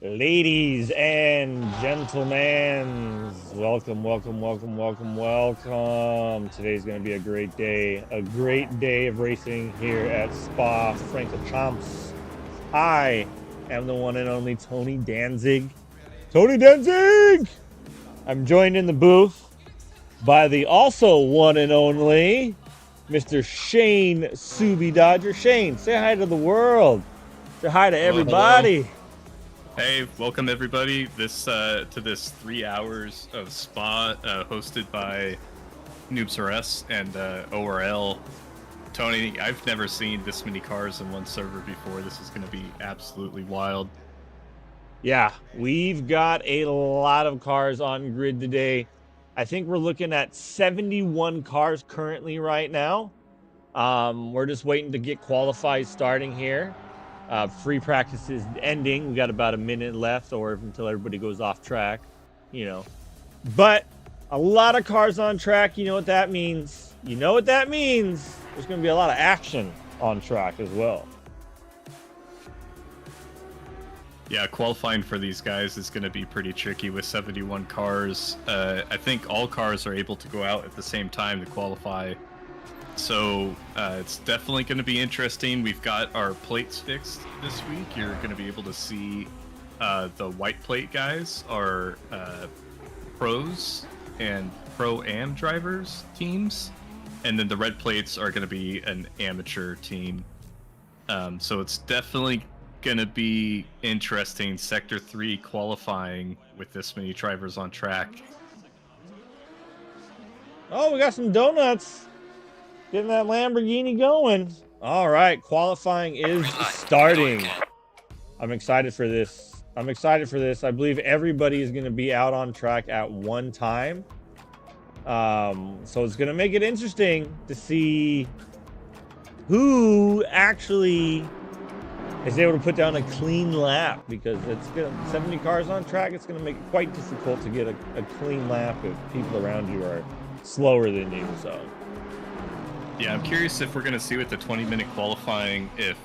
Ladies and gentlemen, welcome. Today's going to be a great day of racing here at Spa-Francorchamps. I am the one and only Tony Danzig. I'm joined in the booth by the also one and only Mr. Shane Subi Dodger. Shane, say hi to the world. Say hi to everybody. Hello. Hey, welcome everybody to this 3 hours of Spa hosted by Noobs and ORL. Tony, I've never seen this many cars in one server before. This is going to be absolutely wild. Yeah, we've got a lot of cars on grid today. I think we're looking at 71 cars currently right now. We're just waiting to get qualified starting here. Free practice is ending. We got about a minute left, or until everybody goes off track, But a lot of cars on track. You know what that means? There's going to be a lot of action on track as well. Yeah, qualifying for these guys is going to be pretty tricky with 71 cars. I think all cars are able to go out at the same time to qualify. So it's definitely going to be interesting. We've got our plates fixed this week. You're going to be able to see the white plate guys are pros and pro-am drivers teams. And then the red plates are going to be an amateur team. So it's definitely going to be interesting. Sector 3 qualifying with this many drivers on track. Oh, we got some donuts. Getting that Lamborghini going. All right, qualifying is starting. I'm excited for this. I believe everybody is going to be out on track at one time. So it's going to make it interesting to see who actually is able to put down a clean lap, because it's going to 70 cars on track. It's going to make it quite difficult to get a clean lap if people around you are slower than you. So. Yeah, I'm curious if we're going to see with the 20-minute qualifying if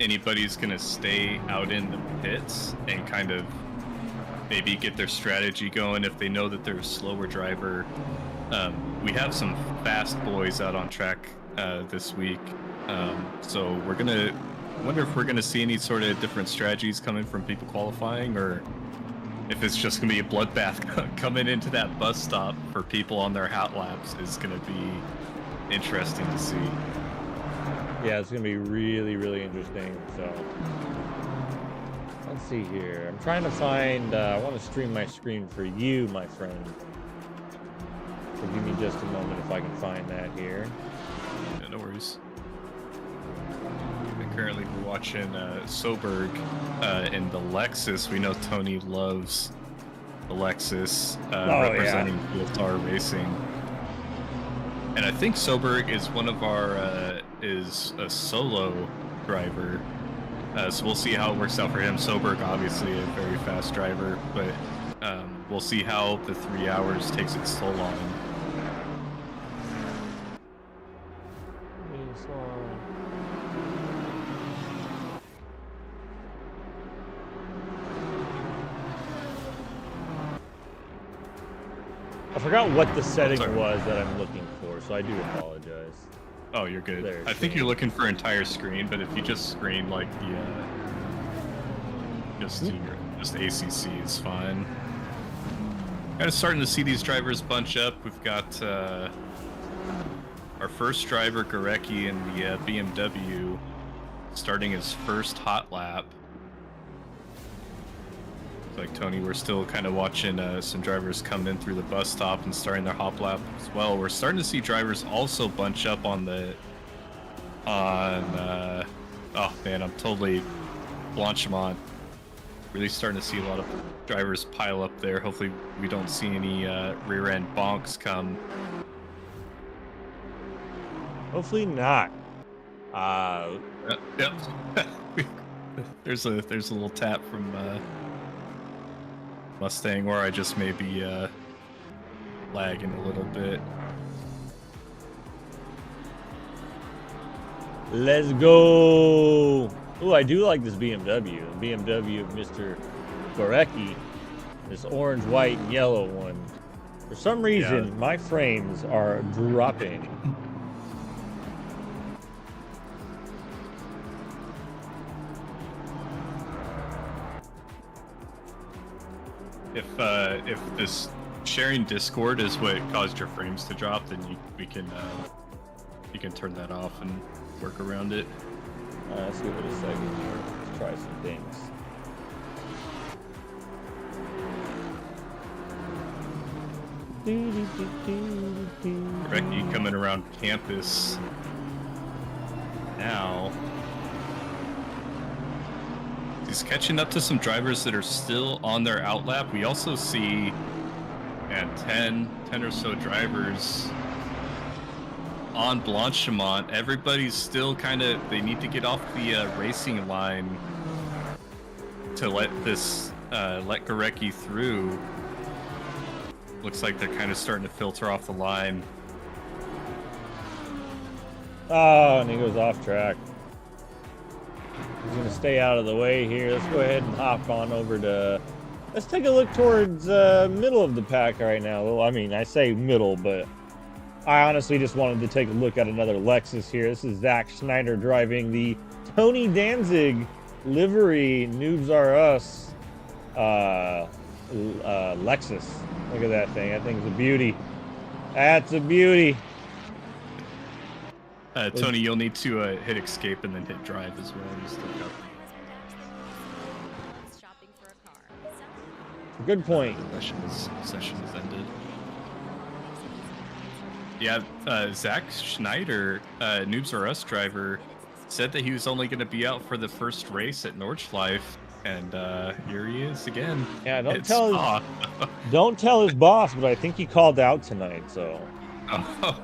anybody's going to stay out in the pits and kind of maybe get their strategy going if they know that they're a slower driver. We have some fast boys out on track this week, so we're going to wonder if we're going to see any sort of different strategies coming from people qualifying, or if it's just going to be a bloodbath coming into that bus stop for people on their hot laps is going to be interesting to see. Yeah, it's gonna be really interesting. So let's see here. I'm trying to find I want to stream my screen for you, my friend, so give me just a moment if I can find that here. Yeah, no worries. And currently we're watching Soberg in the Lexus. We know Tony loves the Lexus, representing PSR Racing. And I think Soberg is one of our is a solo driver, so we'll see how it works out for him. Soberg, obviously a very fast driver, but we'll see how the 3 hours takes its toll on him. I forgot what the setting was that I'm looking for, so I do apologize. Oh, you're good. There, I think you're looking for entire screen, but if you just screen like the just ACC is fine. Kind of starting to see these drivers bunch up. We've got our first driver Gorecki in the BMW starting his first hot lap. Like Tony, we're still kind of watching some drivers come in through the bus stop and starting their hop lap as well. We're starting to see drivers also bunch up on oh man, I'm totally Blanchimont. Really starting to see a lot of drivers pile up there. Hopefully we don't see any rear end bonks come. Hopefully not. Yep. There's a little tap from Mustang, or I just may be lagging a little bit. Let's go. Oh, I do like this BMW. The BMW of Mr. Gorecki. This orange, white, and yellow one. For some reason, my frames are dropping. If this sharing Discord is what caused your frames to drop, then you can turn that off and work around it. Let's give it a second here. Let's try some things. Becky coming around campus now. He's catching up to some drivers that are still on their outlap. We also see 10 or so drivers on Blanchimont. Everybody's still kind of, they need to get off the racing line to let Gorecki through. Looks like they're kind of starting to filter off the line. Oh, and he goes off track. He's going to stay out of the way here. Let's go ahead and hop on over to... Let's take a look towards middle of the pack right now. Well, I mean, I say middle, but I honestly just wanted to take a look at another Lexus here. This is Zach Schneider driving the Tony Danzig livery Noobs R Us Lexus. Look at that thing. That thing's a beauty. That's a beauty. Tony, you'll need to hit escape and then hit drive as well. You still got... Good point. Session is ended. Yeah, Zach Schneider, Noobs R Us driver, said that he was only going to be out for the first race at Nordschleife, and here he is again. Yeah, don't tell his boss, but I think he called out tonight, so. Oh.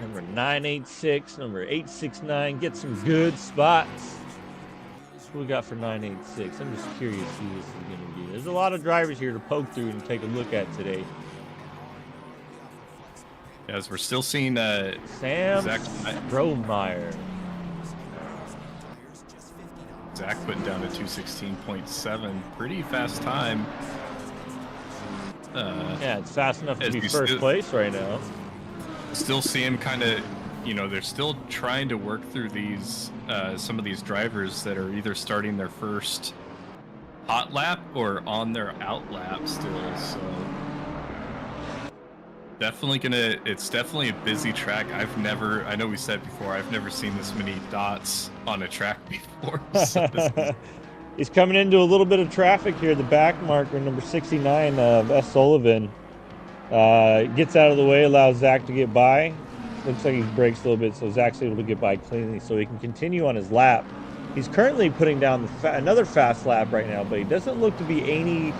Number 986, number 869, get some good spots. What we got for 986? I'm just curious who this is going to be. There's a lot of drivers here to poke through and take a look at today. As we're still seeing Sam Strohmeyer. Zach putting down a 216.7. Pretty fast time. Yeah, it's fast enough to be first place right now. Still see him kind of, they're still trying to work through these, some of these drivers that are either starting their first hot lap or on their out lap still, so it's definitely a busy track. I know we said before, I've never seen this many dots on a track before. So He's coming into a little bit of traffic here. The back marker, number 69 of S. Sullivan, gets out of the way, allows Zach to get by. Looks like he brakes a little bit, so Zach's able to get by cleanly, so he can continue on his lap. He's currently putting down another fast lap right now, but he doesn't look to be any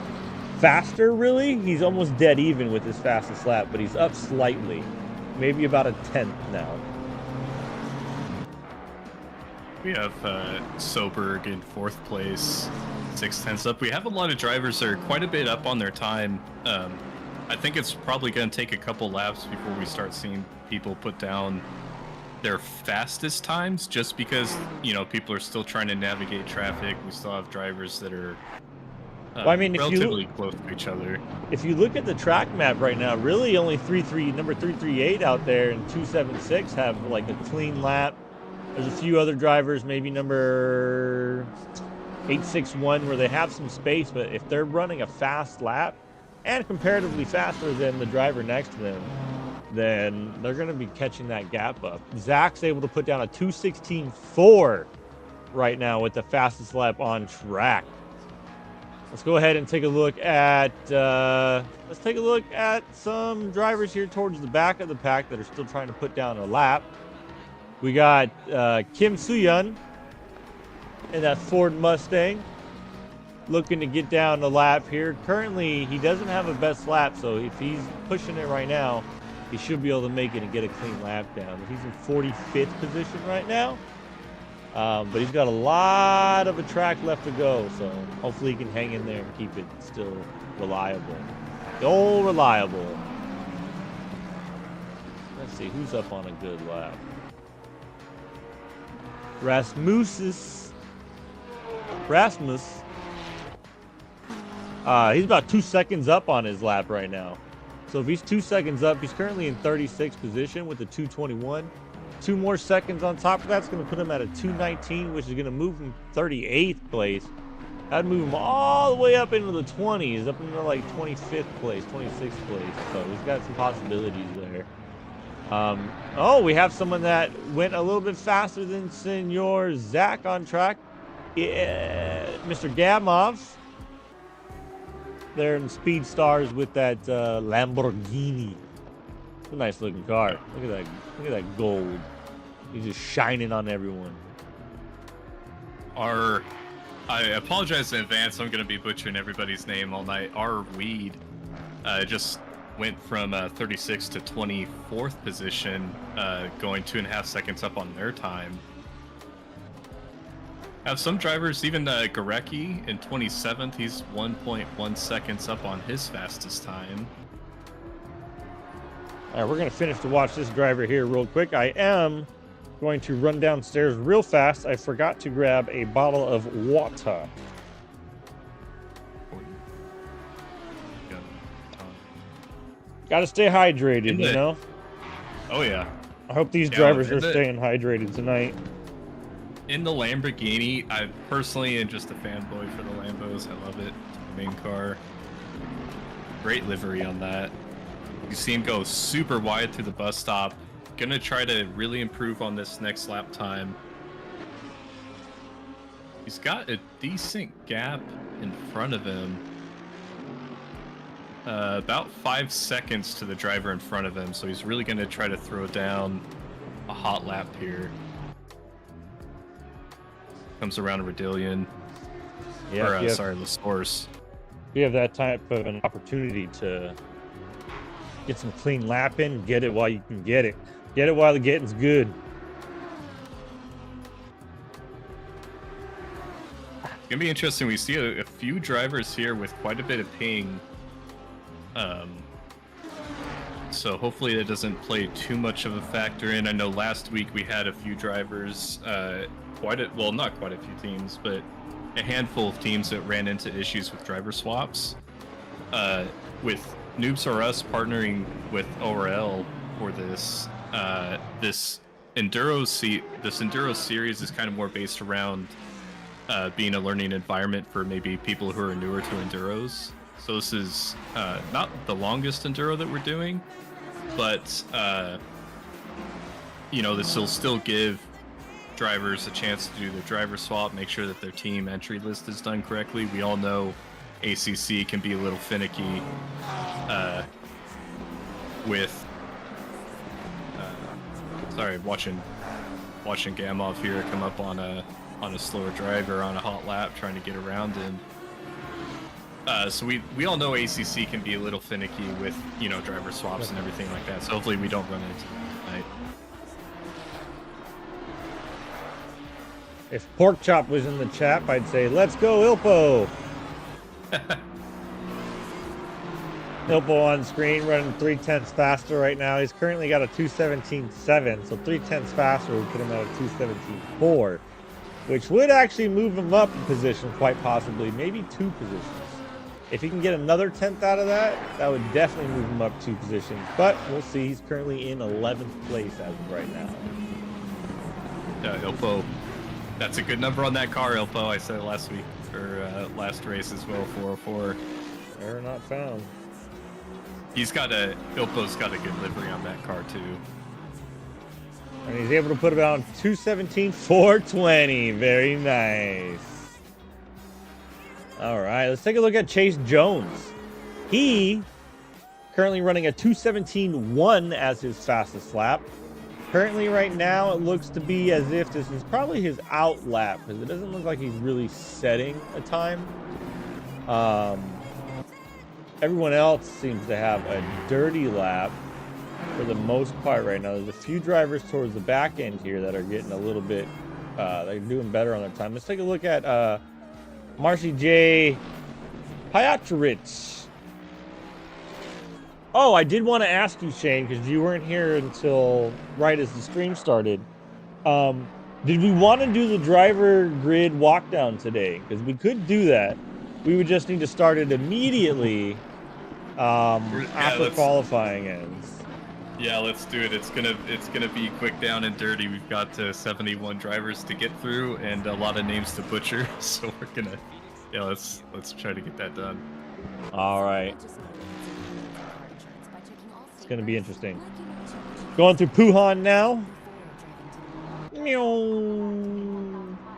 faster, really. He's almost dead even with his fastest lap, but he's up slightly. Maybe about a 10th now. We have Soberg in 4th place, 6/10 up. We have a lot of drivers that are quite a bit up on their time. I think it's probably going to take a couple laps before we start seeing people put down their fastest times, just because, people are still trying to navigate traffic. We still have drivers that are relatively close to each other. If you look at the track map right now, really only number 338 out there and 276 have like a clean lap. There's a few other drivers, maybe number 861, where they have some space, but if they're running a fast lap and comparatively faster than the driver next to them, then they're going to be catching that gap up. Zach's able to put down a 216.4 right now with the fastest lap on track. Let's go ahead and take a look at some drivers here towards the back of the pack that are still trying to put down a lap. We got Kim Soo-yeon in that Ford Mustang looking to get down the lap here. Currently, he doesn't have a best lap, so if he's pushing it right now, he should be able to make it and get a clean lap down. He's in 45th position right now, but he's got a lot of a track left to go, so hopefully he can hang in there and keep it still reliable. Still reliable. Let's see, who's up on a good lap? Rasmus He's about 2 seconds up on his lap right now. So if he's 2 seconds up, he's currently in 36th position with a 221. 2 more seconds on top of that's going to put him at a 219, which is going to move him 38th place. That'd move him all the way up into the 20s, up into like 25th place, 26th place. So he's got some possibilities there. Oh, we have someone that went a little bit faster than Senor Zach on track. Yeah, Mr. Gamov. They're in Speed Stars with that Lamborghini. It's a nice looking car. Look at that. Look at that gold. He's just shining on everyone. I apologize in advance. I'm going to be butchering everybody's name all night. Our weed just went from 36th to 24th position, going 2.5 seconds up on their time. Have some drivers, even Gorecki in 27th, he's 1.1 seconds up on his fastest time. All right, we're going to finish to watch this driver here real quick. I am going to run downstairs real fast. I forgot to grab a bottle of water. Got to stay hydrated, you know? Oh, yeah. I hope these drivers are staying hydrated tonight. In the Lamborghini, I personally am just a fanboy for the Lambos. I love it. It's my main car. Great livery on that. You see him go super wide through the bus stop. Gonna try to really improve on this next lap time. He's got a decent gap in front of him. About 5 seconds to the driver in front of him, so he's really gonna try to throw down a hot lap here. Comes around Redillion. Yeah, sorry, LaSource. You have that type of an opportunity to get some clean lap in, get it while you can get it. Get it while the getting's good. It's gonna be interesting. We see a few drivers here with quite a bit of ping. So hopefully that doesn't play too much of a factor in. I know last week we had a few drivers, not quite a few teams, but a handful of teams that ran into issues with driver swaps. With Noobs R Us partnering with ORL for this, this Enduro series is kind of more based around being a learning environment for maybe people who are newer to Enduros. So this is not the longest Enduro that we're doing, but this will still give drivers a chance to do their driver swap, make sure that their team entry list is done correctly. We all know ACC can be a little finicky with watching Gamov here come up on a slower driver on a hot lap trying to get around him. So we all know ACC can be a little finicky with driver swaps and everything like that. So hopefully we don't run into it tonight. If Pork Chop was in the chat, I'd say, let's go, Ilpo. Ilpo on screen running 3/10 faster right now. He's currently got a 2:17.7, so 3/10 faster would put him at a 2:17.4, which would actually move him up a position, quite possibly, maybe 2 positions. If he can get another 10th out of that, that would definitely move him up 2 positions. But we'll see. He's currently in 11th place as of right now. Ilpo. That's a good number on that car, Ilpo. I said it last week, or last race as well, 404. Error not found. Ilpo's got a good livery on that car, too. And he's able to put it on 2:17.420. Very nice. All right, let's take a look at Chase Jones. He currently running a 2:17.1 as his fastest lap. Currently, right now, it looks to be as if this is probably his out lap, because it doesn't look like he's really setting a time. Everyone else seems to have a dirty lap for the most part right now. There's a few drivers towards the back end here that are getting a little bit, they're doing better on their time. Let's take a look at Marcy J. Pyatrich. Oh, I did want to ask you, Shane, because you weren't here until right as the stream started. Did we want to do the driver grid walk down today? Because we could do that. We would just need to start it immediately after qualifying ends. Yeah, let's do it. It's gonna be quick down and dirty. We've got 71 drivers to get through and a lot of names to butcher. So we're gonna, yeah, let's try to get that done. All right. It's gonna be interesting. Going through Puhan now.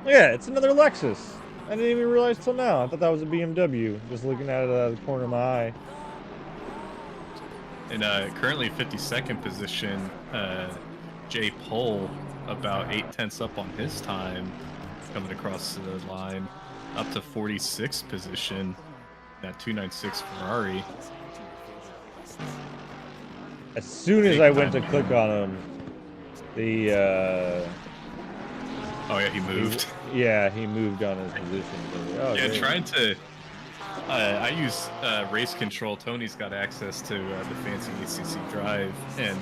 Yeah, it's another Lexus. I didn't even realize till now. I thought that was a BMW. Just looking at it out of the corner of my eye. And currently 52nd position, Jay Pohl, about 8/10 up on his time, coming across the line, up to 46th position, that 296 Ferrari. As soon as I went to click on him, the oh yeah, he moved. He moved on his position. Oh, yeah, great. trying to. I use race control. Tony's got access to the fancy ACC drive, and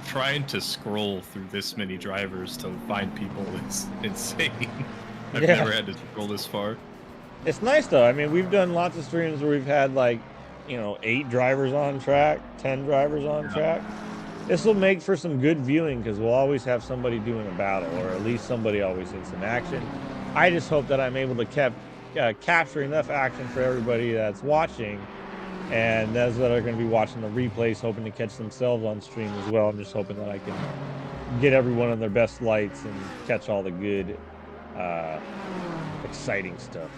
trying to scroll through this many drivers to find people is insane. I've never had to scroll this far. It's nice though. I mean, we've done lots of streams where we've had like, 8 drivers on track, 10 drivers on track. This will make for some good viewing because we'll always have somebody doing a battle, or at least somebody always in some action. I just hope that I'm able to capture enough action for everybody that's watching, and those that are going to be watching the replays, hoping to catch themselves on stream as well. I'm just hoping that I can get everyone in their best lights and catch all the good, exciting stuff.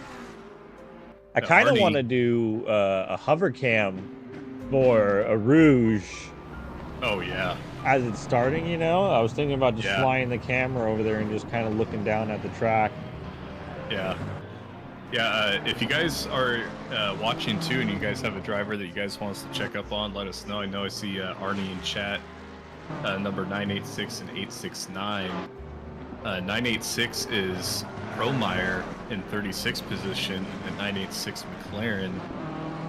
I kind of want to do a hover cam for a Rouge. Oh yeah. As it's starting, I was thinking about just flying the camera over there and just kind of looking down at the track. Yeah. Yeah, if you guys are watching too and you guys have a driver that you guys want us to check up on, let us know. I know I see Arnie in chat, number 986 and 869. 986 is Promeyer in 36th position, and 986 McLaren.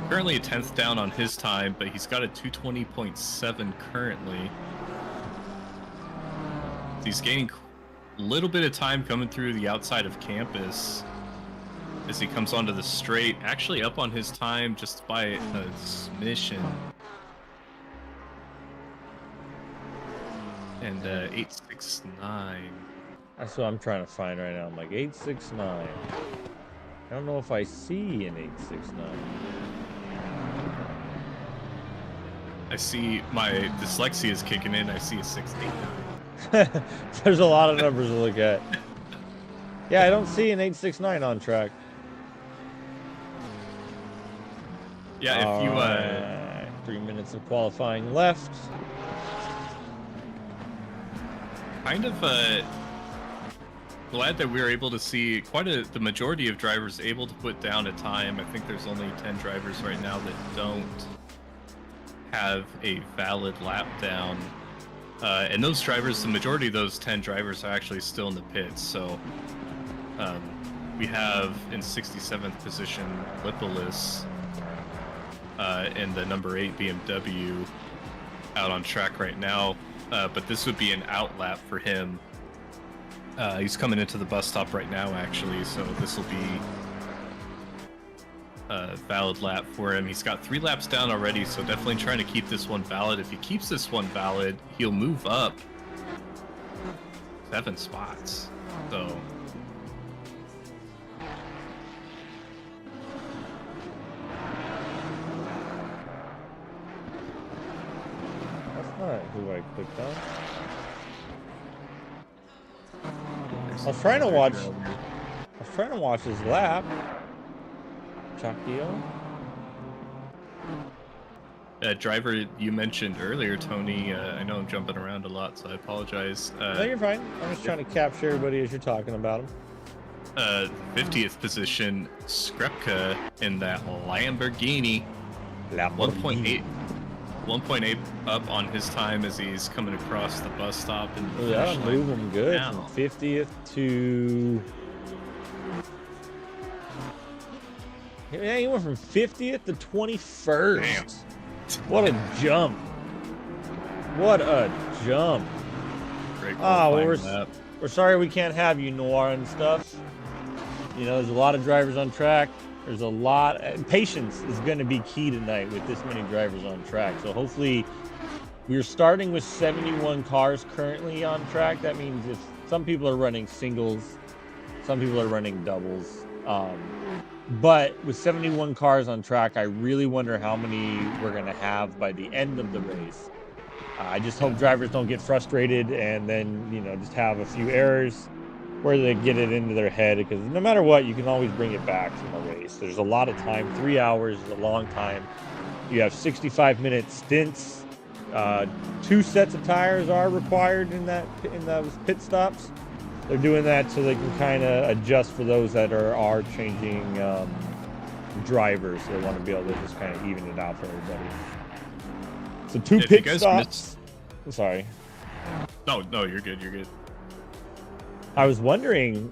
Currently a 10th down on his time, but he's got a 220.7 currently. He's gaining a little bit of time coming through the outside of campus as he comes onto the straight, actually up on his time just by a smidgen. And 869. That's what I'm trying to find right now. I'm like 869. I don't know if I see an 869. I see my dyslexia is kicking in. I see a 689. There's a lot of numbers to look at. Yeah, I don't see an 869 on track. Yeah, if you 3 minutes of qualifying left. Kind of glad that we were able to see the majority of drivers able to put down a time. I think there's only 10 drivers right now that don't have a valid lap down. And those drivers, the majority of those 10 drivers are actually still in the pits. So we have in 67th position Lipolis and the number 8 BMW out on track right now. But this would be an out lap for him. He's coming into the bus stop right now, actually, so this will be a valid lap for him. He's got 3 laps down already, so definitely trying to keep this one valid. If he keeps this one valid, he'll move up 7 spots. So that's not who I clicked on. I was trying to watch his lap. Chakio. Driver you mentioned earlier, Tony, I know I'm jumping around a lot, so I apologize. No, you're fine. I'm just trying to capture everybody as you're talking about him. 50th position, Skrepka in that Lamborghini. 1.8 up on his time as he's coming across the bus stop. And that'll move him good from 50th to... Yeah, he went from 50th to 21st. Damn. What a jump. What a jump. Great we're sorry we can't have you, Noir and stuff. There's a lot of drivers on track. There's a lot. Patience is going to be key tonight with this many drivers on track. So hopefully, we're starting with 71 cars currently on track. That means if some people are running singles, some people are running doubles. But with 71 cars on track, I really wonder how many we're going to have by the end of the race. I just hope drivers don't get frustrated and then, you know, just have a few errors where they get it into their head, because no matter what, you can always bring it back from a race. There's a lot of time. 3 hours is a long time. You have 65-minute stints. 2 sets of tires are required in those pit stops. They're doing that so they can kind of adjust for those that are changing drivers. They want to be able to just kind of even it out for everybody. So 2 pit stops. I'm sorry. No, you're good. You're good. I was wondering,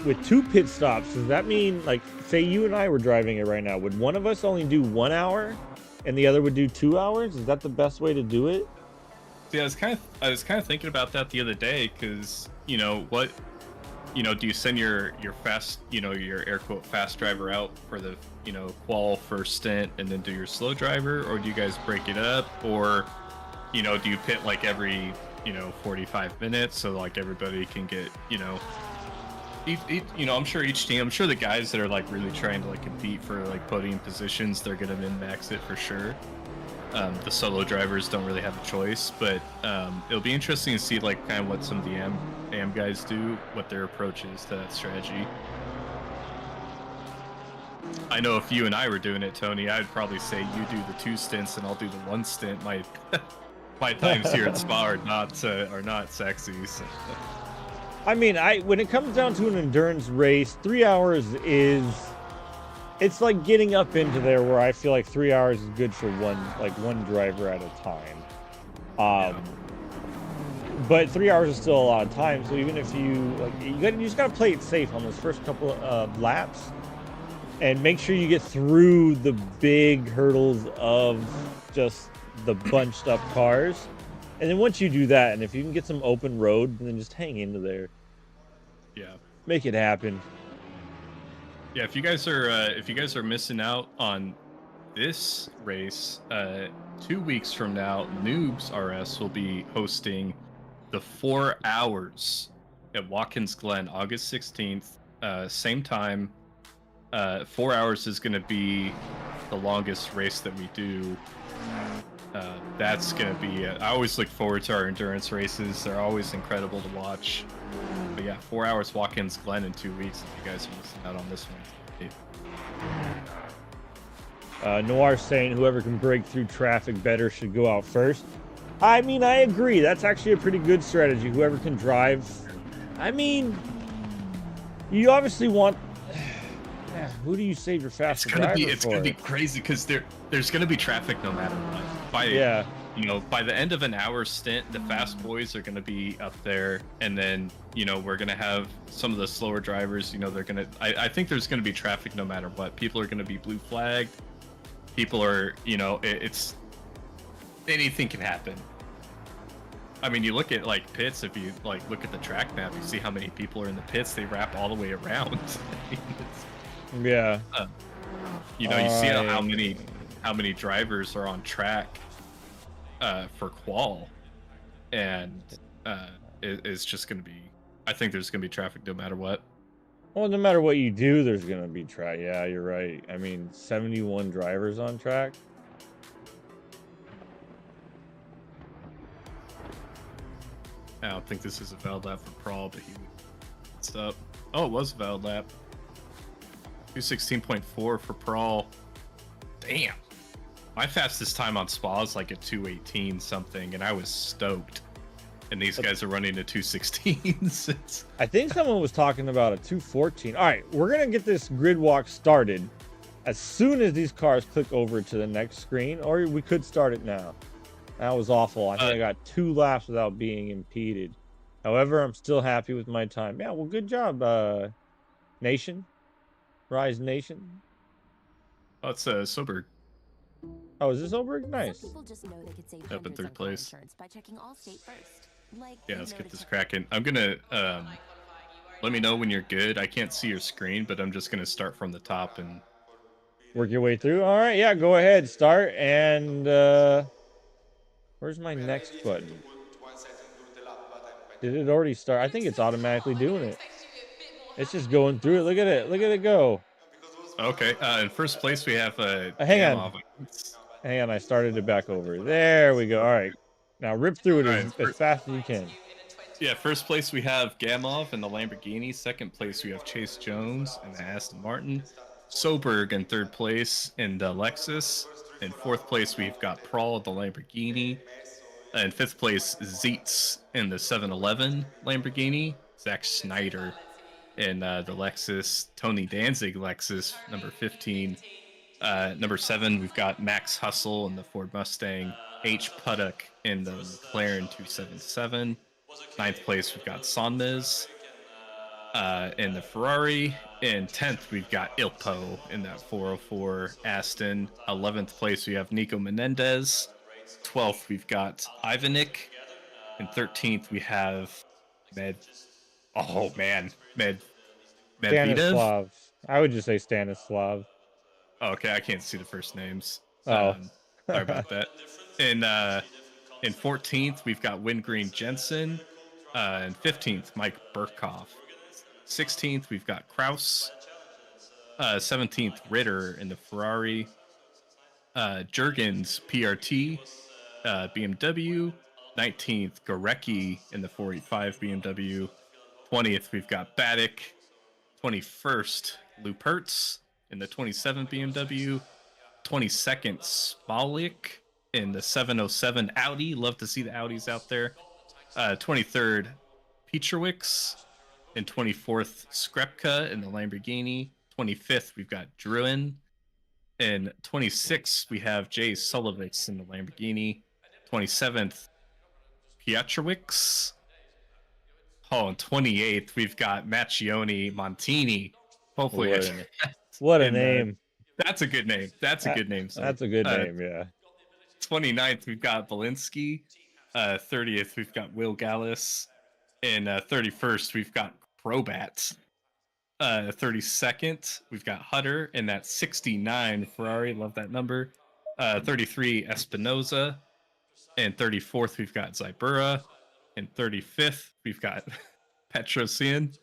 with 2 pit stops, does that mean, like, say you and I were driving it right now, would one of us only do 1 hour and the other would do 2 hours? Is that the best way to do it? See, I was kind of thinking about that the other day, because you know what, do you send your fast, your air quote fast driver out for the qual first stint and then do your slow driver, or do you guys break it up, or do you pit like every 45 minutes so like everybody can get I'm sure each team, I'm sure the guys that are like really trying to like compete for like podium positions, they're gonna min-max it for sure. The solo drivers don't really have a choice, but it'll be interesting to see like kind of what some of the AM guys do, what their approach is to that strategy. I know if you and I were doing it, Tony, I'd probably say you do the 2 stints and I'll do the 1 stint. My times here at Spa are not sexy. So. I mean, when it comes down to an endurance race, 3 hours it's like getting up into there where I feel like 3 hours is good for one driver at a time. But 3 hours is still a lot of time. So even if you just gotta play it safe on those first couple of laps, and make sure you get through the big hurdles of just the bunched up cars. And then once you do that, and if you can get some open road, then just hang into there. Yeah. Make it happen. Yeah, if you guys are missing out on this race, 2 weeks from now, Noobs RS will be hosting the 4 hours at Watkins Glen, August 16th. Same time. 4 hours is going to be the longest race that we do. That's going to be I always look forward to our endurance races. They're always incredible to watch. But yeah, 4 hours Watkins Glen in 2 weeks if you guys are missing out on this one. Noir saying whoever can break through traffic better should go out first. I mean, I agree. That's actually a pretty good strategy. Whoever can drive. I mean, you obviously want... Who do you save your fastest driver for? It's gonna be crazy because there's gonna be traffic no matter what. By the end of an hour stint, the fast boys are gonna be up there, and then we're gonna have some of the slower drivers. They're gonna. I think there's gonna be traffic no matter what. People are gonna be blue flagged. People are, it's anything can happen. I mean, you look at like pits. If you like look at the track map, you see how many people are in the pits. They wrap all the way around. Yeah. You see how many drivers are on track for qual, and it's just going to be. I think there's going to be traffic no matter what. Well, no matter what you do, there's going to be track. Yeah, you're right. I mean, 71 drivers on track. I don't think this is a valid lap for Prawl, but what's up? Oh, it was a valid lap. 216.4 for Prawl. Damn. My fastest time on Spa is like a 218 something, and I was stoked. And these guys are running a 216s. I think someone was talking about a 214. All right, we're going to get this grid walk started as soon as these cars click over to the next screen, or we could start it now. That was awful. I think I got 2 laps without being impeded. However, I'm still happy with my time. Yeah, well, good job, Nation. Rise Nation. Oh, it's Soberg. Oh, is this Oberg? Nice. Some people just know they could save Up in 3rd place. by checking Allstate first. Like yeah, let's get this cracking. I'm gonna Let me know when you're good. I can't see your screen, but I'm just gonna start from the top and Work your way through. All right, yeah, go ahead. Start and where's my next button? Did it already start? I think it's automatically doing it. It's just going through it. Look at it. Look at it go. okay. In first place we have Hang on. Gamov. Hang on. I started it back over. There we go. All right. Now rip through it All right. as fast as you can. Yeah, first place we have Gamov in the Lamborghini. Second place we have Chase Jones in the Aston Martin. Soberg in third place in the Lexus. In fourth place we've got Prawl the Lamborghini. In fifth place, Zeitz in the 711 Lamborghini. Zach Schneider in the Lexus. Tony Danzig Lexus, number 15. Number 7, we've got Max Hustle in the Ford Mustang. H. Puddock in the McLaren 277. Ninth place, we've got Sonmez in the Ferrari. In 10th, we've got Ilpo in that 404 Aston. 11th place, we have Nico Menendez. 12th, we've got Ivanik. And 13th, we have Med. Oh, man. Medvedev. Stanislav. I would just say Stanislav. Oh, okay, I can't see the first names. Oh. Sorry about that. In 14th, we've got Windgreen Jensen. And 15th, Mike Burkhoff. 16th, we've got Kraus. 17th, Ritter in the Ferrari. Jurgens PRT, BMW. 19th, Gorecki in the 485 BMW. 20th, we've got Baddick. 21st, Lupertz in the 27 BMW. 22nd, Smolik in the 707 Audi. Love to see the Audis out there. 23rd, Petrowicz. And 24th, Skrepka in the Lamborghini. 25th, we've got Druin. And 26th, we have Jay Sullivan in the Lamborghini. 27th, Pietrowicz. Oh, and 28th, we've got Macchioni Montini. Hopefully, what a name. That's a good name. That's a good name. Sir. That's a good name, yeah. 29th, we've got Belinsky. 30th, we've got Will Gallus. And 31st, we've got Probat. 32nd, we've got Hutter in that 69 Ferrari. Love that number. 33, Espinoza. And 34th, we've got Zybura. And 35th, we've got Petrosian.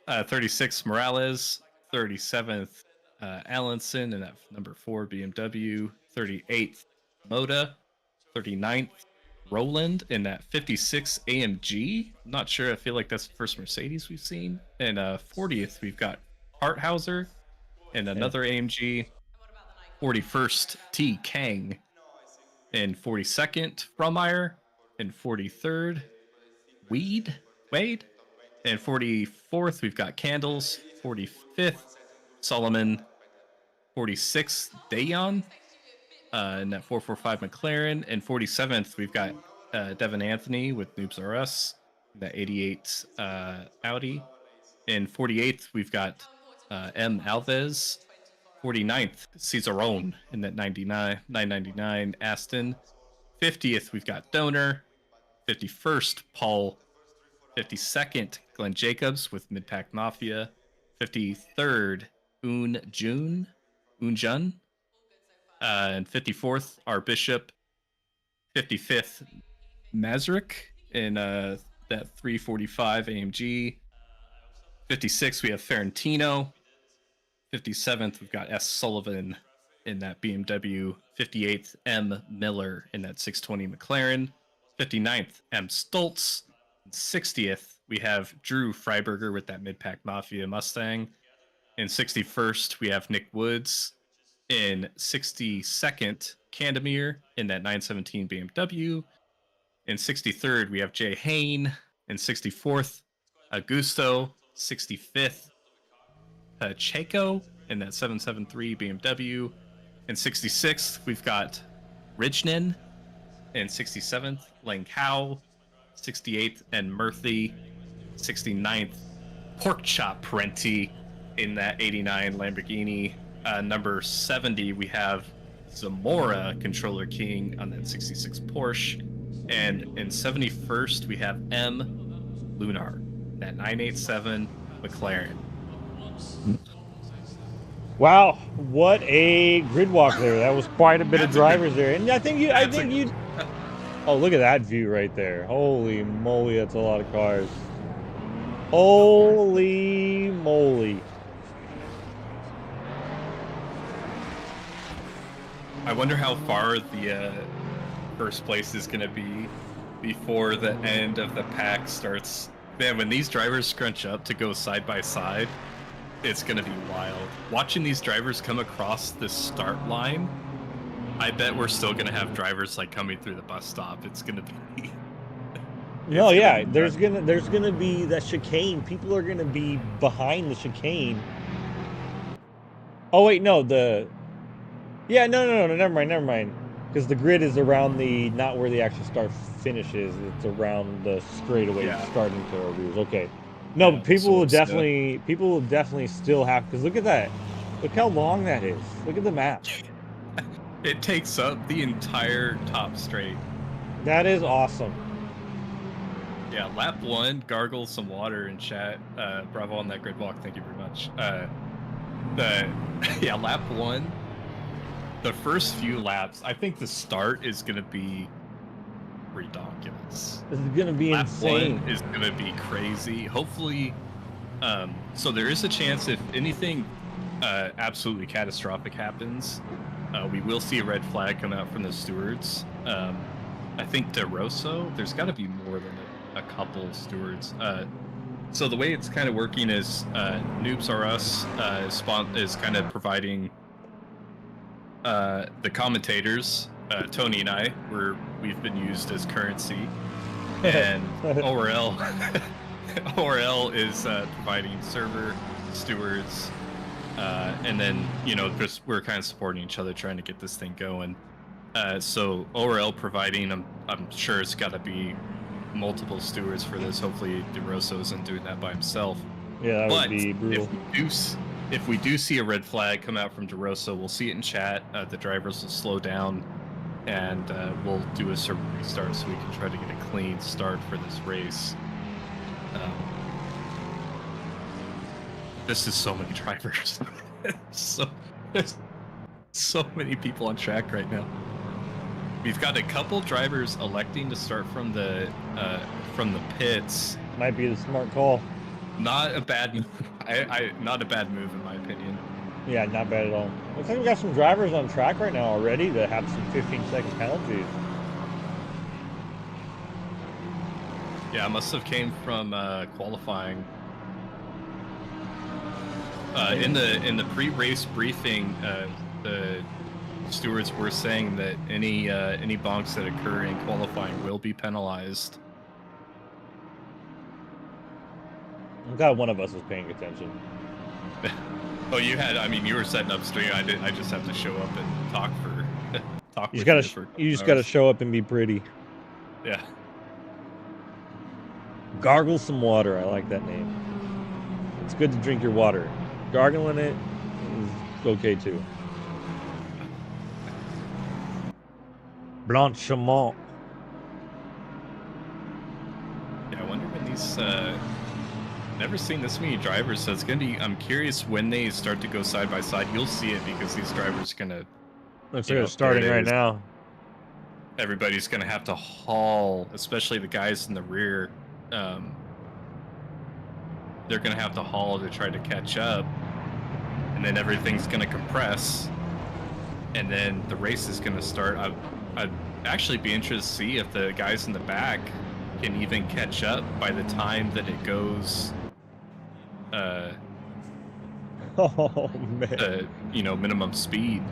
36th, Morales. 37th, Allenson in that number 4 BMW. 38th, Moda. 39th, Roland in that 56 AMG. I'm not sure. I feel like that's the first Mercedes we've seen. And 40th, we've got Harthauser and another AMG. 41st, T. Kang. And 42nd, Frommeyer. And 43rd, Wade. And 44th, we've got Candles. 45th, Solomon. 46th, Dayon. In that 445 McLaren. And 47th, we've got Devin Anthony with Noobs RS. That 88 Audi. In 48th, we've got M. Alves. 49th, Cesarone in that 999 Aston. 50th, we've got Donor. 51st, Paul. 52nd, Glenn Jacobs with Midpack Mafia. 53rd, Unjun. And 54th, our Bishop. 55th, Mazurek in that 345 AMG. 56th, we have Ferrantino. 57th, we've got S. Sullivan in that BMW. 58th, M. Miller in that 620 McLaren. 59th, M. Stoltz. 60th, we have Drew Freiberger with that Midpack Mafia Mustang. In 61st, we have Nick Woods. In 62nd, Candemir in that 917 BMW. In 63rd, we have Jay Hain. In 64th, Augusto. 65th, Pacheco in that 773 BMW. In 66th, we've got Ridgenin. In 67th, Lang Kao. 68th, and Murthy. 69th, Porkchop Parenti in that 89 Lamborghini. Number 70, we have Zamora Controller King on that 66 Porsche. And in 71st, we have M. Lunar that 987 McLaren. Wow, what a grid walk there. That was quite a bit of drivers there. And I think you oh, look at that view right there. Holy moly, that's a lot of cars. Holy moly. I wonder how far the first place is going to be before the end of the pack starts. Man, when these drivers scrunch up to go side by side, it's going to be wild. Watching these drivers come across the start line, I bet we're still going to have drivers like coming through the bus stop. It's going to be... No, yeah, there's gonna be that chicane. People are gonna be behind the chicane. Oh wait, no, yeah, no, never mind. Because the grid is around not where the actual start finishes. It's around the straightaway starting to rears. Okay. No, Yeah, but people will definitely still have, because look at that. Look how long that is. Look at the map. It takes up the entire top straight. That is awesome. Yeah, lap 1, gargle some water in chat. Bravo on that grid walk, thank you very much. Yeah, lap 1, the first few laps, I think the start is going to be ridiculous. This is going to be insane. Lap 1 is going to be crazy. Hopefully, so there is a chance if anything absolutely catastrophic happens, we will see a red flag come out from the stewards. I think De Rosso, there's got to be more than a couple stewards. So the way it's kind of working is Noobs R Us is kind of providing the commentators. Tony and I, we've been used as currency, and ORL is providing server stewards, and then just we're kind of supporting each other, trying to get this thing going. So ORL providing, I'm sure it's got to be multiple stewards for this. Hopefully DeRosso isn't doing that by himself. Yeah, that would be brutal. If we do see a red flag come out from DeRosso, we'll see it in chat. The drivers will slow down, and we'll do a server restart so we can try to get a clean start for this race. This is so many drivers. There's so many people on track right now. We've got a couple drivers electing to start from the pits. Might be the smart call. Not a bad move. Not a bad move in my opinion. Yeah, not bad at all. Looks like we got some drivers on track right now already that have some 15-second penalties. Yeah, it must have came from qualifying. In the pre-race briefing, the stewards were saying that any bonks that occur in qualifying will be penalized. I'm glad one of us was paying attention. Oh, you were setting up stream. I just have to show up and talk for talk. You just gotta show up and be pretty. Yeah. Gargle some water. I like that name. It's good to drink your water. Gargling it is okay too. Blanchiment. Yeah, I wonder when these. Never seen this many drivers, so it's gonna be. I'm curious when they start to go side by side. You'll see it because these drivers are gonna. Looks like they're starting right now. Everybody's gonna have to haul, especially the guys in the rear. They're gonna have to haul to try to catch up, and then everything's gonna compress, and then the race is gonna start. I'd actually be interested to see if the guys in the back can even catch up by the time that it goes. Oh man! Minimum speed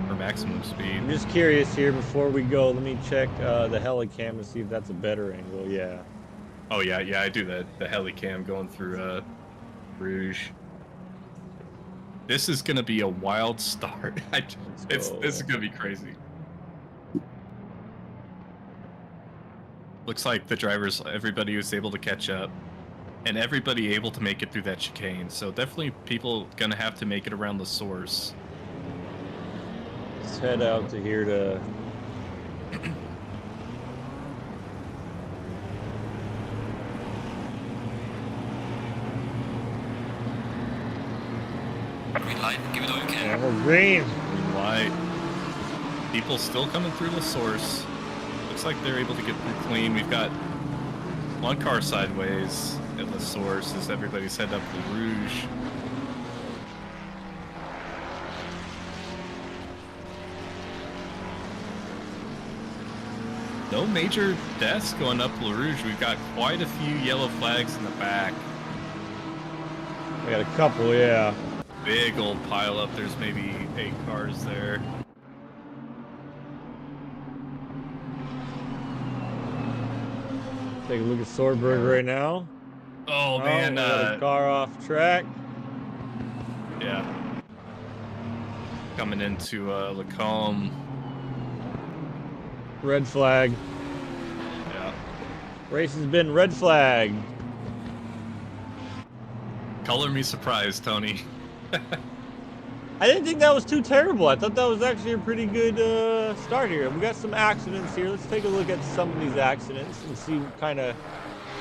or maximum speed. I'm just curious here before we go. Let me check the helicam to see if that's a better angle. Yeah. Oh yeah, I do the helicam going through Rouge. This is gonna be a wild start. This is gonna be crazy. Looks like the drivers, everybody was able to catch up, and everybody able to make it through that chicane. So definitely people gonna have to make it around the source. Let's head out to here to. Green light. Give it all you can. And we're green. Green light. People still coming through the source. Looks like they're able to get through clean. We've got one car sideways at the source as everybody's headed up to Rouge. No major deaths going up La Rouge. We've got quite a few yellow flags in the back. We got a couple, yeah. Big old pile up. There's maybe 8 cars there. Take a look at Swordberg right now. Oh man, we got a car off track. Yeah. Coming into Lacombe. Red flag. Yeah. Race has been red flagged. Color me surprised, Tony. I didn't think that was too terrible. I thought that was actually a pretty good start here. We got some accidents here. Let's take a look at some of these accidents and see kind of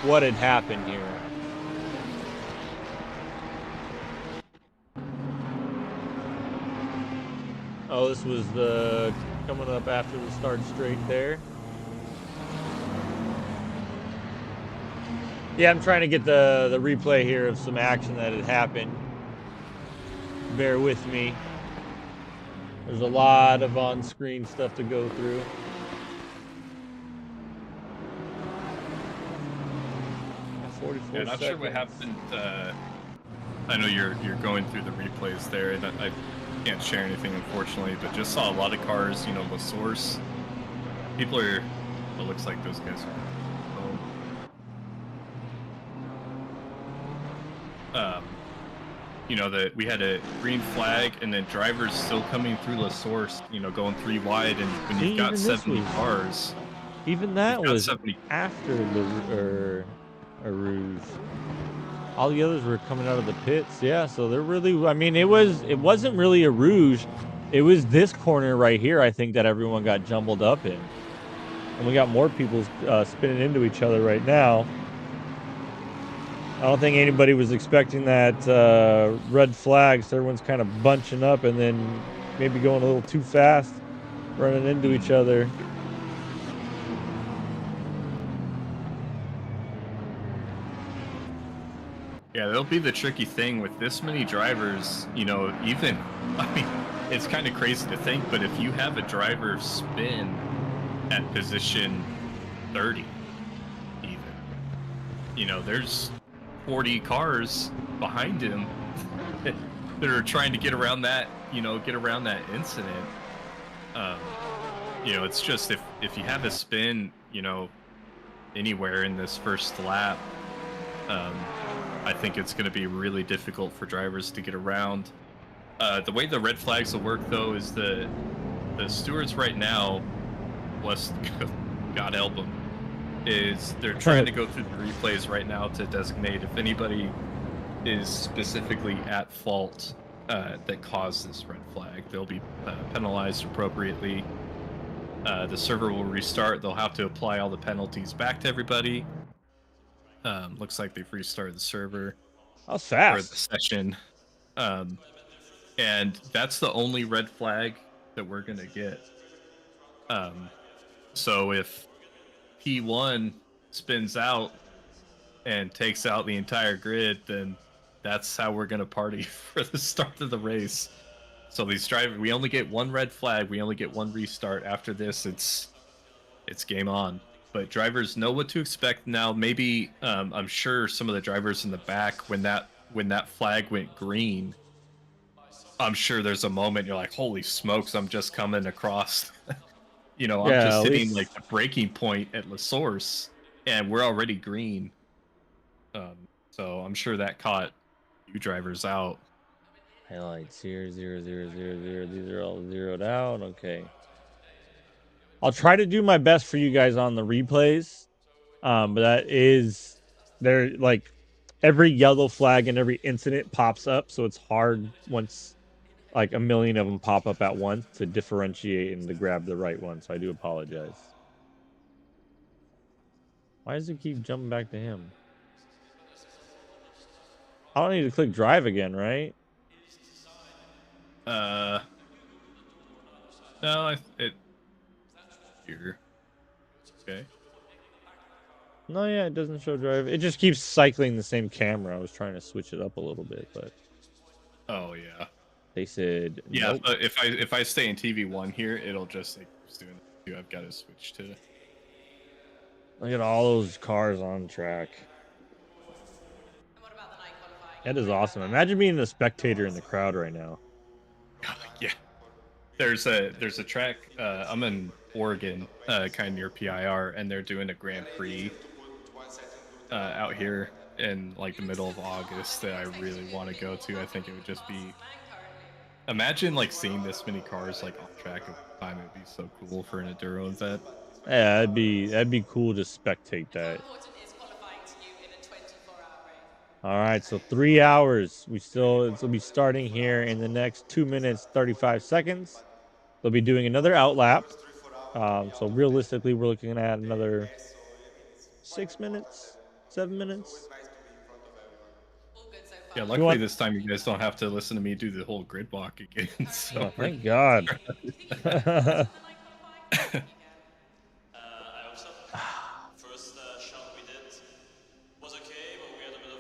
what had happened here. Oh, this was the coming up after the start straight there. Yeah, I'm trying to get the replay here of some action that had happened. Bear with me. There's a lot of on-screen stuff to go through. Yeah, not sure what happened. I know you're going through the replays there, and I can't share anything unfortunately, but just saw a lot of cars, you know, the source. People are. It looks like those guys are. You know, that we had a green flag and then drivers still coming through La Source, you know, going 3 wide, and when you've got 70 cars. Even that was after the Rouge. All the others were coming out of the pits, yeah. So they're really, I mean, it wasn't really a Rouge. It was this corner right here, I think, that everyone got jumbled up in, and we got more people spinning into each other right now. I don't think anybody was expecting that red flag, so everyone's kind of bunching up and then maybe going a little too fast, running into each other. Yeah, that'll be the tricky thing with this many drivers, you know, even, I mean, it's kind of crazy to think, but if you have a driver spin at position 30, even, you know, there's 40 cars behind him that are trying to get around that, you know, get around that incident. You know, it's just if you have a spin, you know, anywhere in this first lap, I think it's going to be really difficult for drivers to get around. The way the red flags will work, though, is the stewards right now, bless God help them, is they're trying to go through the replays right now to designate if anybody is specifically at fault that caused this red flag. They'll be penalized appropriately. The server will restart. They'll have to apply all the penalties back to everybody. Looks like they've restarted the server. How fast? Or the session. And that's the only red flag that we're going to get. So if P1 spins out and takes out the entire grid, then that's how we're going to party for the start of the race. So these drivers, we only get 1 red flag. We only get 1 restart. After this, it's game on. But drivers know what to expect now. Maybe I'm sure some of the drivers in the back, when that flag went green, I'm sure there's a moment you're like, holy smokes, I'm just coming across. You know, I'm just hitting like the breaking point at La Source, and we're already green. So I'm sure that caught you drivers out. Highlights here, 0, 0, 0, 0. These are all zeroed out. Okay. I'll try to do my best for you guys on the replays. But that is, they're like, every yellow flag and every incident pops up, so it's hard once like a million of them pop up at once to differentiate and to grab the right one. So I do apologize. Why does it keep jumping back to him? I don't need to click drive again, right? Uh, no, it here. Okay. No, yeah, it doesn't show drive. It just keeps cycling the same camera. I was trying to switch it up a little bit, but Oh yeah. they said Yeah, nope. but if I stay in TV1 here, it'll just like keeps doing that too. I've got to switch to. Look at all those cars on track. That is awesome. Imagine being a spectator in the crowd right now. Yeah. There's a track. I'm in Oregon, kind of near PIR, and they're doing a Grand Prix out here in like the middle of August that I really want to go to. I think it would just be imagine like seeing this many cars like on track at one time. It would be so cool for an enduro event. Yeah, that'd be cool to spectate that. All right, so 3 hours. It'll be starting here in the next 2 minutes, 35 seconds. They'll be doing another outlap. So realistically, we're looking at another 6 minutes, 7 minutes. Yeah, luckily this time you guys don't have to listen to me do the whole grid walk again. So Oh, thank God.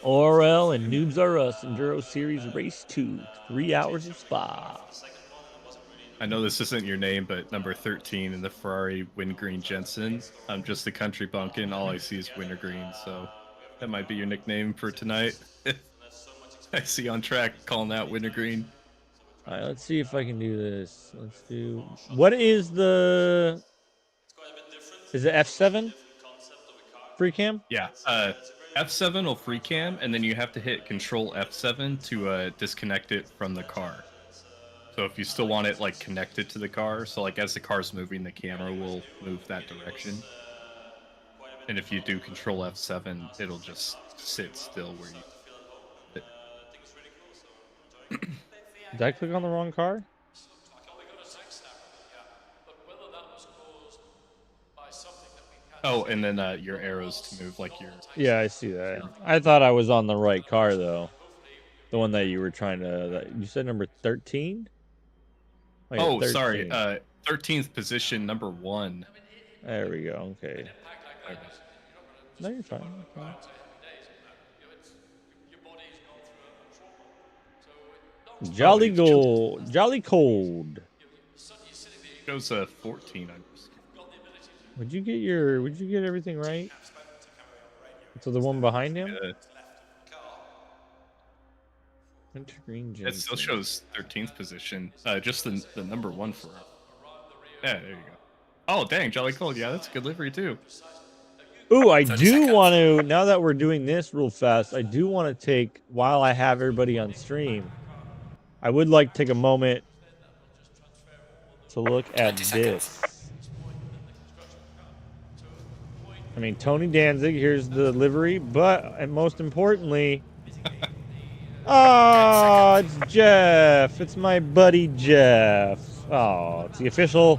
ORL and Noobs R Us Enduro Series Race 2, 3 hours of Spa. I know this isn't your name, but number 13 in the Ferrari Wingreen Jensen. I'm just a country bumpkin. All I see is wintergreen, so that might be your nickname for tonight. I see on track calling that wintergreen. All right, let's see if I can do this. Let's do. What is the? Is it F7 free cam? Yeah, F7 will free cam, and then you have to hit Control F7 to disconnect it from the car. So if you still want it like connected to the car, so like as the car's moving, the camera will move that direction. And if you do Control F7, it'll just sit still where you. Did I click on the wrong car? Oh, and then your arrows to move like your. Yeah, I see that. I thought I was on the right car though. The one that you were trying to. You said number 13. Oh, sorry. 13th position, number 1. There we go. Okay. No, you're fine. You're fine. Jolly gold, jolly cold. Shows 14. Would you get everything right? So the one behind him? Wintergreen Jensen. It still shows 13th position. Just the number 1 for. Yeah, there you go. Oh, dang, Jolly Cold. Yeah, that's a good livery too. Ooh, I do want to. Now that we're doing this real fast, I do want to take while I have everybody on stream. I would like to take a moment to look at this. I mean, Tony Danzig, here's the livery, but and most importantly, oh, it's Jeff. It's my buddy Jeff. Oh, it's the official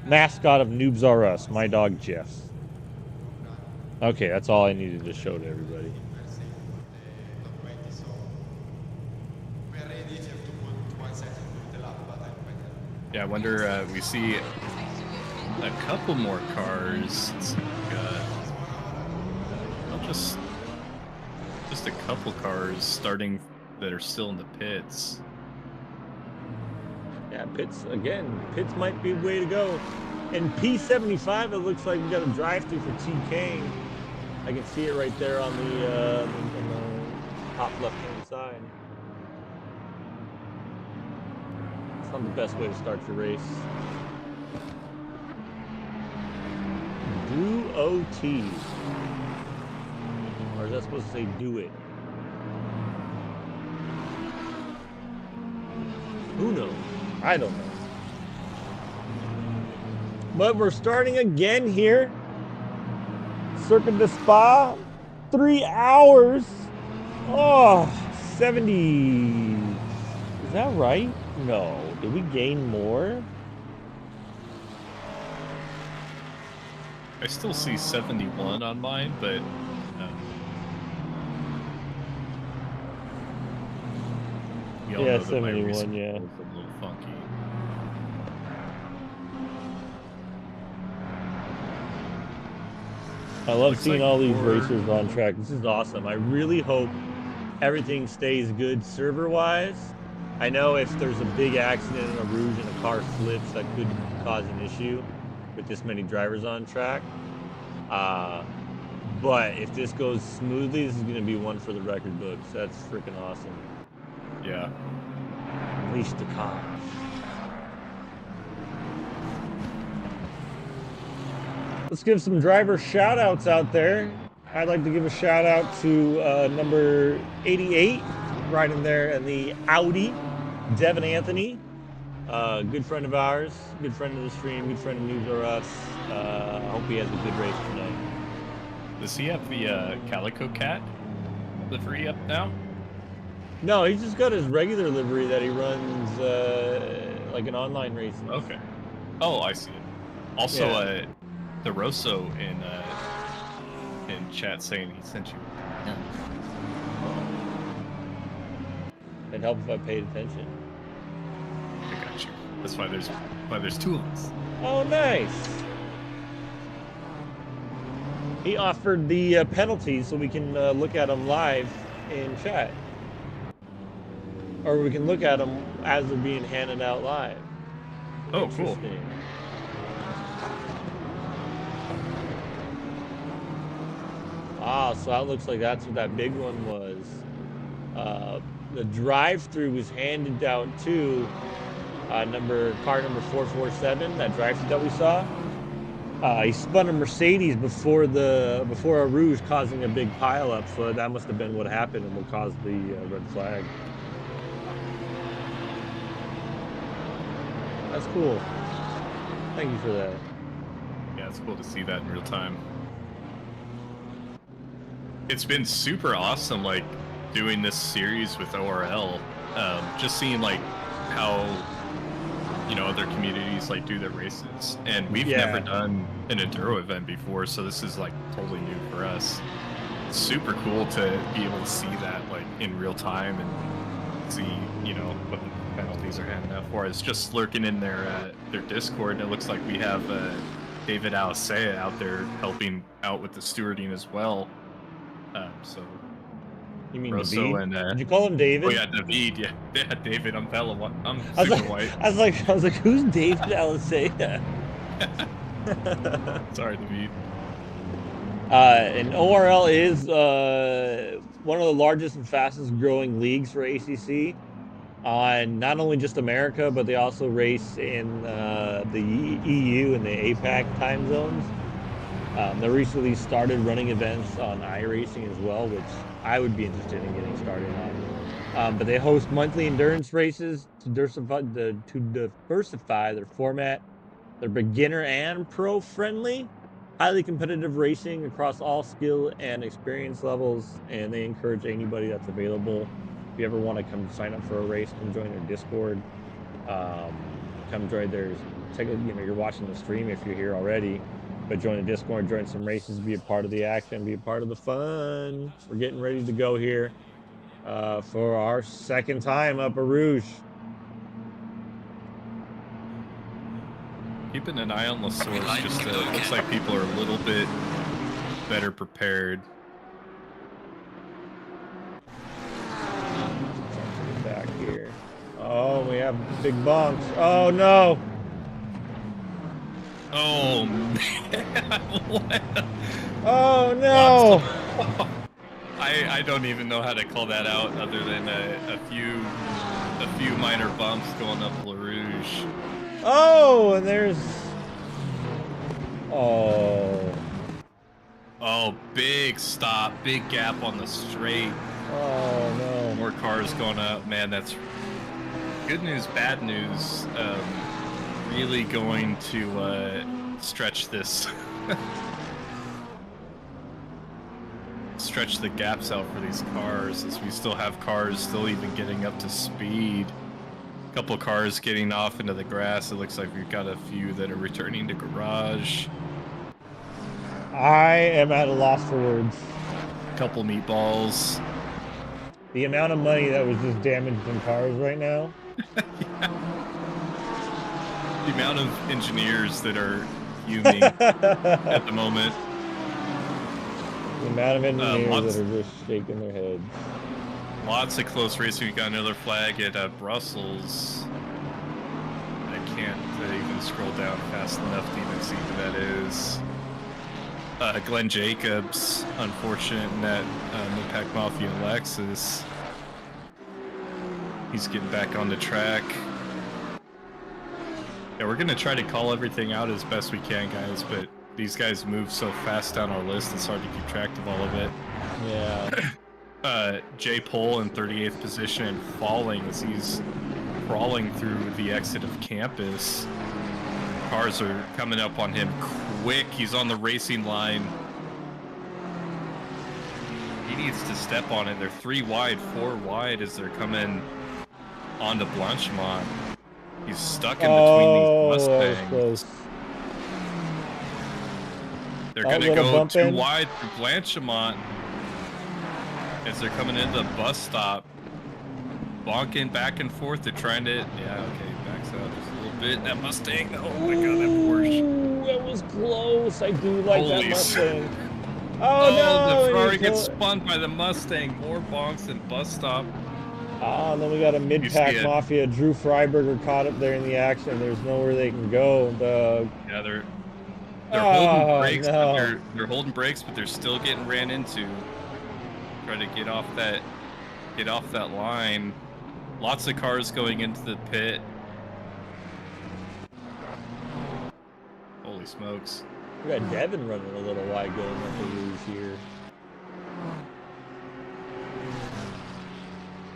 mascot of Noobs R Us, my dog Jeff. Okay, that's all I needed to show to everybody. Yeah, I wonder, we see a couple more cars. It's like, just a couple cars starting that are still in the pits. Yeah, pits, again, pits might be the way to go. And P75, it looks like we got a drive-through for T. Kane. I can see it right there on the top left-hand side. It's not the best way to start your race. Do OT. Or is that supposed to say do it? Who knows? I don't know. But we're starting again here. Circuit de Spa. 3 hours. Oh, 70. Is that right? No. Did we gain more? I still see 71 on mine, but You all Yeah, know that my race 71, yeah. control is a little funky. I love Looks seeing like all these for racers on track. This is awesome. I really hope everything stays good server-wise. I know if there's a big accident in a Rouge and a car slips, that could cause an issue with this many drivers on track. But if this goes smoothly, this is going to be one for the record books. That's freaking awesome. yeah. Unleash the cars. Let's give some driver shout outs out there. I'd like to give a shout out to number 88, riding there in the Audi, Devin Anthony. Good friend of ours, good friend of the stream, good friend of Noobs or Us. I hope he has a good race tonight. Does he have the Calico Cat livery up now? No, he's just got his regular livery that he runs like an online racing. Okay. Oh, I see it. Also, Yeah. the Rosso in chat saying he sent you. Yeah. It'd help if I paid attention. I got you. That's why there's two of us. Oh, nice. He offered the penalties so we can look at them live in chat. Or we can look at them as they're being handed out live. Oh, cool. Ah, so that looks like that's what that big one was. The drive-through was handed down to car number 447, that drive-through that we saw. He spun a Mercedes before a Rouge, causing a big pileup. So that must have been what happened and what caused the red flag. That's cool. Thank you for that. Yeah, it's cool to see that in real time. It's been super awesome, like, doing this series with ORL. Just seeing, like, how, you know, other communities, like, do their races. And we've never done an Enduro event before, so this is, like, totally new for us. It's super cool to be able to see that, like, in real time and see, you know, what the penalties are handing out for. It's just lurking in their Discord, and it looks like we have David Alisea out there helping out with the stewarding as well. So you mean Rosso David? And did you call him David? Oh yeah, David. Yeah, David. I'm White. I'm I super white. I was like, who's David Alisea? Sorry, David. And ORL is one of the largest and fastest growing leagues for ACC. On not only just America, but they also race in the EU and the APAC time zones. They recently started running events on iRacing as well, which I would be interested in getting started on. But they host monthly endurance races to diversify their format. They're beginner and pro friendly, highly competitive racing across all skill and experience levels, and they encourage anybody that's available. If you ever want to come sign up for a race, come join their Discord. Come join theirs. You're watching the stream if you're here already, but join the Discord, join some races, be a part of the action, be a part of the fun. We're getting ready to go here for our second time up a Rouge. Keeping an eye on the source, just looks like people are a little bit better prepared. Back here. Oh, we have big bumps. Oh no. Oh man. Oh no. I don't even know how to call that out other than a few minor bumps going up La Rouge. Oh, and there's Oh, big stop, big gap on the straight. Oh no. More cars going up. Man, that's good news, bad news. Really going to stretch this. Stretch the gaps out for these cars, as we still have cars still even getting up to speed. A couple cars getting off into the grass. It looks like we've got a few that are returning to garage. I am at a loss for words. Couple meatballs. The amount of money that was just damaged in cars right now. The amount of engineers that are fuming at the moment. The amount of engineers Lots, that are just shaking their heads. Lots of close racing. We got another flag at Brussels. I can't even scroll down fast enough to even see who that is. Glenn Jacobs, unfortunate in that Pack Mafia Lexus. He's getting back on the track. Yeah, we're gonna try to call everything out as best we can, guys, but these guys move so fast down our list, it's hard to keep track of all of it. Yeah. Jay Pohl in 38th position and falling as he's crawling through the exit of campus. Cars are coming up on him quick. He's on the racing line. He needs to step on it. They're 3 wide, 4 wide as they're coming onto Blanchimont. He's stuck in between these Mustangs. They're gonna go 2 wide through Blanchimont as they're coming into the bus stop. Bonking back and forth. They're trying to, yeah, okay, backs out just a little bit. That Mustang, oh my god, that Porsche. That was close. I do like that Mustang. Oh no! The Ferrari gets spun by the Mustang. More bonks and bus stop. And then we got a mid-pack Mafia. Drew Freiberger caught up there in the action. There's nowhere they can go. Yeah, they're holding brakes, but they're holding brakes, but they're still getting ran into. Try to get off that line. Lots of cars going into the pit. Holy smokes! We got Devin running a little wide going up the Rouge here.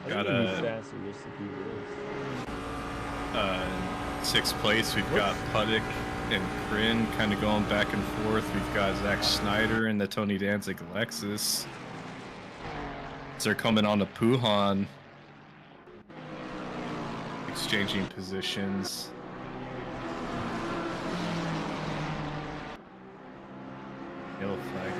Got a 6th place. We've got Puddick and Kryn kind of going back and forth. We've got Zach Schneider and the Tony Danzig Lexus. They're coming on to Puhan, exchanging positions. Yellow flag.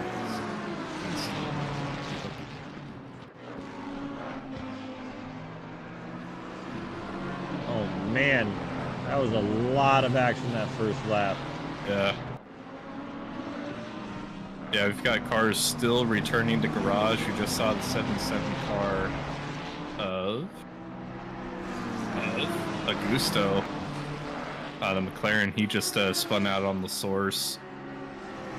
Oh man, that was a lot of action that first lap. Yeah. Yeah, we've got cars still returning to garage. We just saw the 7-7 car of Augusto. The McLaren, he just spun out on the source.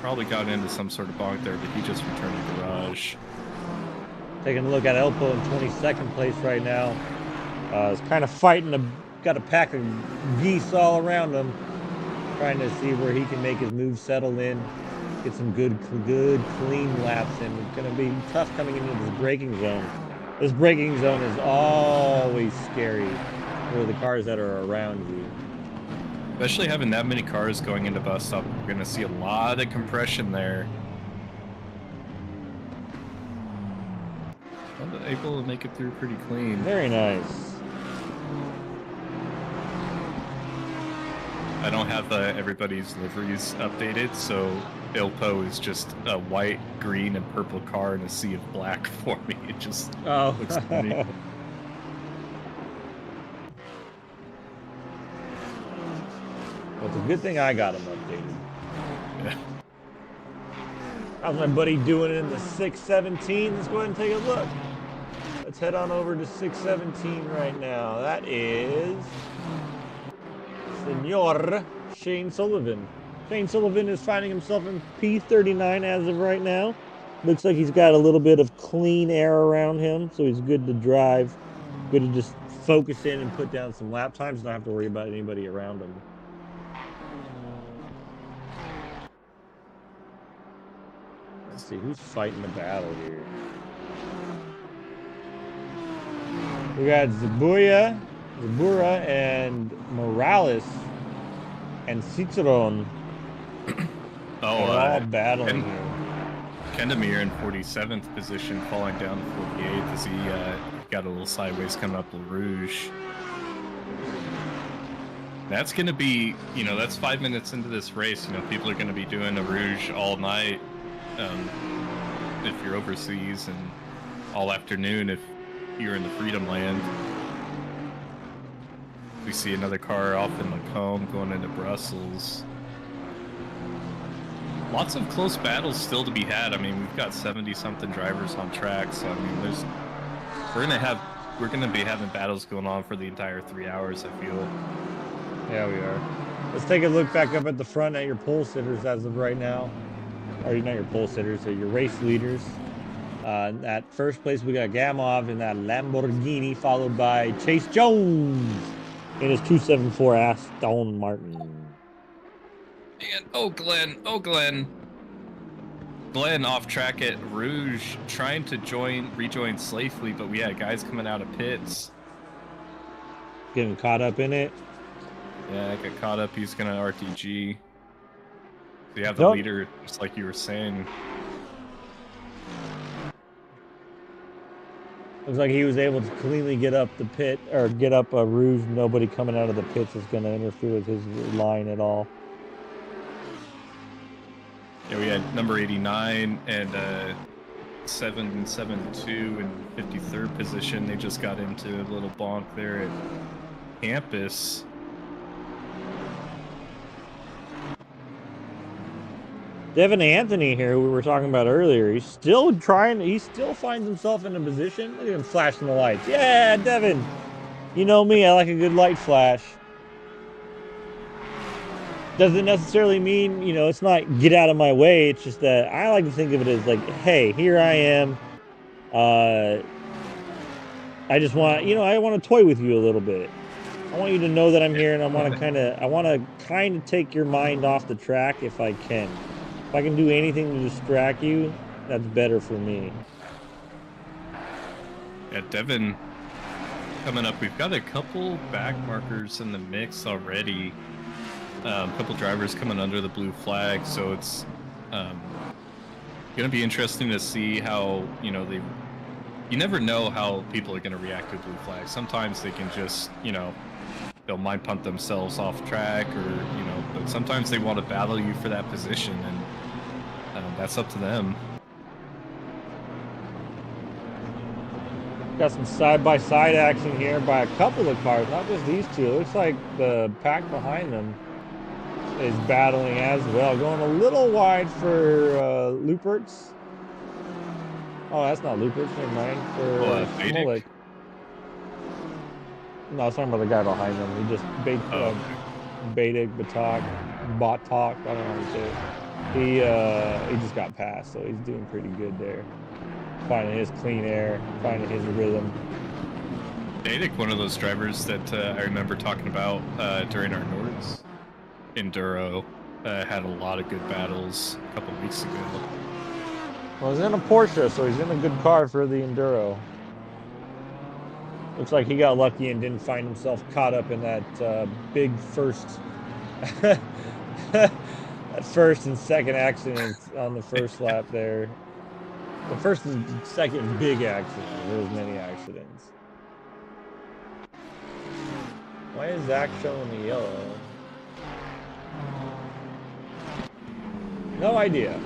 Probably got into some sort of bonk there, but he just returned to garage. Taking a look at Elpo in 22nd place right now. Is kind of fighting, got a pack of geese all around him. Trying to see where he can make his move settle in. Get some good clean laps in. It's going to be tough coming into this braking zone. This braking zone is always scary for the cars that are around you. Especially having that many cars going into bus stop, we're going to see a lot of compression there. I'm able to make it through pretty clean. Very nice. I don't have everybody's liveries updated, so Ilpo is just a white, green, and purple car in a sea of black for me. It just looks funny. Well, it's a good thing I got him updated. Yeah. How's my buddy doing in the 617? Let's go ahead and take a look. Let's head on over to 617 right now. That is Senor Shane Sullivan. Shane Sullivan is finding himself in P39 as of right now. Looks like he's got a little bit of clean air around him, so he's good to drive. Good to just focus in and put down some lap times, not have to worry about anybody around him. Let's see, who's fighting the battle here? We got Zabura and Morales and Ciceron. All battling here. Kendamir in 47th position, falling down to 48th as he got a little sideways coming up La Rouge. That's going to be, that's 5 minutes into this race. People are going to be doing a Rouge all night if you're overseas, and all afternoon if here in the Freedom Land. We see another car off in Macomb going into Brussels. Lots of close battles still to be had. I mean, we've got 70-something drivers on track, so I mean, we're gonna be having battles going on for the entire 3 hours, I feel. Yeah, we are. Let's take a look back up at the front at your pole sitters as of right now. Or not your pole sitters, so your race leaders. At first place, we got Gamov in that Lamborghini, followed by Chase Jones in his 274 Aston Martin. And Glenn. Glenn off track at Rouge, trying to rejoin safely, but we had guys coming out of pits. Getting caught up in it. Yeah, got caught up. He's gonna RTG. So you have the leader, just like you were saying. Looks like he was able to cleanly get up the pit, or get up a Rouge. Nobody coming out of the pits is going to interfere with his line at all. Yeah, we had number 89 and 772 in 53rd position. They just got into a little bonk there at campus. Devin Anthony here, who we were talking about earlier, he still finds himself in a position. Look at him flashing the lights. Yeah, Devin. You know me, I like a good light flash. Doesn't necessarily mean, you know, it's not get out of my way. It's just that I like to think of it as like, hey, here I am. I just want, you know, I want to toy with you a little bit. I want you to know that I'm here, and I want to kind of take your mind off the track if I can. If I can do anything to distract you, that's better for me. Yeah, Devin coming up. We've got a couple back markers in the mix already. A couple drivers coming under the blue flag, so it's going to be interesting to see how, you know, you never know how people are going to react to a blue flag. Sometimes they can just, you know, they'll mind punt themselves off track, or, you know, but sometimes they want to battle you for that position, and that's up to them. Got some side-by-side action here by a couple of cars, not just these two. It looks like the pack behind them is battling as well. Going a little wide for Lupert's. Oh, that's not Lupert's, never mind. For Smolik. No, I was talking about the guy behind them. He just Batik, Batok, I don't know how to say it. He just got passed, so he's doing pretty good there. Finding his clean air, finding his rhythm. Batik, one of those drivers that I remember talking about during our Noobs Enduro, had a lot of good battles a couple weeks ago. Well, he's in a Porsche, so he's in a good car for the Enduro. Looks like he got lucky and didn't find himself caught up in that big first that first and second accident on the first lap there. The first and second big accident. There was many accidents. Why is Zach showing the yellow? No idea.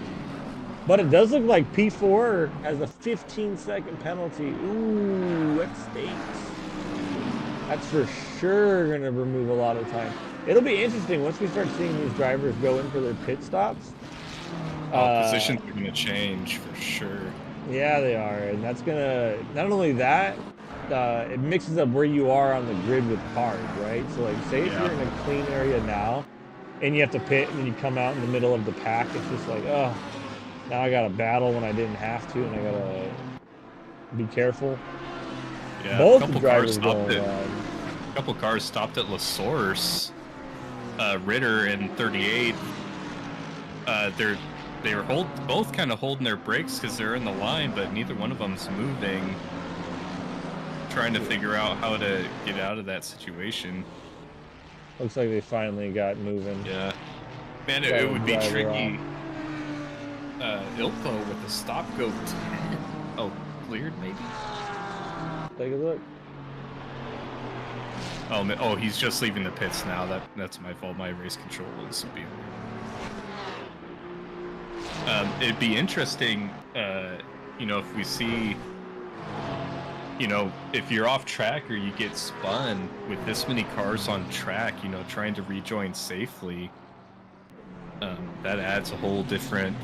But it does look like P4 has a 15-second penalty. Ooh, that stinks. That's for sure going to remove a lot of time. It'll be interesting once we start seeing these drivers go in for their pit stops. Positions are going to change for sure. Yeah, they are. And that's going to, not only that, it mixes up where you are on the grid with cars, right? So, like, say if you're in a clean area now, and you have to pit, and then you come out in the middle of the pack, it's just like, oh, now I got to battle when I didn't have to, and I got to be careful. Yeah, both the drivers going on. A couple cars stopped at La Source. Ritter and 38. They were both kind of holding their brakes because they're in the line, but neither one of them's moving. Trying to figure out how to get out of that situation. Looks like they finally got moving. Yeah, man, it would be tricky. Ilpo with the stop go 10. Oh, cleared maybe. Take a look. Oh, he's just leaving the pits now. That's my fault. My race control is being weird. It'd be interesting, you know, if we see you know, if you're off track or you get spun with this many cars on track, you know, trying to rejoin safely, that adds a whole different.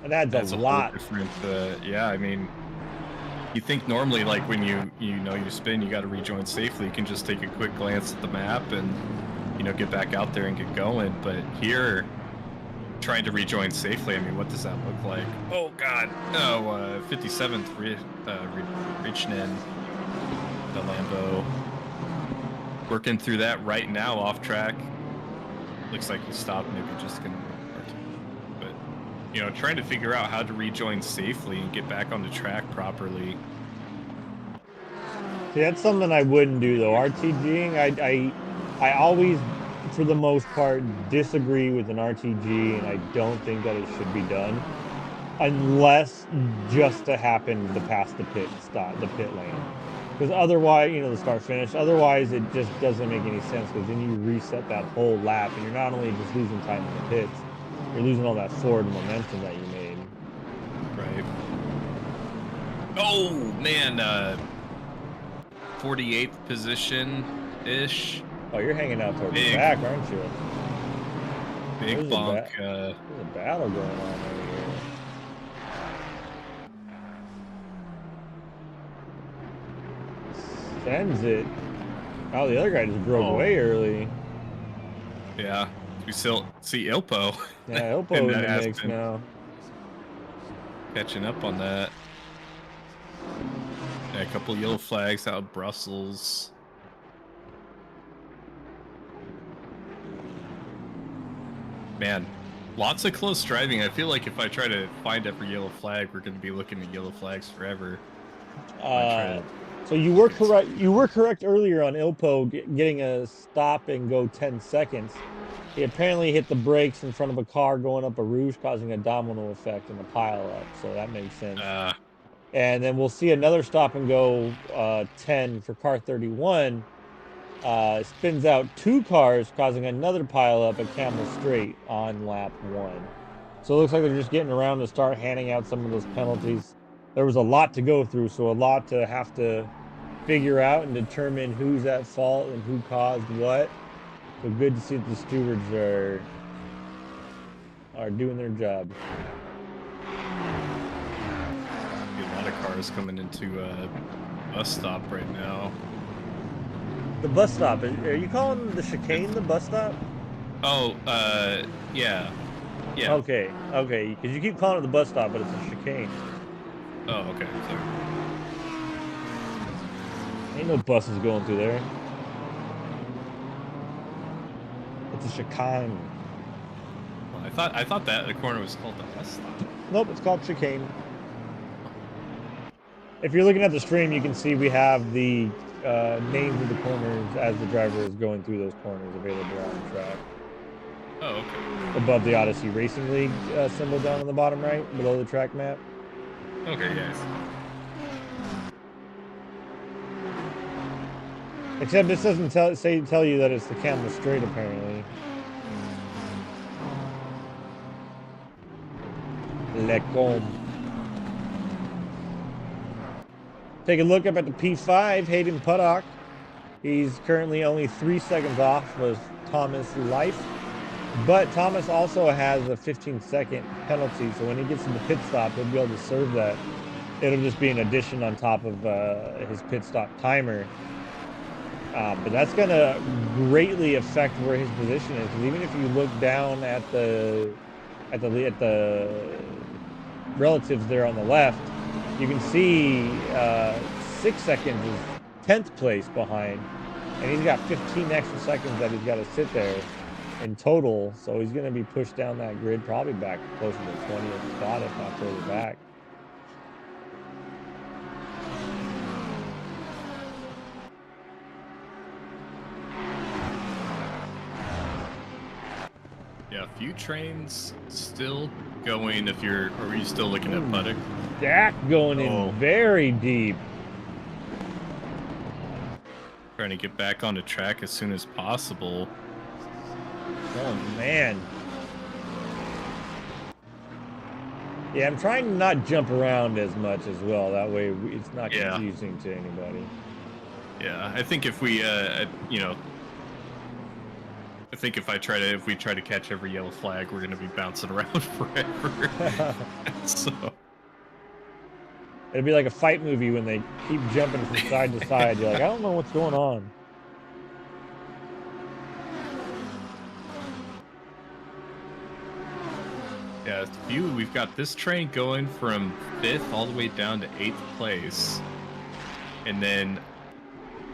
It adds a That's a whole lot. different. Yeah, I mean, you think normally like when you spin, you got to rejoin safely. You can just take a quick glance at the map and get back out there and get going. But here, trying to rejoin safely, I mean, what does that look like? Oh God! Oh, 57th Richnen, the Lambo, working through that right now off track. Looks like he stopped, maybe just gonna. But trying to figure out how to rejoin safely and get back on the track properly. See, that's something I wouldn't do though. RTGing, I always, for the most part, disagree with an RTG, and I don't think that it should be done unless just to happen to pass the pit lane. Because otherwise, the start finish. Otherwise, it just doesn't make any sense. Because then you reset that whole lap, and you're not only just losing time in the pits, you're losing all that forward momentum that you made. Right. Oh man, 48th position ish. Oh, you're hanging out towards the back, aren't you? Big bunk. There's a battle going on over here. Sends it. Oh, the other guy just broke away early. Yeah, we still see Ilpo. Yeah, Ilpo in the mix now. Catching up on that. Yeah, a couple yellow flags out of Brussels. Man, lots of close driving. I feel like if I try to find every yellow flag, we're going to be looking at yellow flags forever. So you were correct. You were correct earlier on Ilpo getting a stop and go 10 seconds. He apparently hit the brakes in front of a car going up a rouge, causing a domino effect and a pile up. So that makes sense. And then we'll see another stop and go 10 for car 31. Spins out 2 cars, causing another pile up at Camel Straight on lap 1. So it looks like they're just getting around to start handing out some of those penalties. There was a lot to go through, so a lot to have to figure out and determine who's at fault and who caused what. So good to see that the stewards are doing their job. A lot of cars coming into a bus stop right now. The bus stop, are you calling the chicane the bus stop? Oh, yeah. Yeah. Okay, because you keep calling it the bus stop, but it's a chicane. Oh, okay, sorry. Ain't no buses going through there. It's a chicane. Well, I thought that the corner was called the bus stop. Nope, it's called chicane. If you're looking at the stream, you can see we have the names of the corners as the driver is going through those corners available on the track. Oh, okay. Above the Odyssey Racing League symbol down on the bottom right, below the track map. Okay, yes. Except this doesn't tell you that it's the Camel Straight, apparently. Lecombe. Take a look up at the P5, Hayden Puddock. He's currently only 3 seconds off with Thomas Life. But Thomas also has a 15-second penalty, so when he gets to the pit stop, he'll be able to serve that. It'll just be an addition on top of his pit stop timer. But that's going to greatly affect where his position is. Because even if you look down at the relatives there on the left, you can see 6 seconds is 10th place behind, and he's got 15 extra seconds that he's got to sit there in total. So he's going to be pushed down that grid, probably back closer to 20th spot, if not further back. Yeah, a few trains still going. Are you still looking at Puddock? Dak going in very deep. Trying to get back on the track as soon as possible. Oh man. Yeah, I'm trying to not jump around as much as well. That way it's not Yeah. confusing to anybody. Yeah, I think if we, you know, I think if we try to catch every yellow flag, we're gonna be bouncing around forever. So It'd be like a fight movie when they keep jumping from side to side. You're like, I don't know what's going on. yeah, we've got this train going from 5th all the way down to 8th place, and then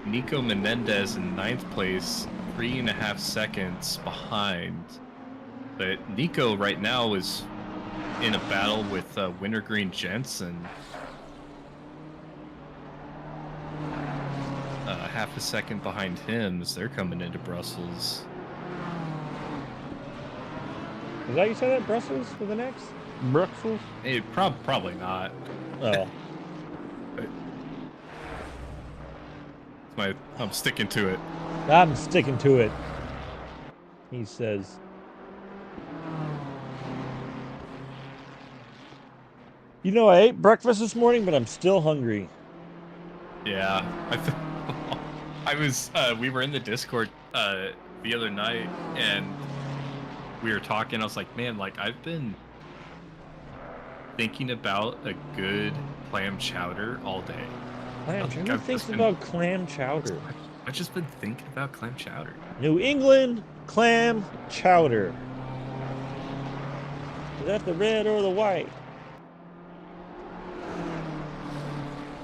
Nico Menendez in 9th place, 3.5 seconds behind. But Nico right now is in a battle with Wintergreen Jensen. Half a second behind him as they're coming into Brussels. Is that you said that? Brussels for the next? Brussels? Hey, probably not. Oh. I'm sticking to it. I'm sticking to it. He says. You know, I ate breakfast this morning, but I'm still hungry. Yeah, we were in the Discord the other night, and we were talking. I was like, man, like I've been thinking about a good clam chowder all day. Clam chowder? Who thinks about clam chowder? I've just been thinking about clam chowder. New England clam chowder. Is that the red or the white?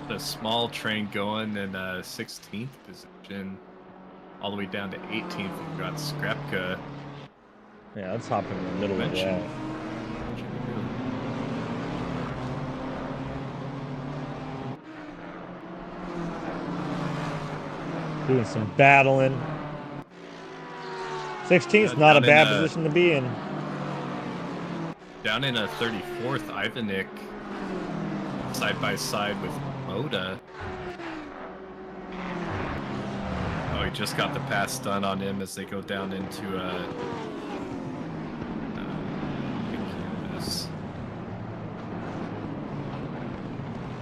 The small train going in 16th position, all the way down to 18th. We've got Skrepka. Yeah, let's hop in the middle of that. Doing some battling. 16th's not a bad position to be in. Down in a 34th, Ivanik side by side with Moda. Oh, he just got the pass done on him as they go down into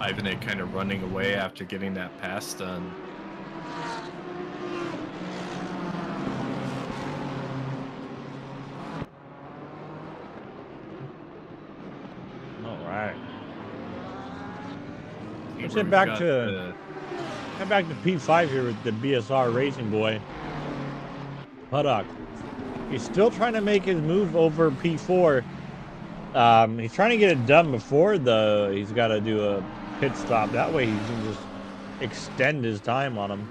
Ivanik kind of running away after getting that pass done. All right. Let's head back to P5 here with the BSR Racing Boy. Puddock. He's still trying to make his move over P4. He's trying to get it done before he's got to do a pit stop. That way he can just extend his time on him.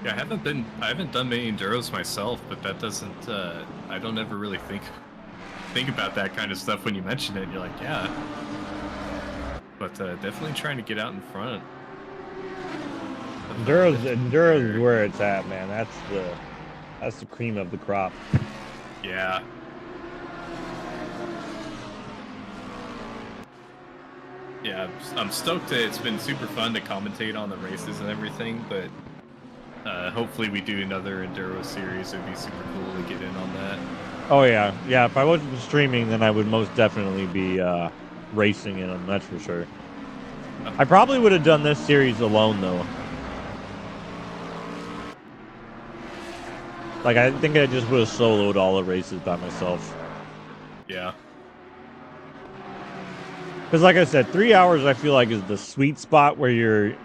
Yeah, I haven't done many enduros myself, but that doesn't I don't ever really think about that kind of stuff when you mention it. You're like, yeah, but definitely trying to get out in front. Enduro's where it's at, man. That's the cream of the crop. Yeah. Yeah, I'm stoked that it's been super fun to commentate on the races and everything, but hopefully we do another Enduro series. It'd be super cool to get in on that. Oh, yeah. Yeah, if I wasn't streaming, then I would most definitely be racing in them, that's for sure. I probably would have done this series alone, though. Like, I think I just would have soloed all the races by myself. Yeah. Because, like I said, 3 hours I feel like is the sweet spot where you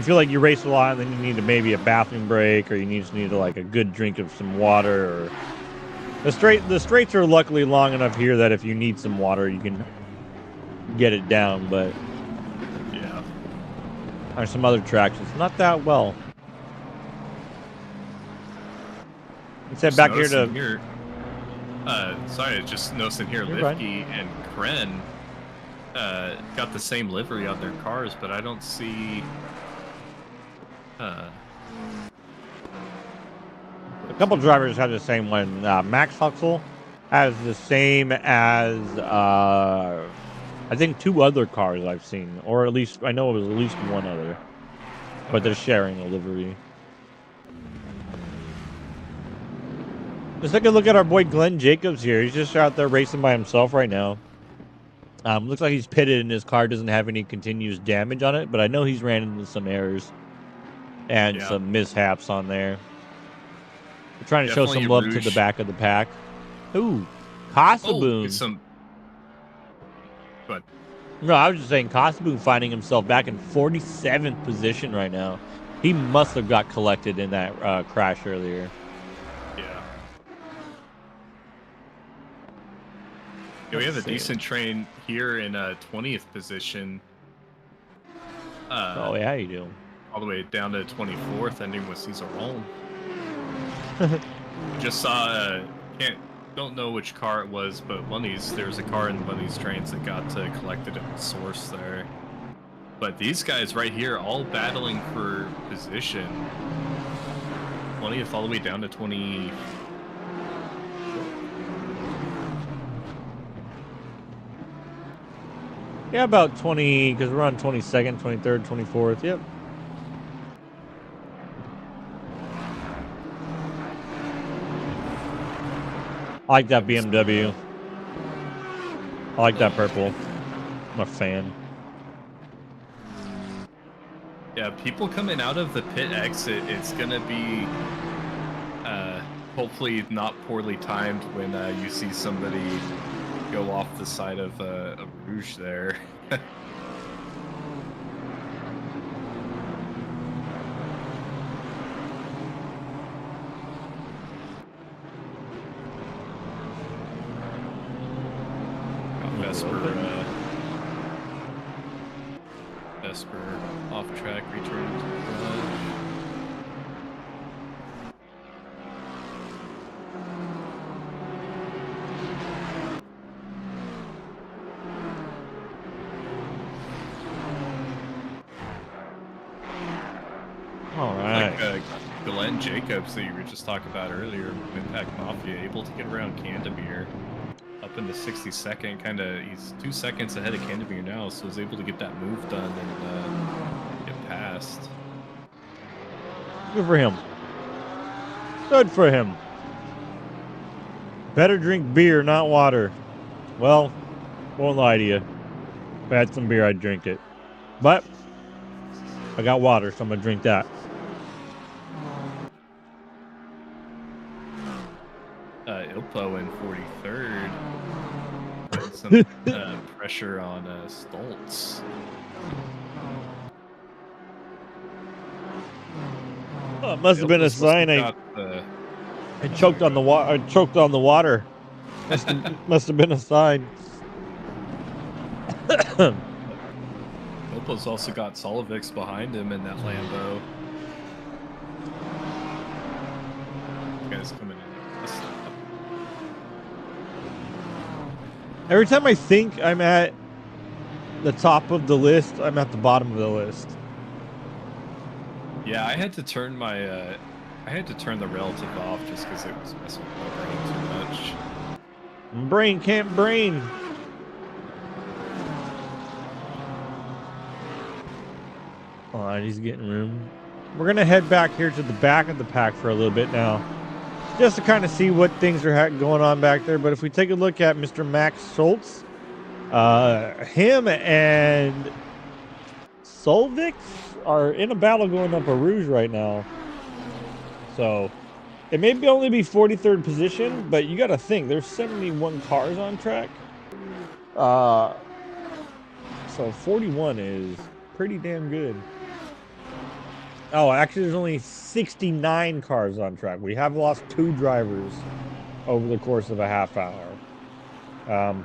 feel like you race a lot and then you need maybe a bathroom break, or you just need like a good drink of some water. Or the straights are luckily long enough here that if you need some water, you can get it down. But yeah, there's some other tracks it's not that well. Let's head back here to. Sorry, I just noticed in here, Lifke and Kren got the same livery on their cars, but I don't see. A couple drivers have the same one. Max Huxel has the same as I think 2 other cars I've seen, or at least I know it was at least 1 other, but they're sharing a livery. Let's take a look at our boy Glenn Jacobs here. He's just out there racing by himself right now. Looks like he's pitted and his car doesn't have any continuous damage on it, but I know he's ran into some errors and some mishaps on there. We're trying to show some love to the back of the pack. Ooh, Kasaboon. Oh, but no, I was just saying Kasaboon finding himself back in 47th position right now. He must have got collected in that crash earlier. Yeah, we have a decent train here in 20th position. Oh, yeah, you do. All the way down to 24th, ending with Cesar Rome. Just saw, don't know which car it was, but there's a car in one of these trains that got collected at the source there. But these guys right here, all battling for position. 20th all the way down to 20. Yeah, about 20, because we're on 22nd, 23rd, 24th. Yep. I like that BMW. I like that purple. I'm a fan. Yeah, people coming out of the pit exit, it's going to be hopefully not poorly timed when you see somebody go off the side of a Rouge there. Vesper off track, returning to the garage. All right. Like Glenn Jacobs that you were just talking about earlier, Impact Mafia, able to get around Candemir up in the 62nd. He's 2 seconds ahead of Candemir now, so he's able to get that move done and get past. Good for him. Good for him. Better drink beer, not water. Well, won't lie to you. If I had some beer, I'd drink it. But I got water, so I'm going to drink that. Ilpo in 43rd. Some pressure on Stoltz. Oh, it must have been a sign. I choked on the water. I choked on the water. Must have been a sign. Ilpo's also got Solovix behind him in that Lambo. Guys coming in. Every time I think I'm at the top of the list, I'm at the bottom of the list. Yeah, I had to turn my the relative off just because it was messing with my brain too much. Brain can't brain. All right, he's getting room. We're gonna head back here to the back of the pack for a little bit now, just to kind of see what things are going on back there. But if we take a look at Mr. Max Schultz, him and Solvix are in a battle going up a Rouge right now. So it may only be 43rd position, but you got to think there's 71 cars on track. So 41 is pretty damn good. Oh, actually, there's only 69 cars on track. We have lost 2 drivers over the course of a half hour.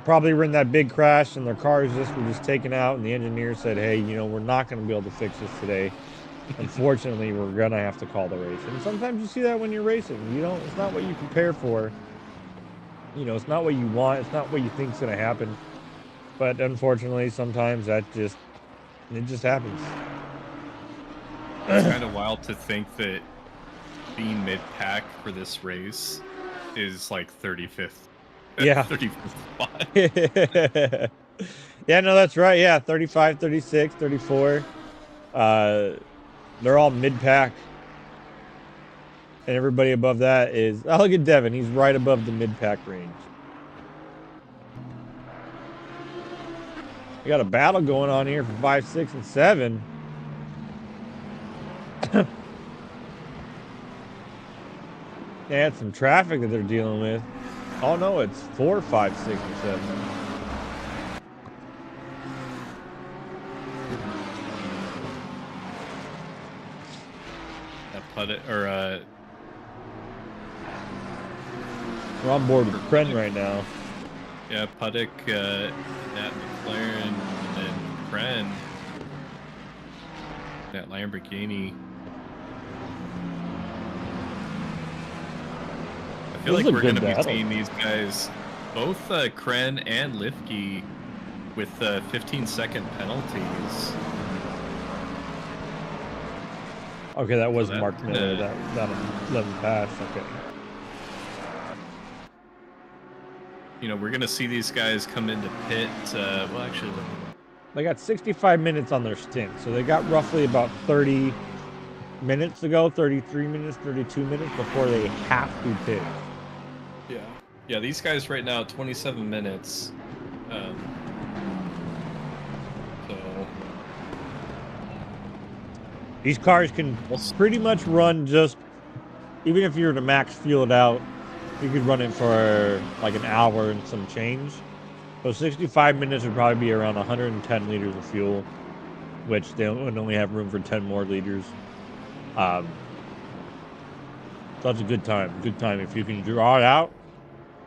Probably were in that big crash and their cars were just taken out, and the engineer said, hey, we're not going to be able to fix this today. Unfortunately, we're going to have to call the race. And sometimes you see that when you're racing. It's not what you prepare for. It's not what you want. It's not what you think is going to happen. But unfortunately, sometimes it just happens. It's kind of wild to think that being mid-pack for this race is like 35th. Yeah. 35th spot. Yeah, no, that's right. Yeah, 35, 36, 34. They're all mid-pack. And everybody above that is, oh, look at Devin. He's right above the mid-pack range. We got a battle going on here for 5, 6, and 7. They had some traffic that they're dealing with. Oh no, it's 4, 5, 6, and 7. We're on board with Kren right now. Yeah, Puddick, that McLaren, and then Kren, that Lamborghini. I feel like we're going to be seeing these guys, both Kren and Lifke, with 15-second penalties. Okay, that was Mark Miller. That 11 pass. Okay. You know, we're going to see these guys come into pit. Well, actually, they got 65 minutes on their stint, so they got roughly about 30 minutes to go, 33 minutes, 32 minutes before they have to pit. Yeah. Yeah, these guys right now, 27 minutes. So these cars can pretty much run just, even if you were to max fuel it out, you could run it for like an hour and some change. So 65 minutes would probably be around 110 liters of fuel, which they would only have room for 10 more liters. So that's a good time. Good time if you can draw it out.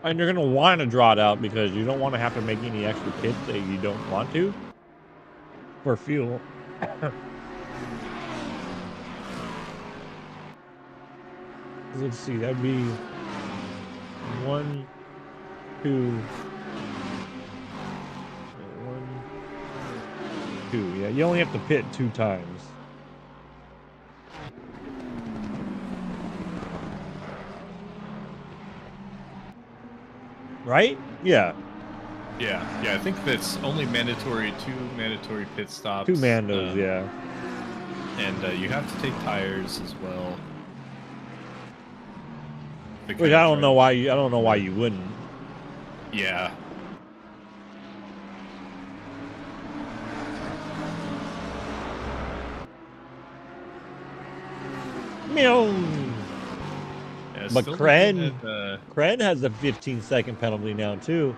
And you're going to want to draw it out because you don't want to have to make any extra pits that you don't want to for fuel. Let's see, that'd be 1, 2, 1, 2. Yeah, you only have to pit 2 times. Right? Yeah. Yeah, I think that's only mandatory, 2 mandatory pit stops. 2 mandos, yeah. And you have to take tires as well. Which I don't know why you wouldn't. Yeah. But Kren has a 15-second penalty now too.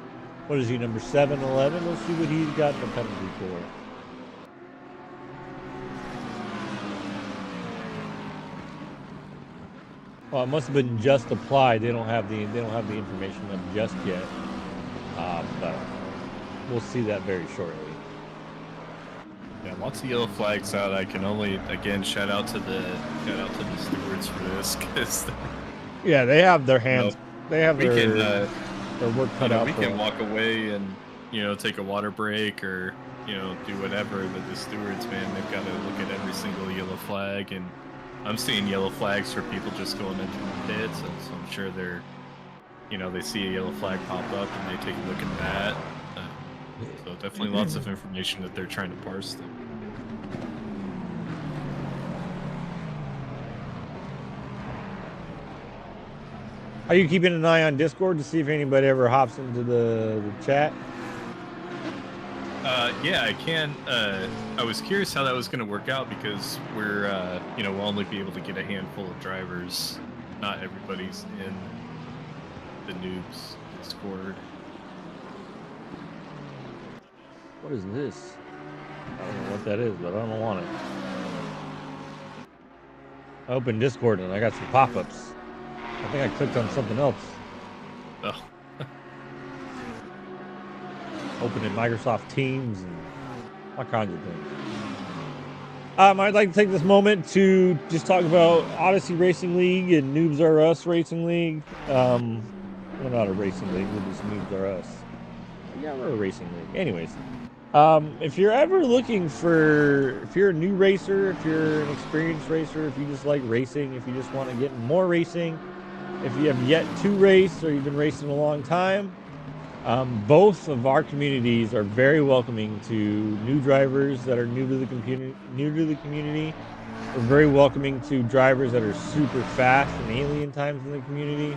What is he, number 7, 11? Let's see what he's got the penalty for. Well, it must have been just applied. They don't have the information up just yet. But we'll see that very shortly. Yeah, lots of yellow flags out. I can only again shout out to the stewards for this, because yeah, they have their hands. They have their work cut out. We can walk away and take a water break or do whatever, but the stewards, man, they've got to look at every single yellow flag, and I'm seeing yellow flags for people just going into the pits, and so I'm sure they're they see a yellow flag pop up and they take a look at that. So definitely lots of information that they're trying to parse them. Are you keeping an eye on Discord to see if anybody ever hops into the chat? Yeah, I can. I was curious how that was going to work out, because we're, we'll only be able to get a handful of drivers. Not everybody's in the Noobs Discord. What is this? I don't know what that is, but I don't want it. I opened Discord and I got some pop-ups. I think I clicked on something else. Oh. Opening Microsoft Teams and all kinds of things. I'd like to take this moment to just talk about Odyssey Racing League and Noobs R Us Racing League. We're not a racing league, we're just Noobs R Us. Yeah, we're a racing league. Anyways. If you're ever looking for, if you're a new racer, if you're an experienced racer, if you just like racing, if you just want to get more racing, if you have yet to race or you've been racing a long time, both of our communities are very welcoming to new drivers that are new to the community, We're very welcoming to drivers that are super fast and alien times in the community.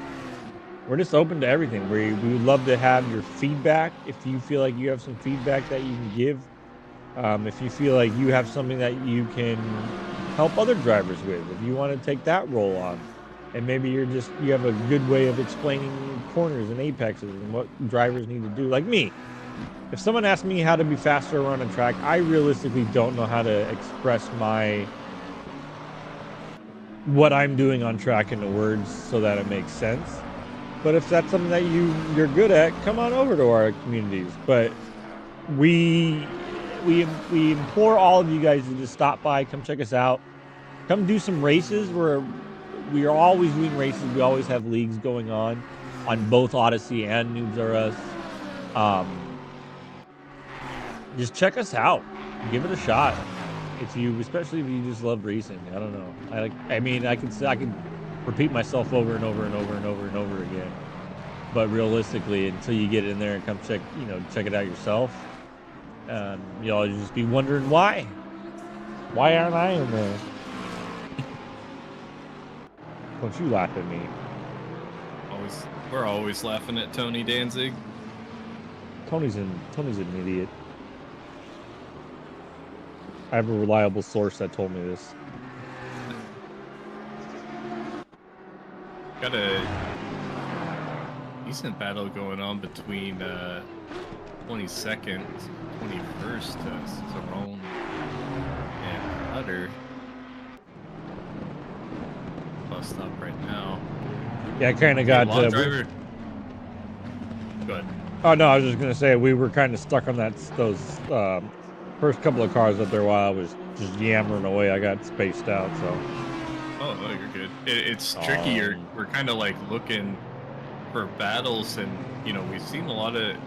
We're just open to everything. We would love to have your feedback. If you feel like you have some feedback that you can give, if you feel like you have something that you can help other drivers with, if you want to take that role on, and maybe you have a good way of explaining corners and apexes and what drivers need to do, like me. If someone asks me how to be faster around a track, I realistically don't know how to express what I'm doing on track into words so that it makes sense. But if that's something that you're good at, come on over to our communities. But we implore all of you guys to just stop by, come check us out, come do some races. We are always doing races. We always have leagues going on both Odyssey and Noobs R Us. Just check us out, give it a shot. Especially if you just love racing. I don't know. I mean, I could repeat myself over and over and over and over and over again. But realistically, until you get in there and come check it out yourself, you'll just be wondering why. Why aren't I in there? Don't you laugh at me? We're always laughing at Tony Danzig. Tony's an idiot. I have a reliable source that told me this. Got a decent battle going on between 22nd, 21st, Cerrone and Hutter. Bus stop right now. Yeah, I kind of got driver. Go ahead. Oh no, I was just gonna say we were kind of stuck on those first couple of cars up there while I was just yammering away. I got spaced out, so. Oh, no, you're good. It's tricky. We're kind of like looking for battles, and we've seen a lot of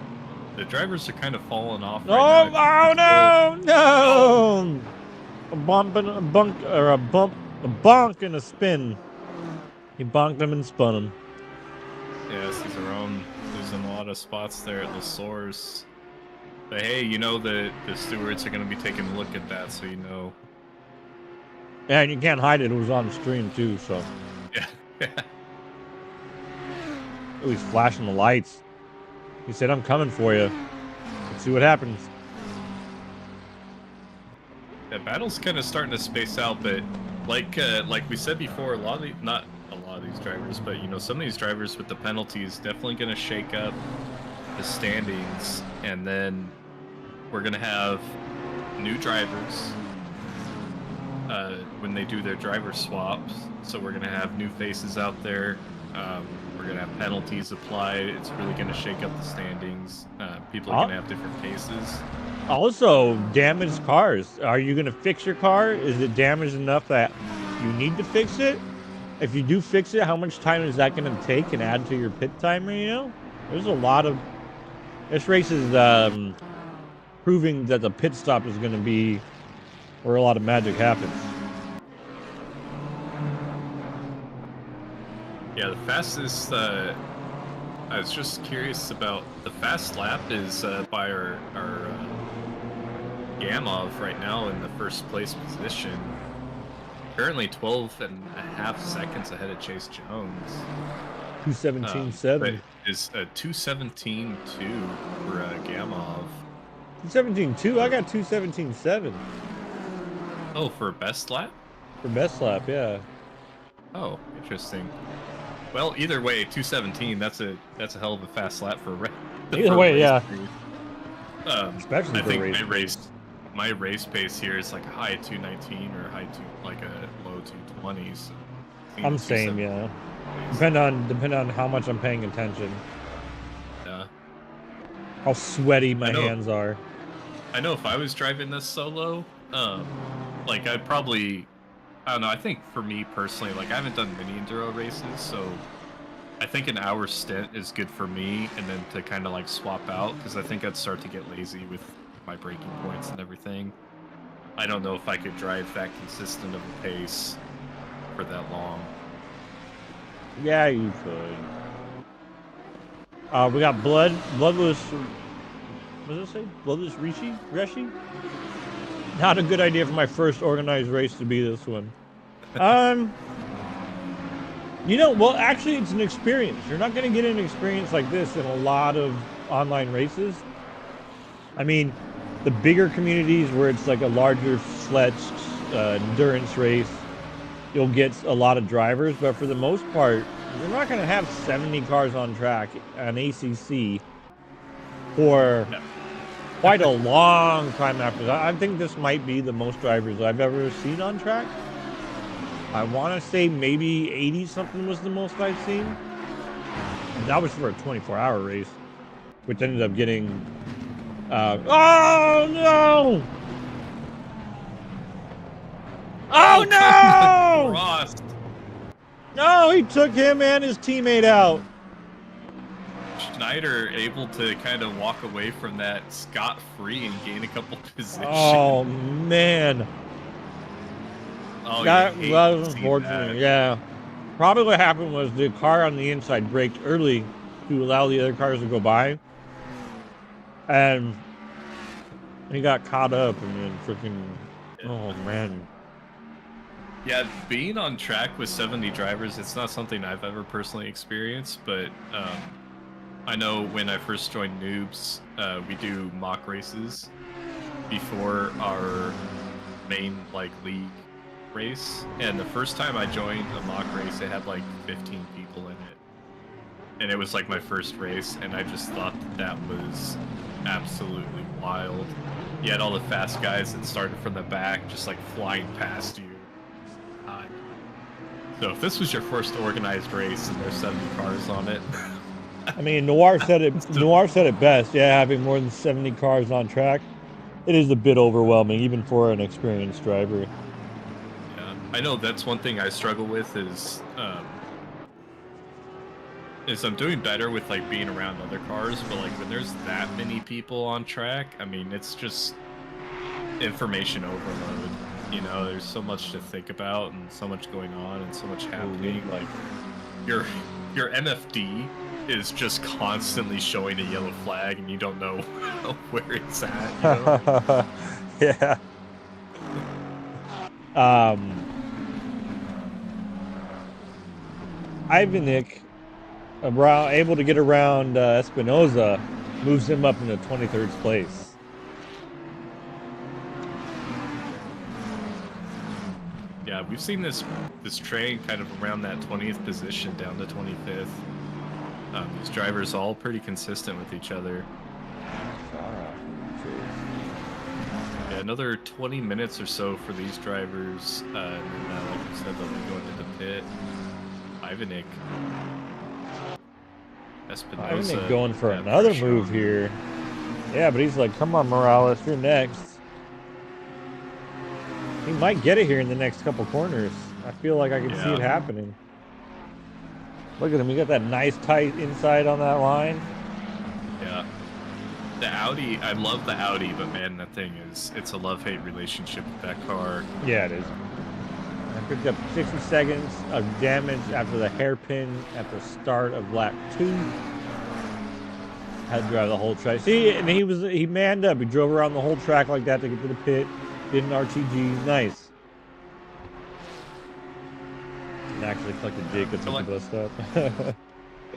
the drivers are kind of falling off. Right now. No! A bonk and a spin. He bonked him and spun him. Yeah, Cerrone losing a lot of spots there at the source. But hey, the stewards are going to be taking a look at that, so Yeah, and you can't hide it. It was on the stream too, so. Yeah. Oh, he's flashing the lights. He said, "I'm coming for you." Let's see what happens. Yeah, battle's kind of starting to space out, but like we said before, not a lot of these drivers, but some of these drivers with the penalties definitely going to shake up the standings, and then we're going to have new drivers when they do their driver swaps. So we're going to have new faces out there. We're going to have penalties applied. It's really going to shake up the standings. People are going to have different paces. Also, damaged cars. Are you going to fix your car? Is it damaged enough that you need to fix it? If you do fix it, how much time is that going to take and add to your pit timer? There's a lot of... This race is proving that the pit stop is going to be where a lot of magic happens. Yeah, the fastest, I was just curious about, the fast lap is by our Gamov right now in the first place position. Currently 12 and a half seconds ahead of Chase Jones. 2:17.7. Is 2:17.2 for Gamov. 2:17.2? I got 2:17.7. Oh, for best lap? For best lap, yeah. Oh, interesting. Well, either way, 2:17. That's a hell of a fast lap for either way, yeah. Especially for race. My race pace here is like a high 2:19 or like a low 2:20s. I'm same, yeah. Depend on how much I'm paying attention. Yeah. How sweaty my hands are. I know if I was driving this solo, like I'd probably, I don't know, I think for me personally, like I haven't done many enduro races, so I think an hour stint is good for me, and then to kind of like swap out, because I think I'd start to get lazy with my braking points and everything. I don't know if I could drive that consistent of a pace for that long. Yeah, you could. We got bloodless. What does it say? Bloodless Reshi? Not a good idea for my first organized race to be this one. Well, actually, it's an experience. You're not going to get an experience like this in a lot of online races. I mean, the bigger communities where it's like a larger fledged endurance race, you'll get a lot of drivers, but for the most part, you're not going to have 70 cars on track on ACC for quite a long time after that. I think this might be the most drivers I've ever seen on track. I want to say maybe 80 something was the most I've seen. And that was for a 24-hour race, which ended up getting oh no! Oh no! Frost. No, he took him and his teammate out. Schneider able to kind of walk away from that scot-free and gain a couple positions. Oh man. Oh, that was unfortunate. Yeah. Probably what happened was the car on the inside braked early to allow the other cars to go by. And he got caught up and then freaking, oh man. Yeah, being on track with 70 drivers, it's not something I've ever personally experienced, but I know when I first joined Noobs, we do mock races before our main league race, and the first time I joined a mock race, it had like 15 people in it, and it was like my first race, and I just thought that was absolutely wild. You had all the fast guys that started from the back, just like flying past you. So if this was your first organized race and there's 70 cars on it, I mean, Noir said it. Noir said it best. Yeah, having more than 70 cars on track, it is a bit overwhelming, even for an experienced driver. Yeah, I know that's one thing I struggle with is I'm doing better with being around other cars, but when there's that many people on track, I mean, it's just information overload. You know, there's so much to think about and so much going on and so much happening. Like your MFD is just constantly showing a yellow flag and you don't know where it's at. You know? Yeah. Ivanik, able to get around Espinoza, moves him up into 23rd place. Yeah, we've seen this train kind of around that 20th position down to 25th. These drivers all pretty consistent with each other. Yeah, another 20 minutes or so for these drivers, and then, like you said, they'll be going into the pit. Ivanik. Espinosa. Ivanik going for another move here. Yeah, but he's like, come on, Morales, you're next. He might get it here in the next couple corners. I feel like I can see it happening. Look at him. He got that nice tight inside on that line. Yeah. The Audi, I love the Audi, but man, that thing it's a love-hate relationship with that car. Yeah, it is. I picked up 60 seconds of damage after the hairpin at the start of lap 2. Had to drive the whole track. See, and he manned up. He drove around the whole track like that to get to the pit. Did an RTG. Nice. And actually collected Jacobs and all stuff.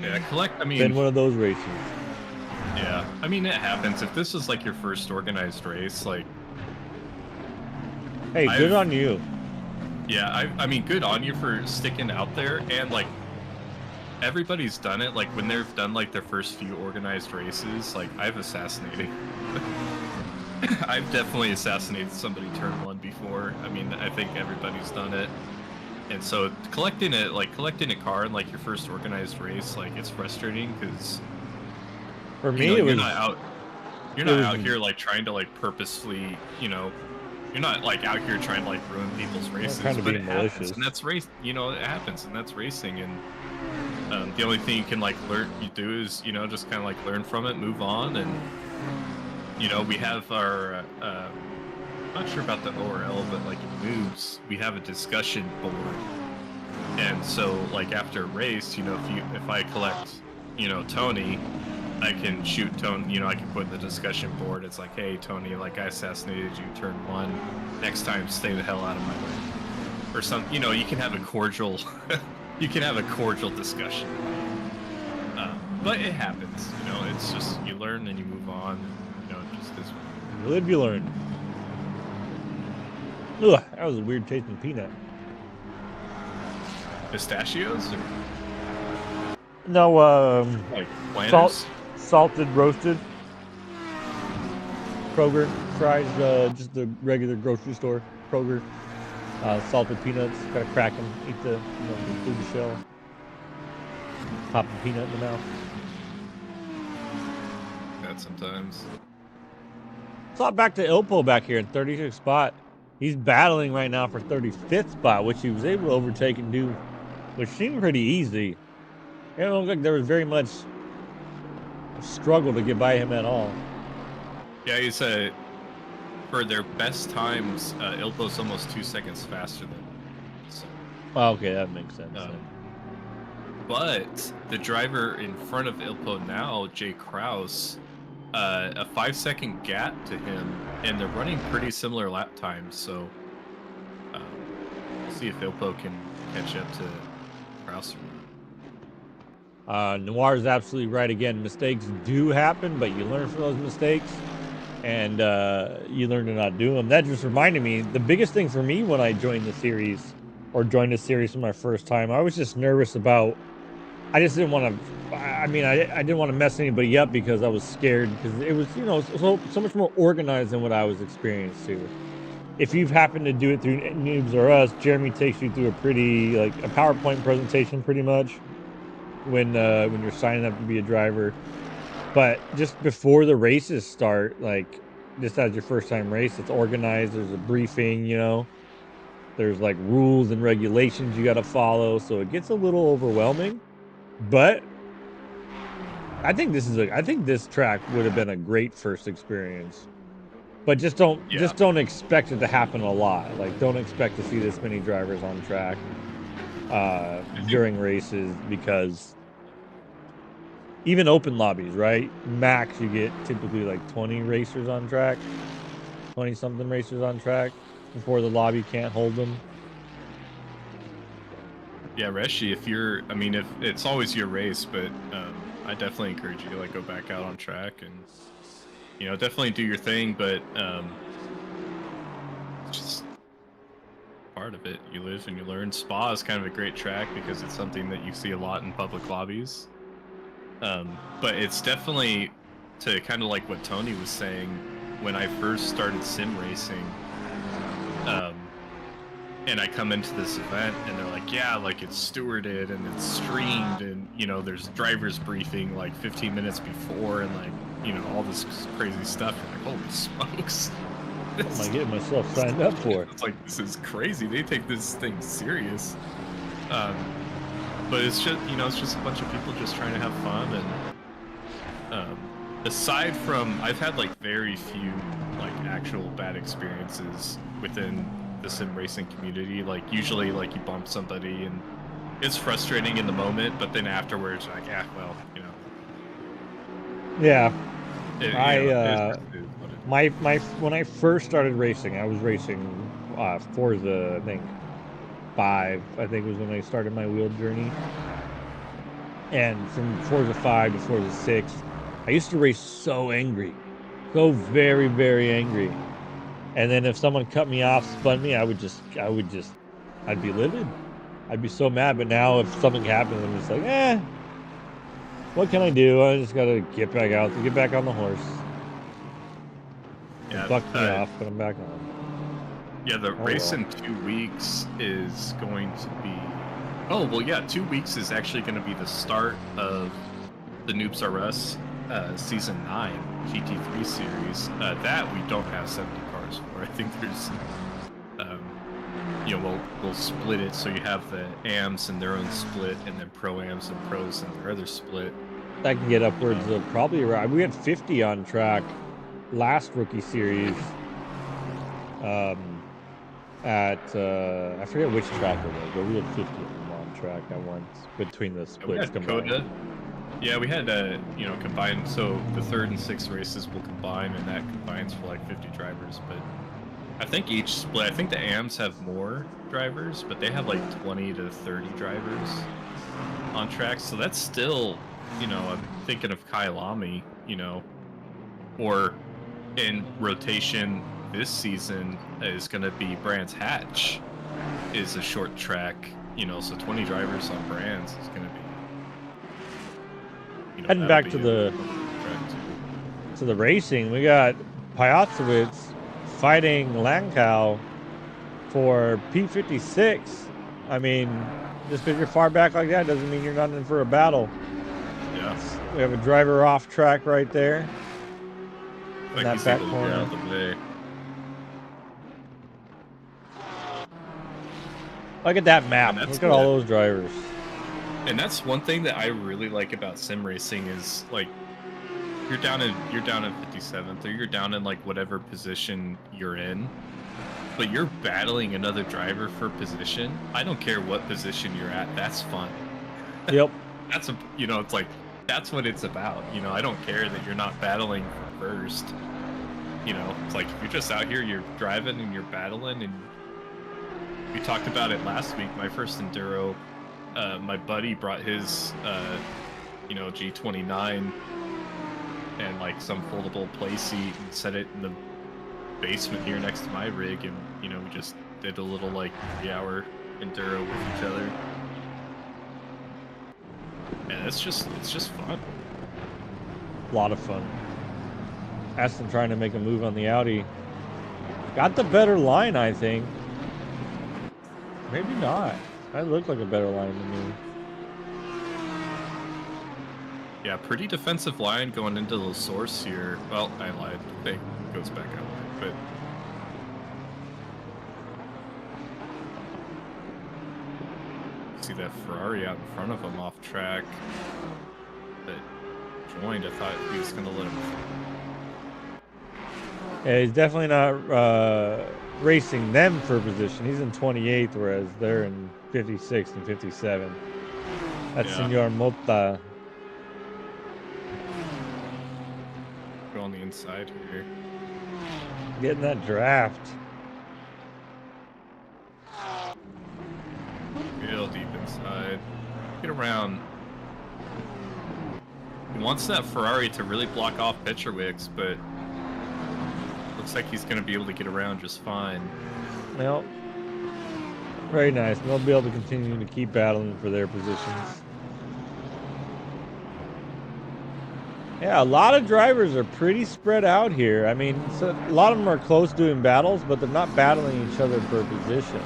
Yeah, I mean... Been one of those races. Yeah, I mean, it happens. If this is your first organized race, Hey, good on you. Yeah, I mean, good on you for sticking out there, and, everybody's done it. When they've done, their first few organized races, I've assassinated. I've definitely assassinated somebody turn 1 before. I mean, I think everybody's done it. And so collecting a car in your first organized race, it's frustrating because for me it was you're not out here trying to purposefully, you're not out here trying to ruin people's races, but it happens, and that's race. It happens, and that's racing. And the only thing you can do is just kind of learn from it, move on, and we have our I'm not sure about the ORL, but in Noobs, we have a discussion board. And so after a race, if I collect, Tony, I can shoot Tony, you know, I can put in the discussion board. It's like, hey, Tony, like I assassinated you, turn 1. Next time, stay the hell out of my way. Or some, you know, you can have a cordial, you can have a cordial discussion. But it happens, you know, it's just, you learn and you move on. And, you know, it just is. You live, you learn. Ugh, that was a weird tasting peanut. Pistachios? Or No, like planters? salted, roasted. Kroger fries, just the regular grocery store. Kroger, salted peanuts. Gotta crack them, eat the, include the shell. Pop the peanut in the mouth. That sometimes. Saw back to Ilpo back here in 36th spot. He's battling right now for 35th spot, which he was able to overtake and do, which seemed pretty easy. It don't look like there was very much struggle to get by him at all. Yeah, he's for their best times, Ilpo's almost 2 seconds faster than him. So, okay, that makes sense. But the driver in front of Ilpo now, Jay Kraus, a 5-second gap to him, and they're running pretty similar lap times. So we'll see if Ilpo can catch up to Kraus. Noir is absolutely right. Again, mistakes do happen, but you learn from those mistakes, and you learn to not do them. That just reminded me, the biggest thing for me when I joined the series, or joined the series for my first time, I was just nervous about, I just didn't want to, I didn't want to mess anybody up because I was scared, because it was, so much more organized than what I was experienced to. If you've happened to do it through Noobs or Us, Jeremy takes you through a pretty, like a PowerPoint presentation pretty much when you're signing up to be a driver. But just before the races start, like just as your first time race, it's organized. There's a briefing, there's like rules and regulations you got to follow. So it gets a little overwhelming, but I think this track would have been a great first experience. But just don't expect it to happen a lot. Like, don't expect to see this many drivers on track during races, because even open lobbies, right? Max, you get typically like 20 racers on track, 20 something racers on track before the lobby can't hold them. Yeah, Reshi, if it's always your race, but I definitely encourage you to like go back out on track and definitely do your thing, but it's just part of it. You live and you learn. Spa is kind of a great track because it's something that you see a lot in public lobbies. But it's definitely, to kind of like what Tony was saying, when I first started sim racing, and I come into this event and they're like, yeah, like it's stewarded and it's streamed and, there's driver's briefing like 15 minutes before and like, all this crazy stuff. You're like, holy smokes. What am I getting myself signed up for? It's like, this is crazy. They take this thing serious. But it's just, it's just a bunch of people just trying to have fun. And aside from, I've had like very few like actual bad experiences within the sim racing community. Like usually like you bump somebody and it's frustrating in the moment, but then afterwards you're like, yeah, well, Yeah. When I first started racing, I was racing Forza, I think 5, I think was when I started my wheel journey. And from Forza 5 to Forza 6, I used to race so angry, so very, very angry. And then if someone cut me off, spun me, I'd be livid. I'd be so mad. But now if something happens, I'm just like, what can I do? I just gotta get back out, get back on the horse. Yeah, it bucked me off, but I'm back on. Yeah, the race in 2 weeks is going to be... 2 weeks is actually going to be the start of the Noobs R Us Season 9 GT3 series. That we don't have 70 cars for. I think there's... we'll split it, so you have the AMs and their own split, and then Pro-Ams and Pros and their other split. That can get upwards of probably around... We had 50 on track last rookie series. At I forget which track it was, but we had 50 of them on track at once between the splits. Dakota. Yeah, we had you know, combined. So the third and sixth races will combine, and that combines for like 50 drivers. But I think each split. I think the AMs have more drivers, but they have like 20 to 30 drivers on track. So that's still, you know, I'm thinking of Kyalami, you know, or in rotation this season is going to be Brands Hatch is a short track, you know, so 20 drivers on Brands is going to be, you know, Heading back to the racing, we got Piotowicz fighting Lankow for P56. I mean, just because you're far back like that doesn't mean you're not in for a battle. Yeah. We have a driver off track right there. In that back corner. Out of the way. Look at that map. Look at all those drivers. And that's one thing that I really like about sim racing is like you're down in 57th, or you're down in like whatever position you're in, but you're battling another driver for position. I don't care what position you're at. That's fun. Yep. That's you know, it's like that's what it's about. You know, I don't care that you're not battling for first. You know, it's like you're just out here, you're driving and you're battling. And we talked about it last week. My first Enduro, my buddy brought his, you know, G29 and like some foldable play seat and set it in the basement here next to my rig, and you know, we just did a little like 3-hour Enduro with each other. And it's just fun. A lot of fun. Aston trying to make a move on the Audi. Got the better line, I think. Maybe not. That looked like a better line to me. Yeah, pretty defensive line going into the source here. Well, I lied. I think it goes back out, but see that Ferrari out in front of him off track that joined. I thought he was going to let him. Yeah, he's definitely not racing them for position. He's in 28th, whereas they're in 56th and 57. That's Senor Mota. Go on the inside here. Getting that draft. Real deep inside. Get around. He wants that Ferrari to really block off Petrovic, but looks like he's going to be able to get around just fine. Well, very nice. They'll be able to continue to keep battling for their positions. Yeah, a lot of drivers are pretty spread out here. I mean, so a lot of them are close doing battles, but they're not battling each other for a position.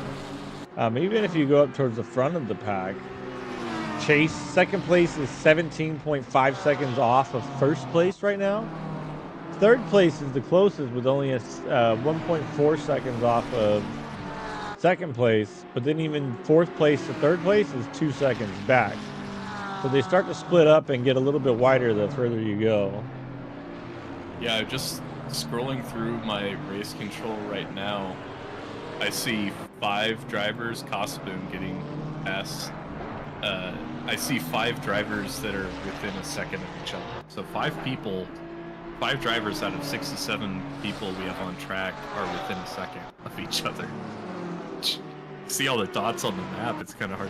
Even if you go up towards the front of the pack, Chase, second place is 17.5 seconds off of first place right now. Third place is the closest with only a 1.4 seconds off of second place, but then even fourth place to third place is 2 seconds back. So they start to split up and get a little bit wider the further you go. Yeah, just scrolling through my race control right now, I see 5 drivers, Cosboom getting past. I see 5 drivers that are within a second of each other. So 5 drivers out of 67 people we have on track are within a second of each other. See all the dots on the map, it's kind of hard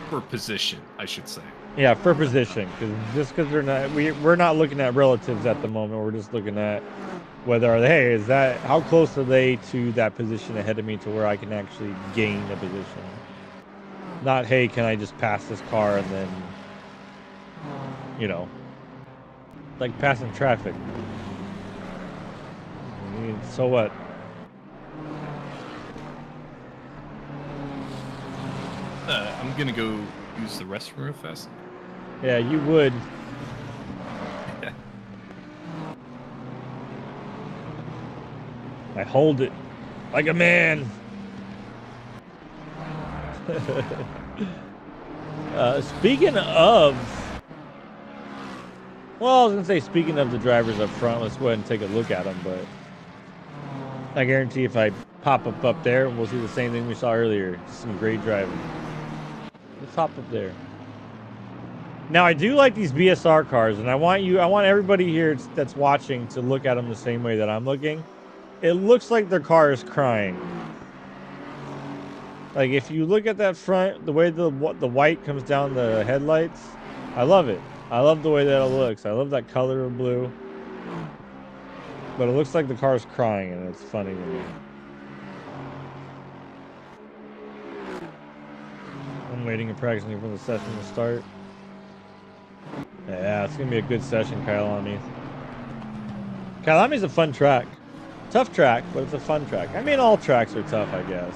for position, I should say. Yeah, for position, because they're not, we're not looking at relatives at the moment. We're just looking at whether hey, is that how close are they to that position ahead of me to where I can actually gain a position. Not hey, can I just pass this car and then, you know, like passing traffic. I mean, so what? I'm gonna go use the restroom real fast. Yeah, you would. Yeah. I hold it like a man. Speaking of, well, I was gonna say speaking of the drivers up front, let's go ahead and take a look at them. But I guarantee if I pop up there, we'll see the same thing we saw earlier. Just some great driving. Let's hop up there. Now I do like these BSR cars, and I want everybody here that's watching to look at them the same way that I'm looking. It looks like their car is crying. Like if you look at that front, the way the white comes down the headlights, I love it. I love the way that it looks. I love that color of blue. But it looks like the car's crying, and it's funny to me. I'm waiting and practicing for the session to start. Yeah, it's gonna be a good session, Kyalami. Kyalami's a fun track. Tough track, but it's a fun track. I mean, all tracks are tough, I guess.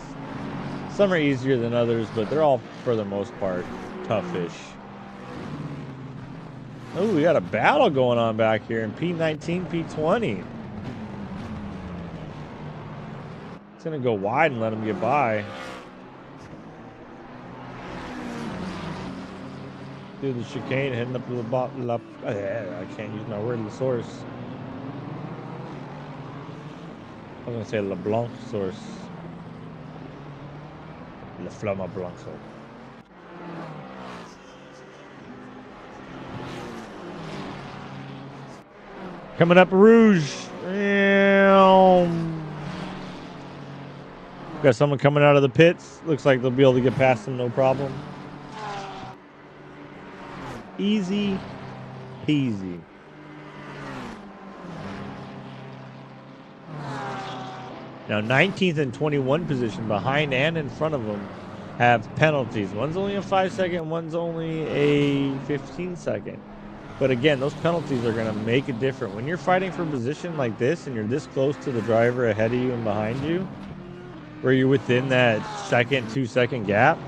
Some are easier than others, but they're all, for the most part, toughish. Oh, we got a battle going on back here in P19, P20. It's gonna go wide and let him get by. Through the chicane, heading up to the bottom. I can't use my word, the source. I was gonna say LeBlanc source. Le Flama Blanco. Coming up, Rouge. Got someone coming out of the pits. Looks like they'll be able to get past them, no problem. Easy peasy. Now 19th and 21 position behind and in front of them have penalties. One's only a 5-second, one's only a 15-second. But again, those penalties are going to make a difference. When you're fighting for position like this and you're this close to the driver ahead of you and behind you, where you're within that 2-second gap,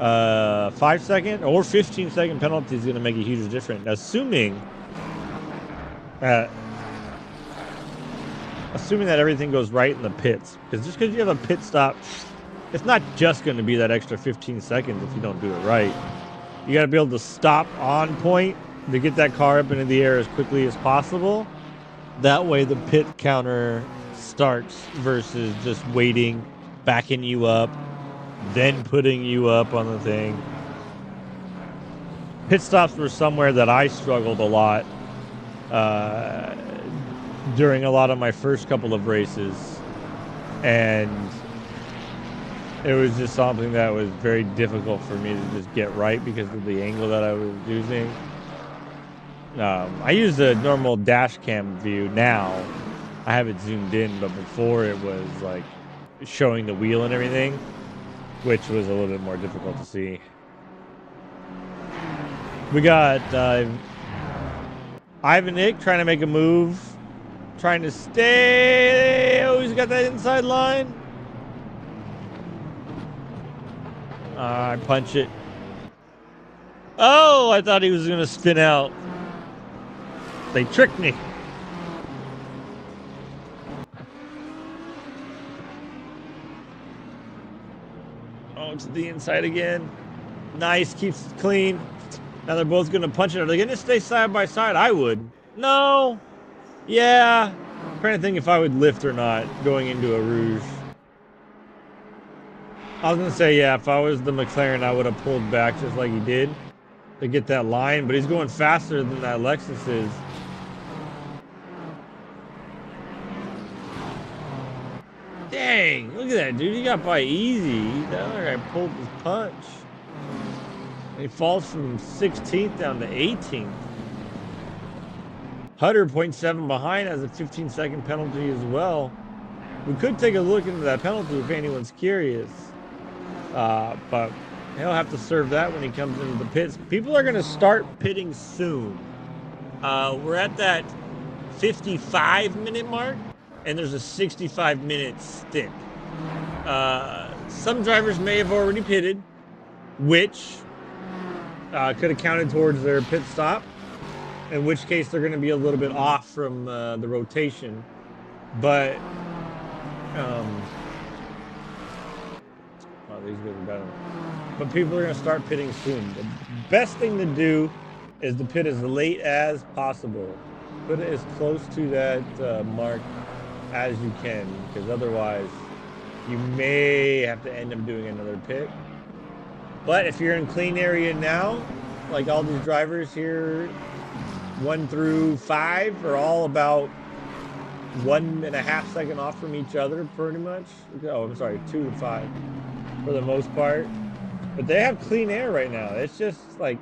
5-second or 15-second penalty is going to make a huge difference. Assuming that everything goes right in the pits, because just because you have a pit stop, it's not just going to be that extra 15 seconds if you don't do it right. You got to be able to stop on point to get that car up into the air as quickly as possible. That way the pit counter starts versus just waiting, backing you up, then putting you up on the thing. Pit stops were somewhere that I struggled a lot during a lot of my first couple of races, and it was just something that was very difficult for me to just get right because of the angle that I was using. I use a normal dash cam view now. I have it zoomed in, but before it was like showing the wheel and everything, which was a little bit more difficult to see. We got Ivan Ick trying to make a move, trying to stay. Oh, he's got that inside line. I punch it. Oh, I thought he was going to spin out. They tricked me. Oh, to the inside again. Nice, keeps it clean. Now they're both going to punch it. Are they going to stay side by side? I would. No. Yeah. I'm trying to think if I would lift or not going into a Rouge. I was going to say, yeah, if I was the McLaren, I would have pulled back just like he did to get that line, but he's going faster than that Lexus is. Dang, look at that, dude. He got by easy. That other guy pulled his punch. He falls from 16th down to 18th. Hutter, 0.7 behind, has a 15-second penalty as well. We could take a look into that penalty if anyone's curious. But he'll have to serve that when he comes into the pits. People are going to start pitting soon. We're at that 55-minute mark, and there's a 65-minute stint. Some drivers may have already pitted, which could have counted towards their pit stop, in which case they're going to be a little bit off from the rotation. But these guys are better. But people are going to start pitting soon. The best thing to do is to pit as late as possible. Put it as close to that mark as you can, because otherwise you may have to end up doing another pit. But if you're in clean area now, like all these drivers here, 1 through 5, are all about 1.5 seconds off from each other, pretty much. Oh, I'm sorry, 2 to 5 for the most part. But they have clean air right now. It's just like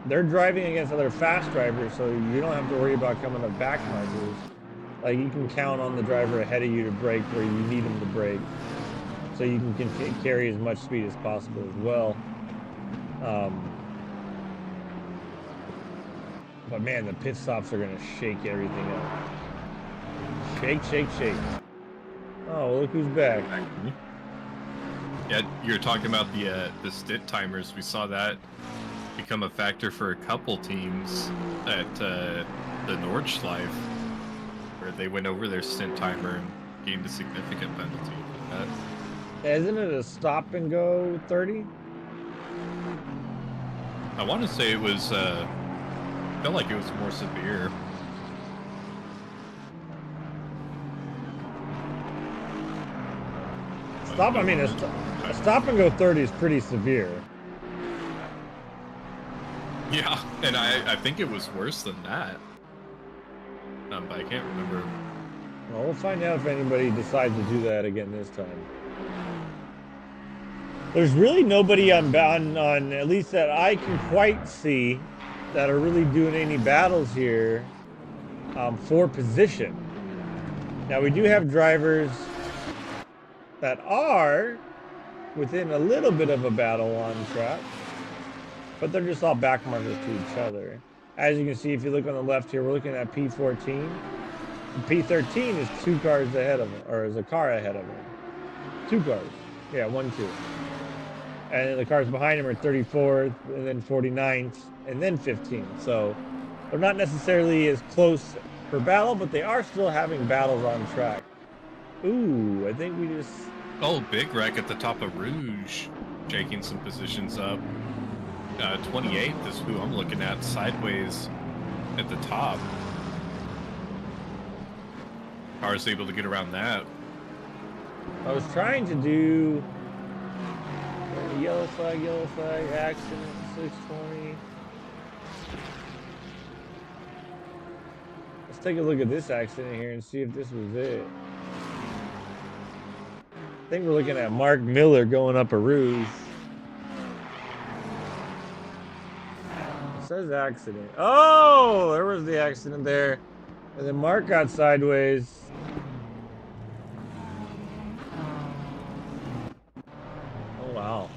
they're driving against other fast drivers, so you don't have to worry about coming up back markers. Like you can count on the driver ahead of you to brake where you need him to brake, so you can carry as much speed as possible as well. But man, the pit stops are gonna shake everything up. Shake, shake, shake. Oh, look who's back. Yeah, you're talking about the stint timers. We saw that become a factor for a couple teams at the Nordschleife, where they went over their stint timer and gained a significant penalty for that. Isn't it a stop and go 30? I want to say it was, felt like it was more severe. Stop, I mean, a stop and go 30 is pretty severe. Yeah, and I think it was worse than that. But I can't remember. Well, we'll find out if anybody decides to do that again this time. There's really nobody on at least that I can quite see that are really doing any battles here for position. Now we do have drivers that are within a little bit of a battle on track, but they're just all back markers to each other. As you can see, if you look on the left here, we're looking at P14. P13 is 2 cars ahead of him, or is a car ahead of him. 2 cars. Yeah, 1, 2. And then the cars behind him are 34th, and then 49th, and then 15th. So they're not necessarily as close for battle, but they are still having battles on track. Ooh, I think we just... Oh, big wreck at the top of Rouge, shaking some positions up. 28th is who I'm looking at, sideways at the top. Car's able to get around that. I was trying to do yellow flag, accident, 620. Let's take a look at this accident here and see if this was it. I think we're looking at Mark Miller going up a Rouge. It says accident. Oh, there was the accident there. And then Mark got sideways. Oh, wow.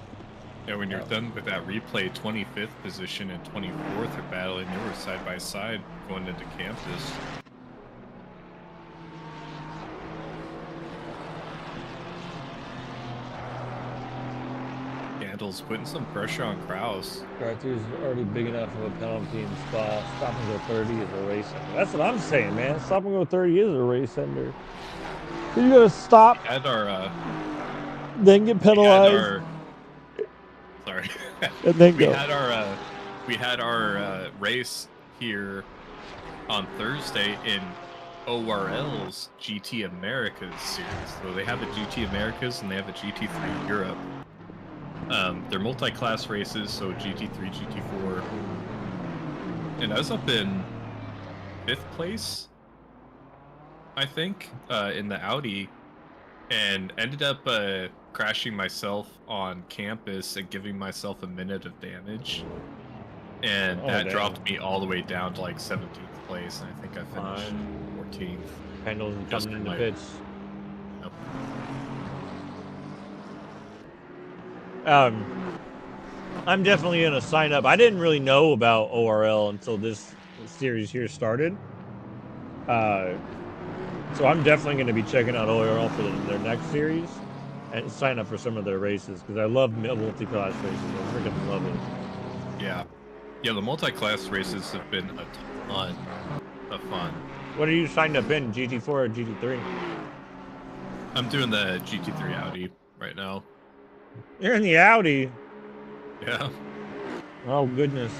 Yeah, when you're done with that replay, 25th position and 24th are battling. They were side by side going into campus. Gandal's putting some pressure on Kraus. Car2 is already big enough of a penalty in Spa. Stop and go 30 is a race ender. That's what I'm saying, man. Stop and go 30 is a race ender. You gotta stop. We had our, then get penalized. Sorry. And then go. We had our race here on Thursday in ORL's GT Americas series. So they have a GT Americas and they have a GT3 Europe. They're multi-class races, so GT3, GT4. And I was up in 5th place, I think, in the Audi, and ended up crashing myself on campus and giving myself a minute of damage. And that dropped me all the way down to like 17th place, and I think I finished 14th. Pendleton coming in the pits. Yep. I'm definitely gonna sign up. I didn't really know about ORL until this series here started. So I'm definitely gonna be checking out ORL for their next series and sign up for some of their races because I love multi-class races. I freaking love it. Yeah. Yeah, the multi-class races have been a ton of fun. What are you signed up in, GT4 or GT3? I'm doing the GT3 Audi right now. You're in the Audi. Yeah. Oh, goodness.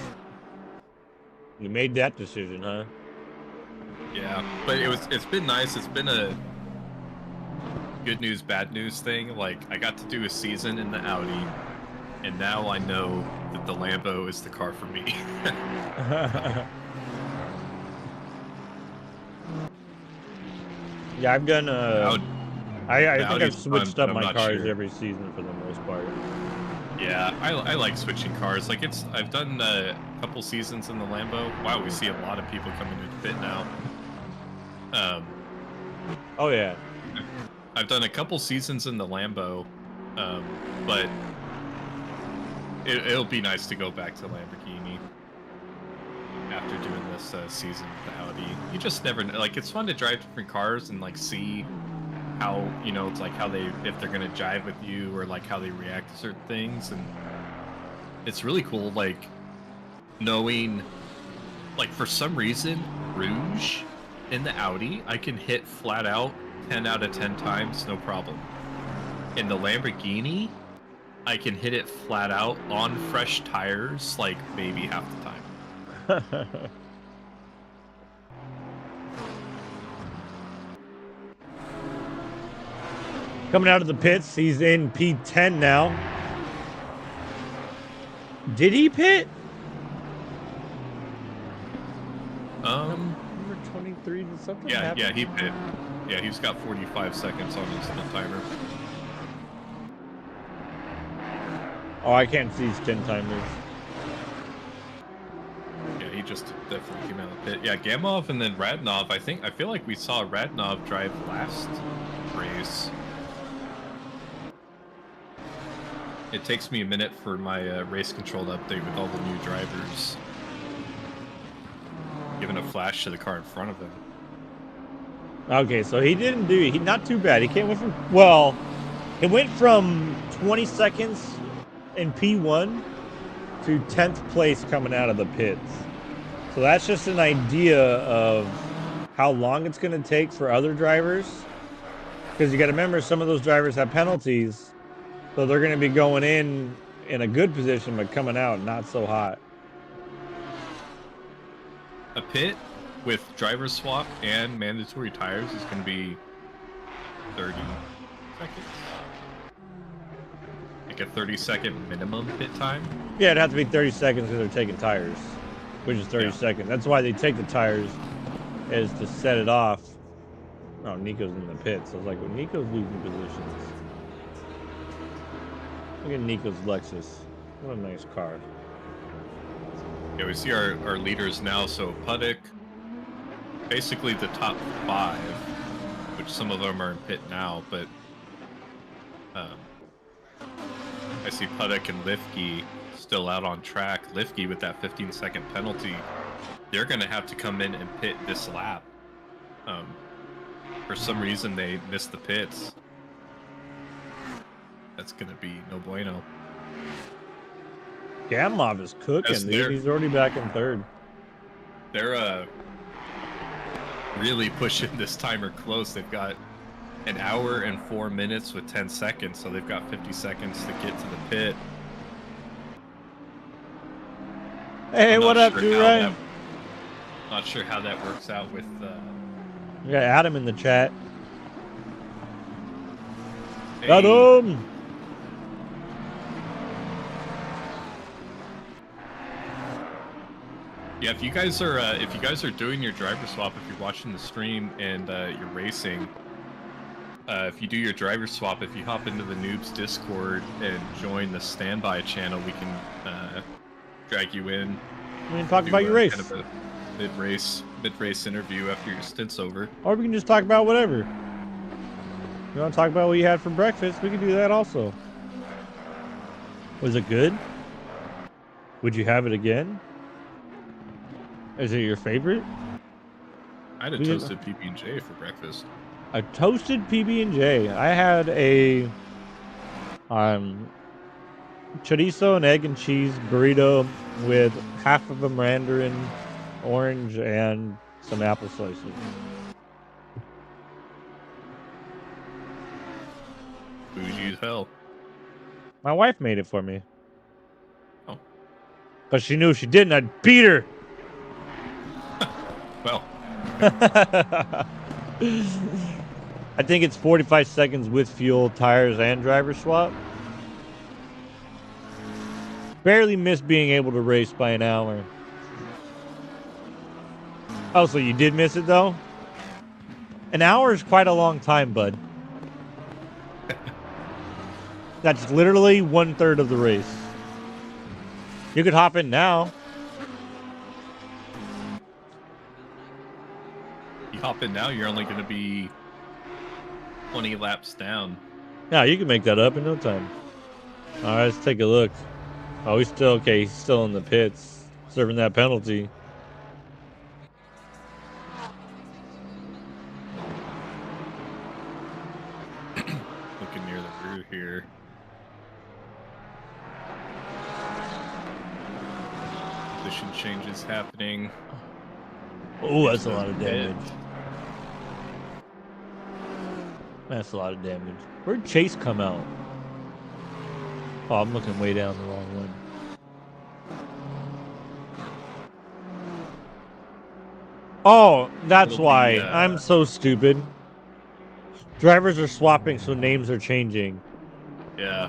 You made that decision, huh? Yeah, but it's been nice. It's been a good news, bad news thing. Like, I got to do a season in the Audi, and now I know that the Lambo is the car for me. Yeah, I've done. I think I've Audi's fun, switched but up I'm my not cars sure. every season for the most part. Yeah, I like switching cars. Like I've done a couple seasons in the Lambo. Wow, we see a lot of people coming into the pit now. Oh yeah. I've done a couple seasons in the Lambo, but it'll be nice to go back to Lamborghini after doing this season with the Audi. You just never know. Like, it's fun to drive different cars and like see how, you know, it's like how they, if they're gonna jive with you or like how they react to certain things, and it's really cool. Like knowing, like for some reason, Rouge in the Audi, I can hit flat out 10 out of 10 times, no problem. In the Lamborghini, I can hit it flat out on fresh tires, like maybe half the time. Coming out of the pits, he's in P10 now. Did he pit? Number 23, did something happen? Yeah, he pit. Yeah, he's got 45 seconds on his timer. Oh, I can't see his 10 timers. Yeah, he just definitely came out of the pit. Yeah, Gamov and then Radnov. I feel like we saw Radnov drive last race. It takes me a minute for my race control to update with all the new drivers. Giving a flash to the car in front of him. Okay, so he didn't do, not too bad. He went from, well, it went from 20 seconds in P1 to 10th place coming out of the pits. So that's just an idea of how long it's going to take for other drivers. Because you got to remember, some of those drivers have penalties. So they're going to be going in a good position, but coming out not so hot. A pit with driver swap and mandatory tires is going to be 30 seconds. Like a 30-second minimum pit time. Yeah, it'd have to be 30 seconds because they're taking tires, which is 30 seconds. That's why they take the tires, is to set it off. Oh, Nico's in the pits. I was like, well, Nico's losing positions. Look at Nico's Lexus. What a nice car. Yeah, we see our leaders now. So Puddock, basically the top 5, which some of them are in pit now, but I see Puddock and Lifke still out on track. Lifke with that 15-second penalty, they're going to have to come in and pit this lap. For some reason, they missed the pits. That's going to be no bueno. Gamov is cooking, dude. He's already back in 3rd. They're really pushing this timer close. They've got an hour and 4 minutes with 10 seconds, so they've got 50 seconds to get to the pit. Hey, what up, dude? Not sure how that works out with we got Adam in the chat. hey. Adam! Yeah, if you guys are doing your driver swap, if you're watching the stream and you're racing, if you do your driver swap, if you hop into the Noobs Discord and join the standby channel, we can drag you in. We can talk about your race. Kind of a mid-race interview after your stint's over. Or we can just talk about whatever. You want to talk about what you had for breakfast? We can do that also. Was it good? Would you have it again? Is it your favorite? I had a toasted PB&J for breakfast. A toasted PB&J. I had a chorizo and egg and cheese burrito with half of a mandarin orange and some apple slices. Bougie as hell. My wife made it for me. Oh. But she knew if she didn't, I'd beat her. Well. I think it's 45 seconds with fuel, tires, and driver swap. Barely missed being able to race by an hour. Oh, so you did miss it, though? An hour is quite a long time, bud. That's literally 1/3 of the race. You could hop in now. You hop in now, you're only going to be 20 laps down. Yeah, you can make that up in no time. All right, let's take a look. Oh, he's still okay. He's still in the pits, serving that penalty. Looking near the rear here. Position changes happening. Oh, that's a lot of damage. That's a lot of damage. Where'd Chase come out? Oh, I'm looking way down the wrong one. Oh, that's why. I'm so stupid. Drivers are swapping, so names are changing. Yeah.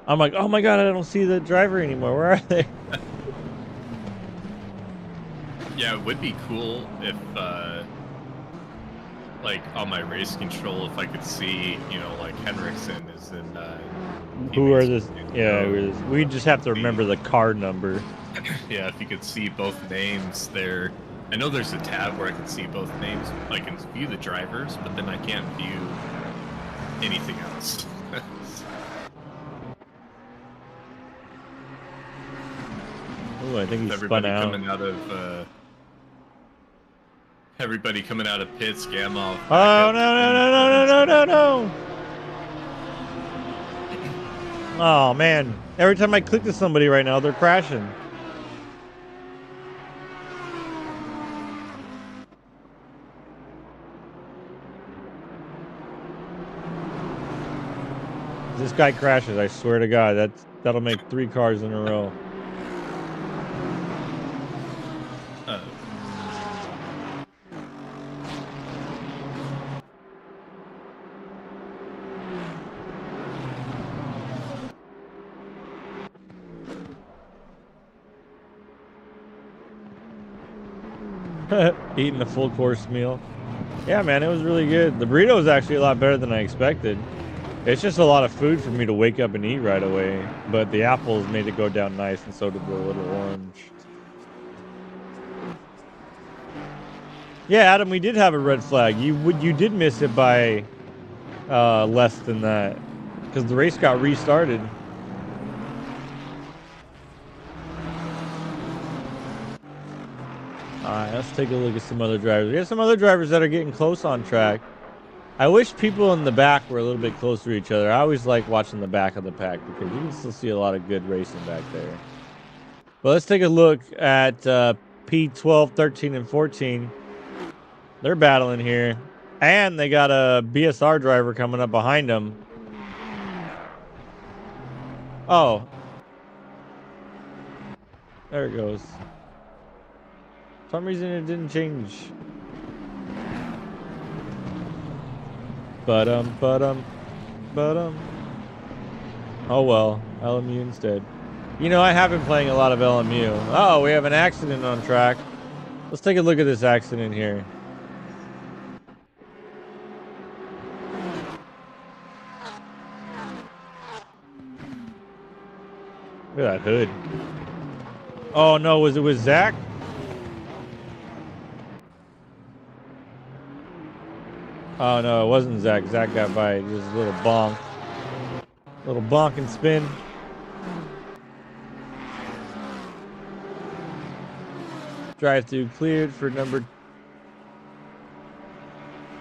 I'm like, oh my god, I don't see the driver anymore. Where are they? Yeah, it would be cool if, like, on my race control, if I could see, you know, like, Henriksen is in, who are this? Yeah, we just have to remember the car number. Yeah, if you could see both names there. I know there's a tab where I can see both names. I can view the drivers, but then I can't view anything else. Oh, I think he's spun out. Everybody coming out of pits, Gamma. Oh, no. Oh, man. Every time I click to somebody right now, they're crashing. This guy crashes, I swear to God. That'll make 3 cars in a row. Eating a full course meal. Yeah, man, it was really good. The burrito was actually a lot better than I expected. It's just a lot of food for me to wake up and eat right away. But the apples made it go down nice, and so did the little orange. Yeah, Adam, we did have a red flag. You did miss it by less than that, because the race got restarted. All right, let's take a look at some other drivers. We have some other drivers that are getting close on track. I wish people in the back were a little bit closer to each other. I always like watching the back of the pack because you can still see a lot of good racing back there. But let's take a look at P12, 13, and 14. They're battling here. And they got a BSR driver coming up behind them. Oh. There it goes. For some reason it didn't change. Oh well, LMU instead. You know, I have been playing a lot of LMU. Oh, we have an accident on track. Let's take a look at this accident here. Look at that hood. Oh no, was it with Zach? Oh no, it wasn't Zach. Zach got by just a little bonk. Little bonk and spin. Drive-through cleared for number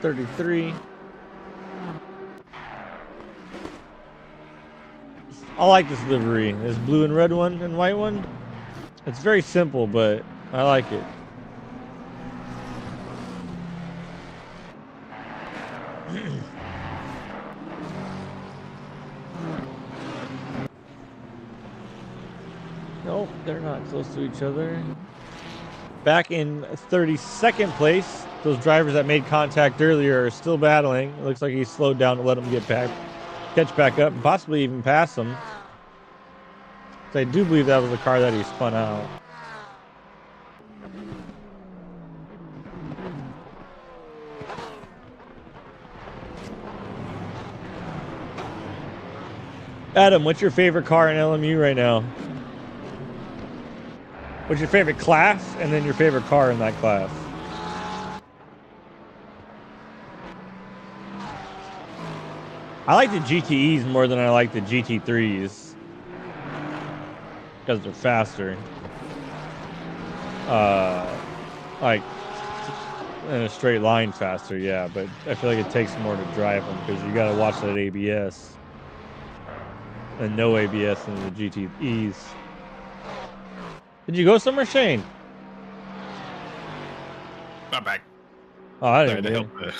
33. I like this livery. This blue and red one and white one. It's very simple, but I like it. Nope, they're not close to each other. Back in 32nd place, those drivers that made contact earlier are still battling. It looks like he slowed down to let them catch back up, and possibly even pass them. So I do believe that was the car that he spun out. Adam, what's your favorite car in LMU right now? What's your favorite class, and then your favorite car in that class? I like the GTEs more than I like the GT3s. Because they're faster. Like, in a straight line faster, yeah. But I feel like it takes more to drive them, because you gotta watch that ABS. And no ABS in the GTEs. Did you go somewhere, Shane? Not back. Oh, I Sorry didn't to know. help.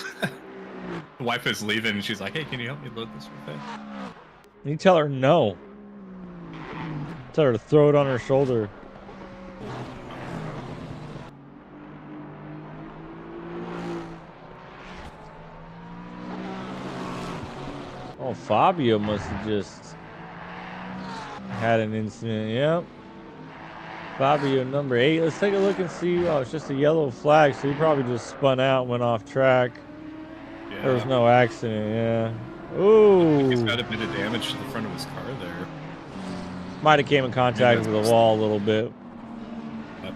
The wife is leaving, and she's like, "Hey, can you help me load this real fast?" You tell her no. Tell her to throw it on her shoulder. Oh, Fabio must have just had an incident. Yep. Fabio number 8. Let's take a look and see. Oh, it's just a yellow flag, so he probably just spun out and went off track. Yeah. There was no accident, yeah. Ooh. He's got a bit of damage to the front of his car there. Might have came in contact with the wall a little bit. Yep.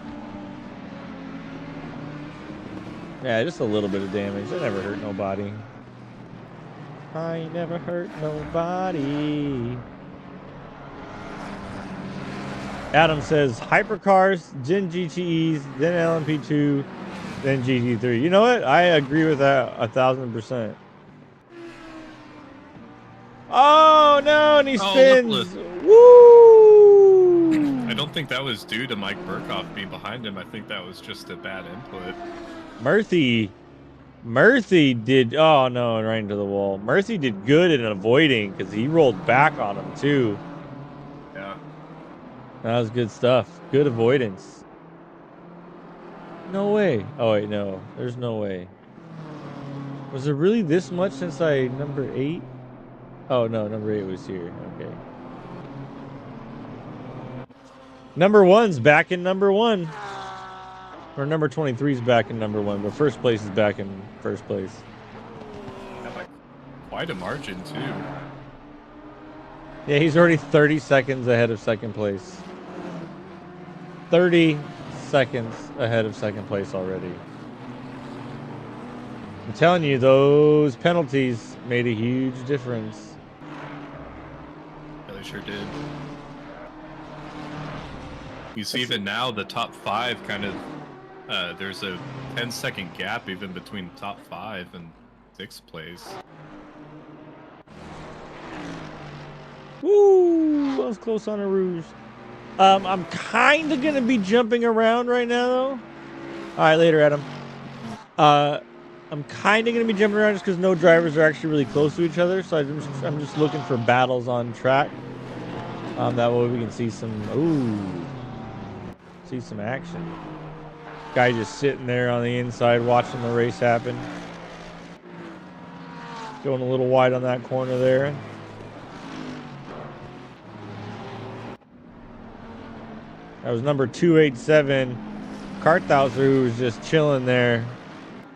Yeah, just a little bit of damage. It never hurt nobody. I never hurt nobody. Adam says hypercars, then GTEs, then LMP2, then GT3. You know what? I agree with that 1000%. Oh no, and he spins. Woo! I don't think that was due to Mike Burkhoff being behind him. I think that was just a bad input. Murphy did. Oh no, right into the wall. Murphy did good in avoiding, because he rolled back on him too. Yeah. That was good stuff. Good avoidance. No way. Oh wait, no. There's no way. Was there really this much since I number 8? Oh no, number 8 was here. Okay. Number 1's back in number 1. Or number 23's back in number 1, but first place is back in first place. By quite a margin too. Yeah, he's already 30 seconds ahead of second place. 30 seconds ahead of second place already. I'm telling you, those penalties made a huge difference. Yeah, they sure did. You see, even now, the top 5 kind of, there's a 10-second gap even between top 5 and 6th place. Woo! I was close on a rouge. I'm kind of going to be jumping around right now, though. All right, later, Adam. I'm kind of going to be jumping around just because no drivers are actually really close to each other. So I'm just looking for battles on track. That way we can see some, see some action. Guy just sitting there on the inside watching the race happen. Going a little wide on that corner there. That was number 287, Karthauser, who was just chilling there,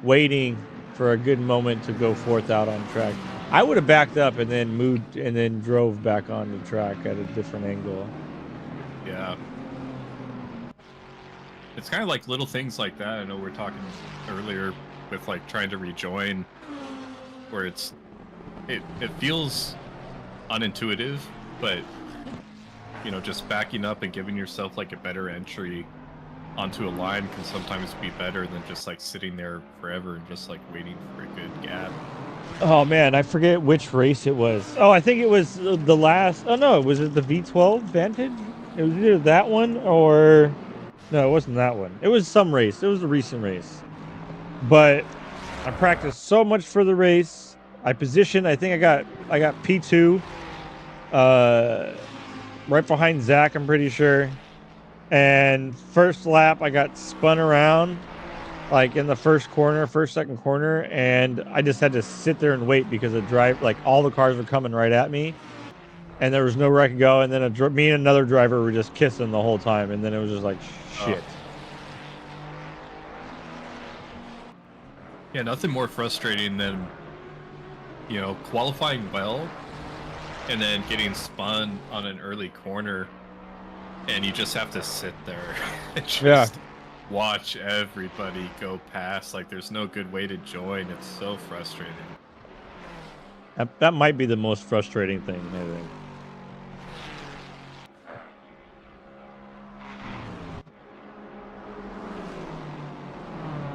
waiting for a good moment to go fourth out on track. I would have backed up and then moved and then drove back onto track at a different angle. Yeah. It's kind of like little things like that. I know we're talking earlier with like trying to rejoin, where it feels unintuitive, but you know, just backing up and giving yourself like a better entry onto a line can sometimes be better than just like sitting there forever and just like waiting for a good gap. Oh man, I forget which race it was. Oh, I think it was the last. Oh no, was it the V12 Vantage? It was either that one or no, it wasn't that one. It was some race. It was a recent race. But I practiced so much for the race. I positioned. I think I got P2. Right behind Zach, I'm pretty sure. And first lap, I got spun around, like in the second corner, and I just had to sit there and wait because the drive, like all the cars were coming right at me. and there was nowhere I could go. And then me and another driver were just kissing the whole time, and then it was just like shit. Yeah, nothing more frustrating than, you know, qualifying well and then getting spun on an early corner, and you just have to sit there and just watch everybody go past. Like, there's no good way to join. It's so frustrating. That might be the most frustrating thing, I think.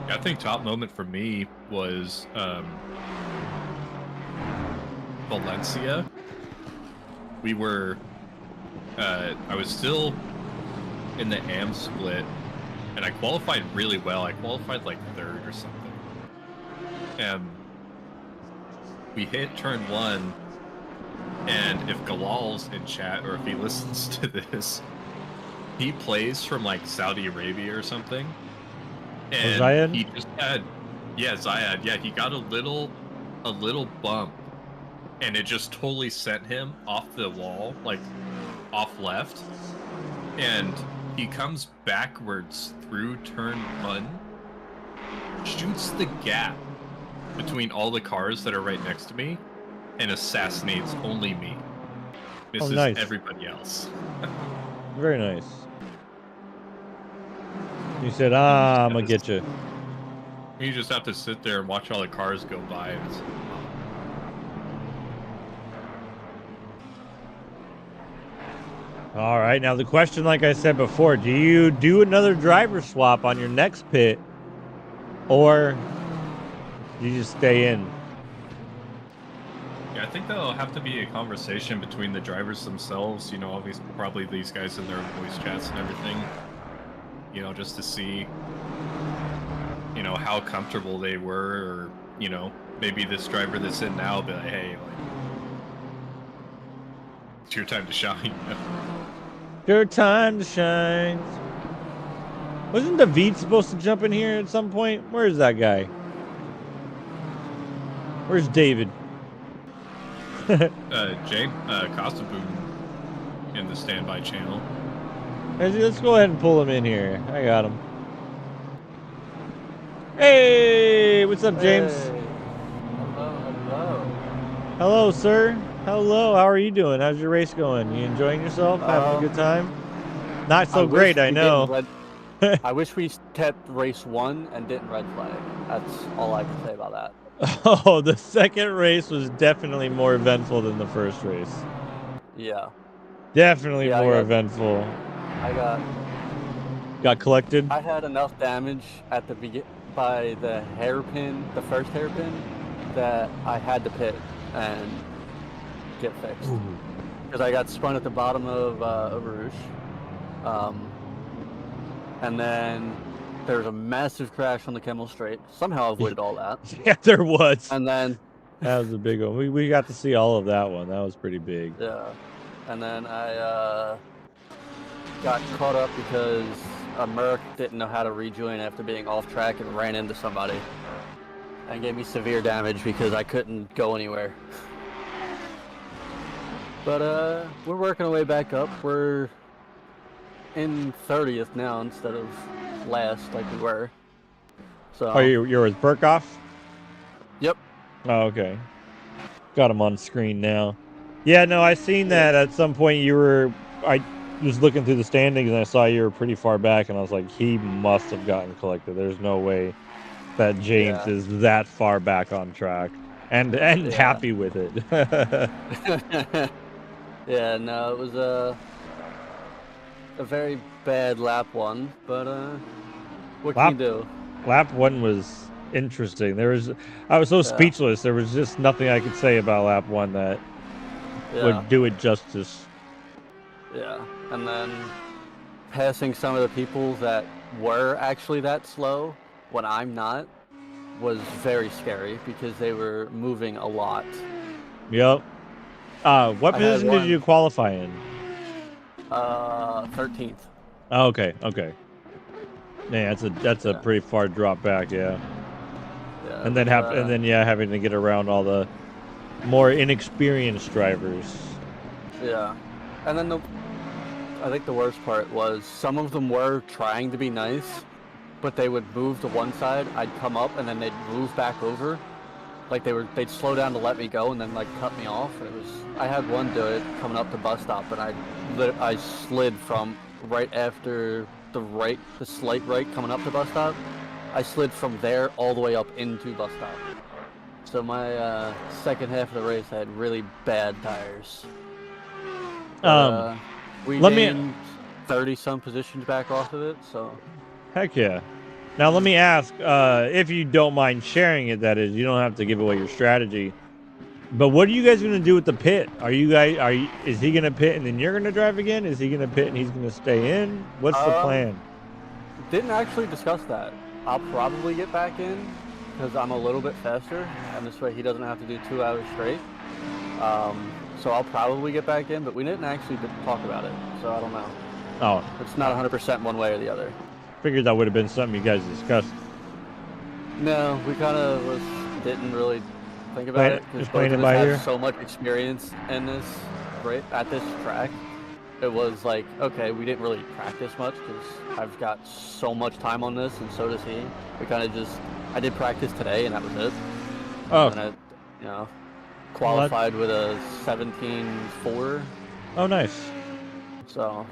I think top moment for me was Valencia. We were I was still in the AM split, and I qualified really well. I qualified like third or something. And we hit turn 1, and if Galal's in chat, or if he listens to this, he plays from like Saudi Arabia or something. And Zayed? he just had, Zayed. Yeah, he got a little bump, and it just totally sent him off the wall, like off left. And he comes backwards through turn 1, shoots the gap between all the cars that are right next to me, and assassinates only me. Misses nice. everybody else. Very nice. You said, I'm gonna get you. You just have to sit there and watch all the cars go by. All right, now the question, like I said before, do you do another driver swap on your next pit, or you just stay in? Yeah, I think that'll have to be a conversation between the drivers themselves. You know, obviously, probably these guys in their voice chats and everything. You know, just to see, you know, how comfortable they were, or, you know, maybe this driver that's in now be like, hey, like, it's your time to shine. Your time to shine. Wasn't David supposed to jump in here at some point? Where's that guy? Where's David? James Costaboom in the standby channel. Let's go ahead and pull him in here. I got him. Hey, what's up, James? Hey. Hello. Hello, sir. Hello, how are you doing? How's your race going? You enjoying yourself? Having a good time? Not so great, I know. I wish we kept race 1 and didn't red flag. That's all I can say about that. Oh, the second race was definitely more eventful than the first race. Yeah. Definitely more eventful. Got collected? I had enough damage at the by the hairpin, the first hairpin, that I had to pit and get fixed. Because I got spun at the bottom of Rouge. And then there was a massive crash on the Kemmel Straight. Somehow I avoided all that. Yeah, there was. And then that was a big one. We got to see all of that one. That was pretty big. Yeah. And then I got caught up because a Merc didn't know how to rejoin after being off track and ran into somebody. And gave me severe damage because I couldn't go anywhere. But we're working our way back up. We're in 30th now instead of last like we were. So. Oh, you're with Burkoff? Yep. Oh, okay. Got him on screen now. Yeah, no, I seen that at some point you were. I was looking through the standings and I saw you were pretty far back, and I was like, he must have gotten collected. There's no way that James is that far back on track and happy with it. Yeah, no, it was a very bad lap 1, but what can you do? Lap 1 was interesting. I was so speechless. There was just nothing I could say about lap 1 that would do it justice. Yeah, and then passing some of the people that were actually that slow when I'm not was very scary because they were moving a lot. Yep. What position did you qualify in? 13th. Oh, okay. Yeah, that's a pretty far drop back, yeah. And then having to get around all the more inexperienced drivers. Yeah. And then I think the worst part was some of them were trying to be nice, but they would move to one side, I'd come up, and then they'd move back over. Like they'd slow down to let me go and then like cut me off. And I had one do it coming up to bus stop, and I slid from right after the slight right coming up to bus stop. I slid from there all the way up into bus stop. So my second half of the race, I had really bad tires. We gained 30-some positions back off of it, so. Heck yeah. Now let me ask, if you don't mind sharing it, that is, you don't have to give away your strategy. But what are you guys going to do with the pit? Is he going to pit and then you're going to drive again? Is he going to pit and he's going to stay in? What's the plan? Didn't actually discuss that. I'll probably get back in because I'm a little bit faster, and this way he doesn't have to do 2 hours straight. So I'll probably get back in, but we didn't actually talk about it, so I don't know. Oh. It's not 100% one way or the other. Figured that would have been something you guys discussed. No, we kind of didn't really think about it because both of us have so much experience in this, right, at this track. It was like, okay, we didn't really practice much because I've got so much time on this, and so does he. We kind of I did practice today, and that was it. Oh. And I, qualified with a 17.4. Oh, nice. So,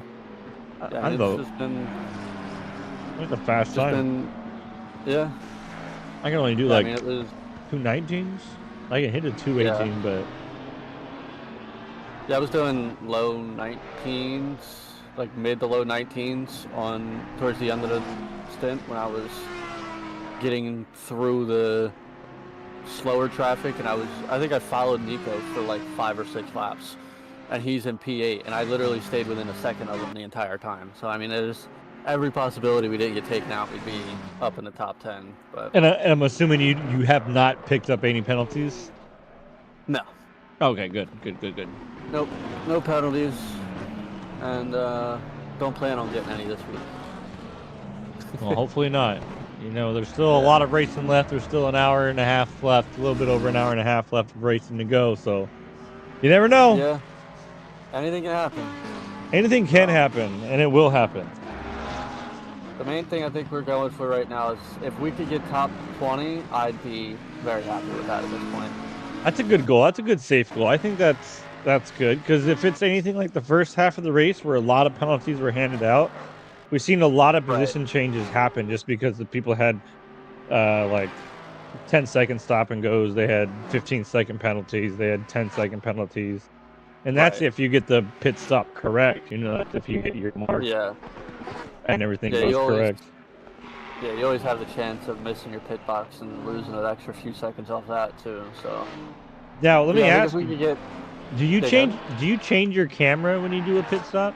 yeah, it's just been... It's a fast time. Yeah. I can only do it was 219s. I can hit a 218, but yeah, I was doing low 19s, like mid to low 19s towards the end of the stint when I was getting through the slower traffic, and I think I followed Nico for like 5 or 6 laps, and he's in P8, and I literally stayed within a second of him the entire time. So I mean, there's every possibility we didn't get taken out, we'd be up in the top 10. But and I'm assuming you have not picked up any penalties? No. Okay, good. Nope, no penalties, and don't plan on getting any this week. Well, hopefully not. There's still a lot of racing left. There's still an hour and a half left, a little bit over an hour and a half left of racing to go, so you never know. Yeah, anything can happen. Anything can happen, and it will happen. The main thing I think we're going for right now is if we could get top 20, I'd be very happy with that at this point. That's a good goal. That's a good safe goal. I think that's good, because if it's anything like the first half of the race where a lot of penalties were handed out, we've seen a lot of position changes happen just because the people had like 10-second stop and goes. They had 15-second penalties. They had 10-second penalties. And that's if you get the pit stop correct. That's if you get your mark. Yeah. And everything goes correct. Yeah, you always have the chance of missing your pit box and losing an extra few seconds off that too. So. Now let me ask. We could get... Do you change your camera when you do a pit stop?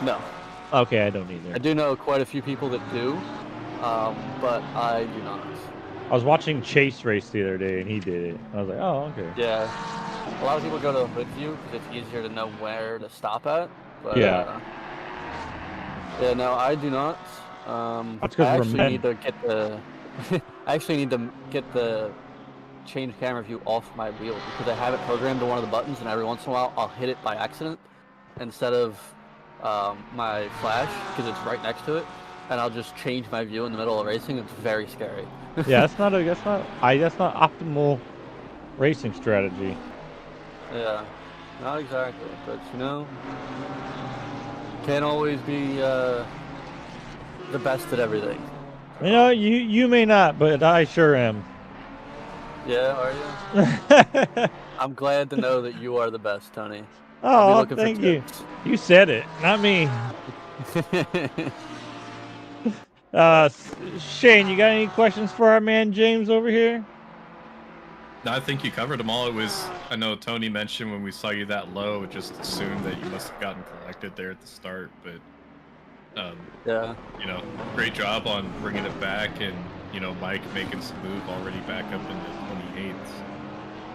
No. Okay, I don't either. I do know quite a few people that do, but I do not. I was watching Chase race the other day, and he did it. I was like, oh, okay. Yeah. A lot of people go to hood view because it's easier to know where to stop at. But, yeah. Yeah, no, I do not. That's because we're men. I actually need to get the change camera view off my wheel because I have it programmed to one of the buttons, and every once in a while I'll hit it by accident instead of my flash because it's right next to it, and I'll just change my view in the middle of racing. It's very scary. Yeah, that's not optimal racing strategy. Yeah, not exactly, but can't always be the best at everything. You may not, but I sure am. Yeah, are you? I'm glad to know that you are the best, Tony. Oh, thank you. You said it, not me. Shane, you got any questions for our man James over here? No, I think you covered them all. I know Tony mentioned when we saw you that low, just assumed that you must have gotten collected there at the start, but yeah, great job on bringing it back, and Mike making some move already back up into 28th.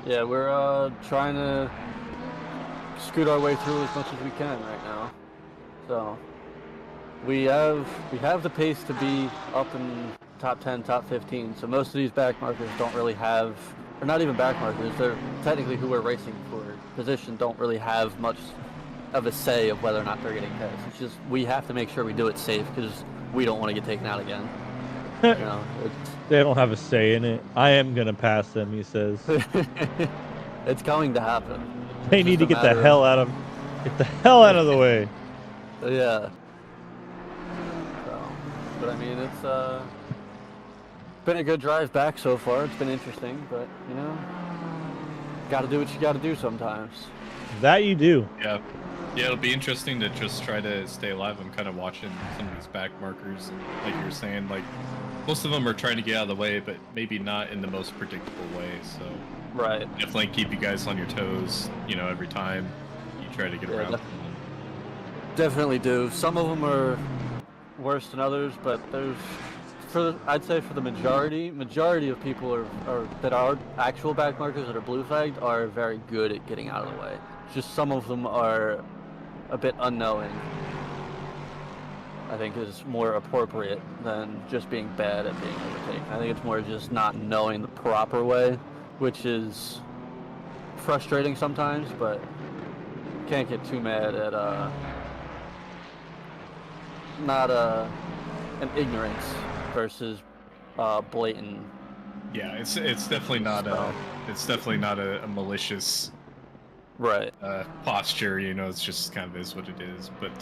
Yeah, we're trying to scoot our way through as much as we can right now. So we have the pace to be up in top 10, top 15. So most of these back markers don't really have or not even back markers. They're technically who we're racing for position don't really have much of a say of whether or not they're getting passed. It's just we have to make sure we do it safe because we don't want to get taken out again. You know, They don't have a say in it. I am gonna pass them, he says. it's going to happen. They need to get the hell out of the way. Yeah. So, but I mean, it's been a good drive back so far. It's been interesting, but you know, got to do what you got to do sometimes. That you do. Yeah. Yeah, it'll be interesting to just try to stay alive. I'm kind of watching some of these back markers, and like you were saying, like most of them are trying to get out of the way, but maybe not in the most predictable way. So right, definitely keep you guys on your toes. You know, every time you try to get around them. Definitely do. Some of them are worse than others, but there's, I'd say for the majority of people that are actual back markers that are blue flagged are very good at getting out of the way. Just some of them are a bit unknowing. I think is more appropriate than just being bad at being overtaken. I think it's more just not knowing the proper way, which is frustrating sometimes, but can't get too mad at not an ignorance versus blatant. Yeah, it's definitely not a malicious Right. posture. You know, it's just kind of is what it is. But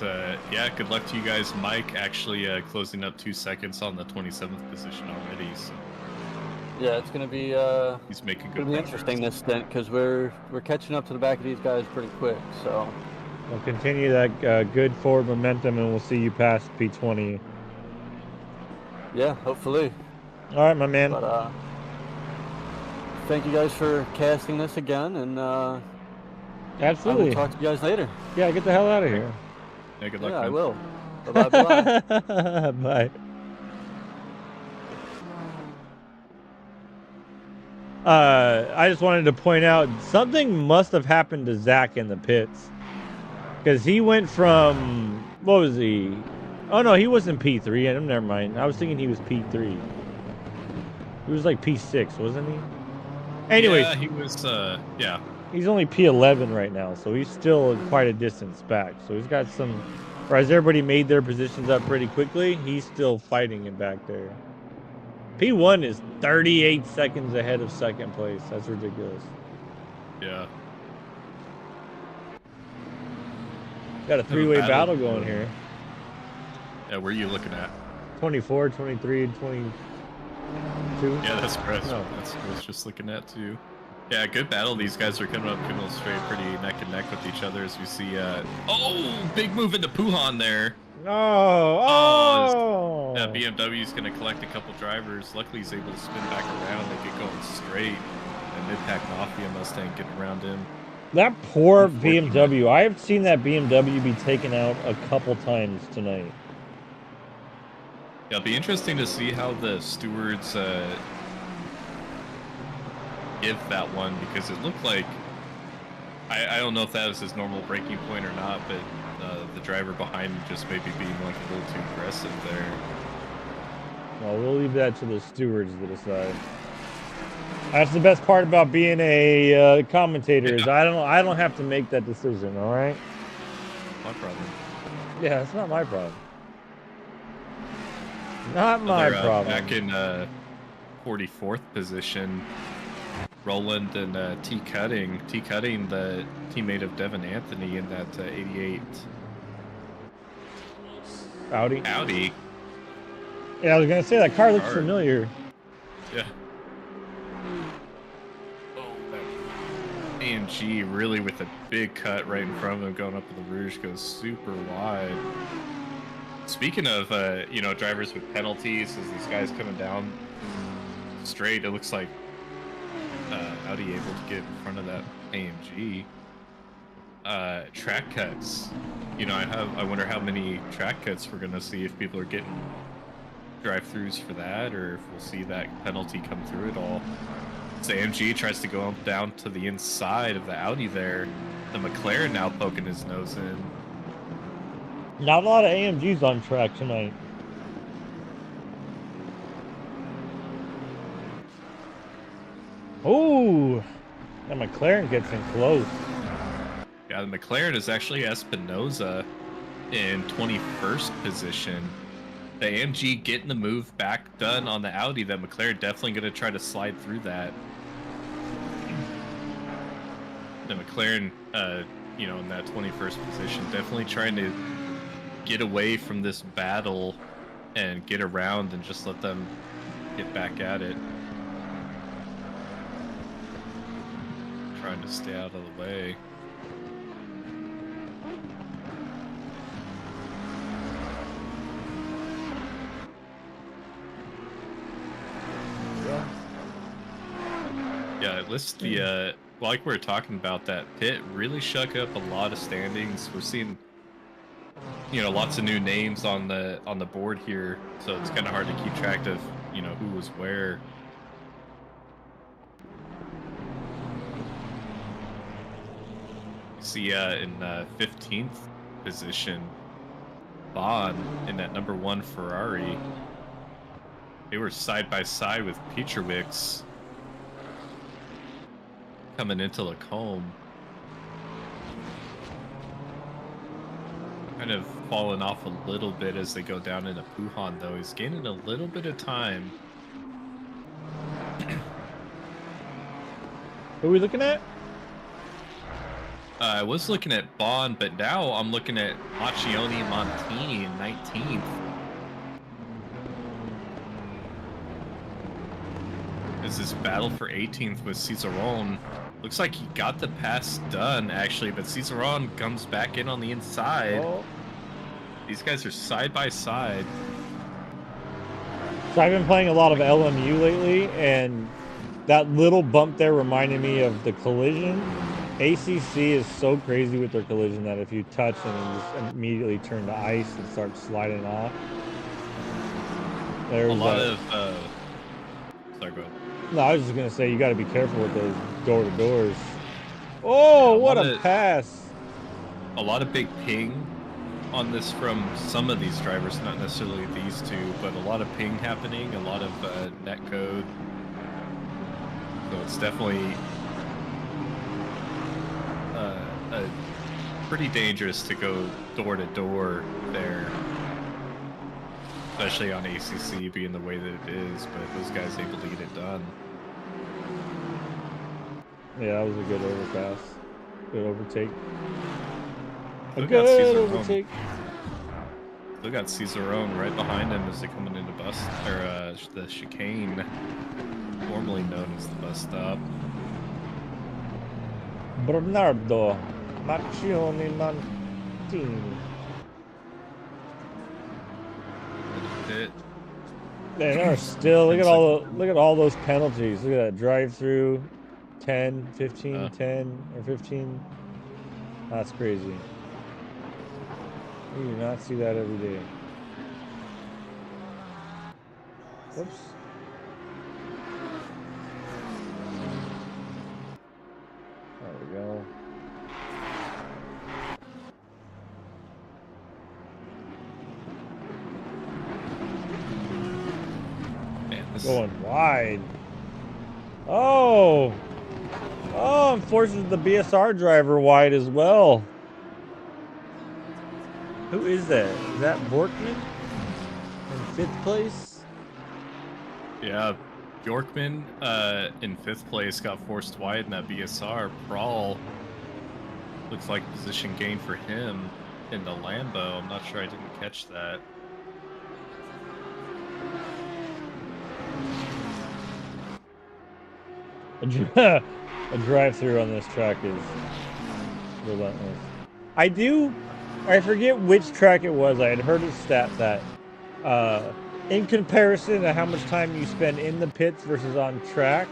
yeah, good luck to you guys. Mike actually closing up 2 seconds on the 27th position already. So yeah, it's gonna be he's making good. Gonna be interesting this stint because we're catching up to the back of these guys pretty quick. So we'll continue that good forward momentum, and we'll see you past P20. Yeah, hopefully. All right, my man. But thank you guys for casting this again, and absolutely. I will talk to you guys later. Yeah, get the hell out of here. Yeah, good luck. Yeah, man. I will. Bye bye. Bye. I just wanted to point out something must have happened to Zach in the pits, because he went from, what was he? Oh no, he wasn't P3. Never mind. I was thinking he was P3. He was like P6, wasn't he? Anyways, yeah, he was. Yeah. He's only P11 right now, so he's still quite a distance back. So he's got some. Or has everybody made their positions up pretty quickly? He's still fighting it back there. P1 is 38 seconds ahead of second place. That's ridiculous. Yeah. Got a three-way battle going here. Yeah, where are you looking at? 24, 23, and 22. Yeah, that's right. That's what I was just looking at too. Yeah, good battle. These guys are coming straight pretty neck and neck with each other as we see. Oh, big move into Puhan there. Oh! Yeah, BMW's going to collect a couple drivers. Luckily, he's able to spin back around and get going straight. And mid-pack Mafia Mustang getting around him. That poor BMW. I have seen that BMW be taken out a couple times tonight. Yeah, it'll be interesting to see how the stewards give that one, because it looked like, I don't know if that was his normal braking point or not, but the driver behind him just maybe being like a little too aggressive there. Well, we'll leave that to the stewards to decide. That's the best part about being a commentator, is I don't have to make that decision. All right. My problem. Yeah, it's not my problem. Not my problem. Back in 44th position, Roland and T Cutting, the teammate of Devin Anthony in that 88 Audi. Yeah, I was gonna say that car looks familiar. Yeah. AMG really with a big cut right in front of him going up to the Rouge, goes super wide. Speaking of, you know, drivers with penalties, as these guys coming down straight, it looks like Audi able to get in front of that AMG. Track cuts. You know, I wonder how many track cuts we're gonna see, if people are getting drive-throughs for that, or if we'll see that penalty come through at all. So AMG tries to go down to the inside of the Audi there. The McLaren now poking his nose in. Not a lot of AMGs on track tonight. Oh, that McLaren gets in close. Yeah, the McLaren is actually Espinoza in 21st position. The AMG getting the move back done on the Audi. That McLaren definitely going to try to slide through that. The McLaren, you know, in that 21st position, definitely trying to get away from this battle and get around and just let them get back at it. Trying to stay out of the way. Yeah, it lists the like we were talking about, that pit really shook up a lot of standings. We're seeing, you know, lots of new names on the board here, so it's kind of hard to keep track of, you know, who was where. You see in 15th position, Bond in that #1 Ferrari. They were side by side with Petrowicz coming into Lacombe. Kind of falling off a little bit as they go down into Puhan, though. He's gaining a little bit of time. Who are we looking at? I was looking at Bond, but now I'm looking at Macchioni Montini in 19th. As this battle for 18th with Cicerone. Looks like he got the pass done, actually, but Cicerone comes back in on the inside. Oh. These guys are side by side. So I've been playing a lot of LMU lately, and that little bump there reminded me of the collision. ACC is so crazy with their collision that if you touch and you just immediately turn to ice and start sliding off. There's a lot of sorry, go ahead. No, I was just gonna say you got to be careful with those door-to-doors. Oh, yeah, what a pass! A lot of big ping on this from some of these drivers, not necessarily these two, but a lot of ping happening, a lot of net code. So it's definitely pretty dangerous to go door-to-door there. Especially on ACC being the way that it is, but those guys able to get it done. Yeah, that was a good overpass. Good overtake. Still A good overtake. Still got Cicerone right behind him as they're coming into bus, or the chicane, formerly known as the bus stop. Bernardo Macchioni Montini. Pit. Man, there are still look at all those penalties. Look at that drive-through 10, 15, 10 or 15. That's crazy. You do not see that every day. Whoops. There we go. Going wide. Oh, and forces the BSR driver wide as well. Who is that? Is that Borkman in 5th place? Yeah, Bjorkman in 5th place got forced wide in that BSR. Prawl looks like position gain for him in the Lambo. I'm not sure, I didn't catch that. A drive-through on this track is relentless. I forget which track it was. I had heard a stat that in comparison to how much time you spend in the pits versus on track,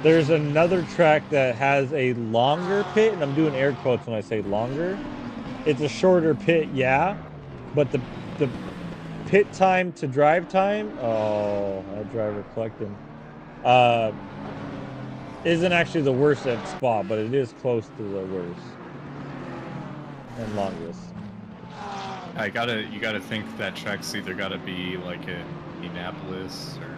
there's another track that has a longer pit, and I'm doing air quotes when I say longer. It's a shorter pit, yeah, but the pit time to drive time, oh, that driver collecting, isn't actually the worst at Spa, but it is close to the worst and longest. You gotta think that track's either gotta be like in Indianapolis or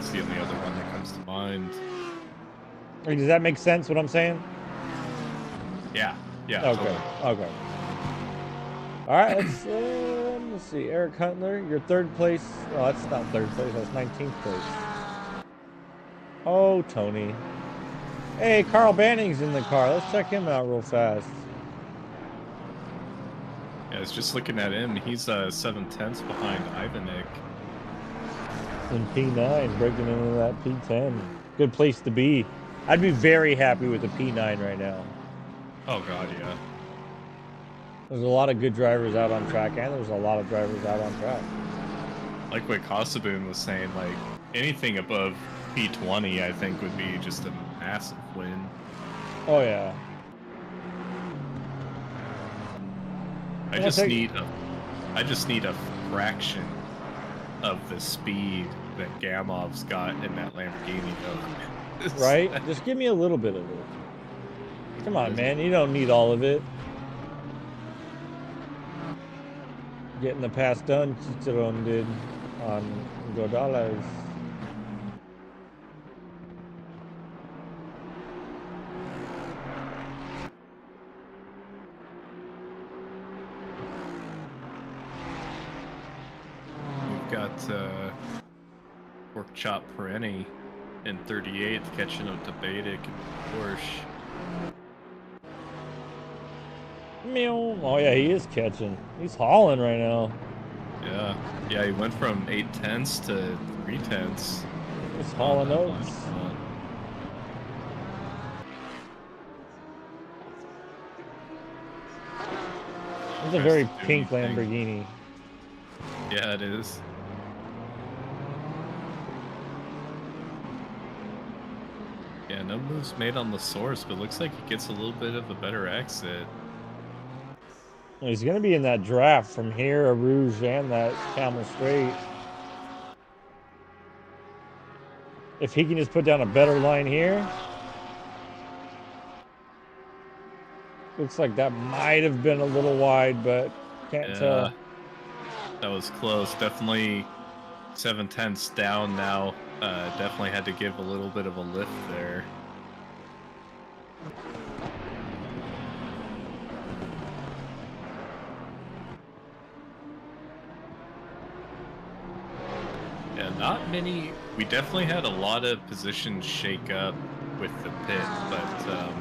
That's the only other one that comes to mind. Does that make sense, what I'm saying? Yeah. Yeah. Okay. Totally. Okay. All right, let's see. Eric Huntler, your third place. Oh, that's not third place. That's 19th place. Oh, Tony. Hey, Carl Banning's in the car. Let's check him out real fast. Yeah, I was just looking at him. He's 7/10 behind Ivanek. In P9, breaking into that P10. Good place to be. I'd be very happy with the P9 right now. Oh god, yeah. There's a lot of good drivers out on track, and there's a lot of drivers out on track. Like what Kosoboon was saying, like anything above P20, I think would be just a massive win. Oh yeah. I just need a fraction of the speed that Gamov's got in that Lamborghini, though. Right? Just give me a little bit of it. Come on, man. You don't need all of it. Getting the pass done, Ciceron did on Godales. We've got Pork Chop Perenni in 38th, catching up to Badic and Porsche. Meow. Oh yeah, he is catching. He's hauling right now. Yeah, he went from 8/10 to 3/10. He's hauling oats. It's a very pink Lamborghini. Yeah, it is. Yeah, no moves made on the source, but looks like he gets a little bit of a better exit. He's going to be in that draft from here, Rouge, and that Camel Straight. If he can just put down a better line here. Looks like that might have been a little wide, but can't tell. That was close. Definitely 7/10 down now. Definitely had to give a little bit of a lift there. Yeah, not many. We definitely had a lot of positions shake up with the pit, but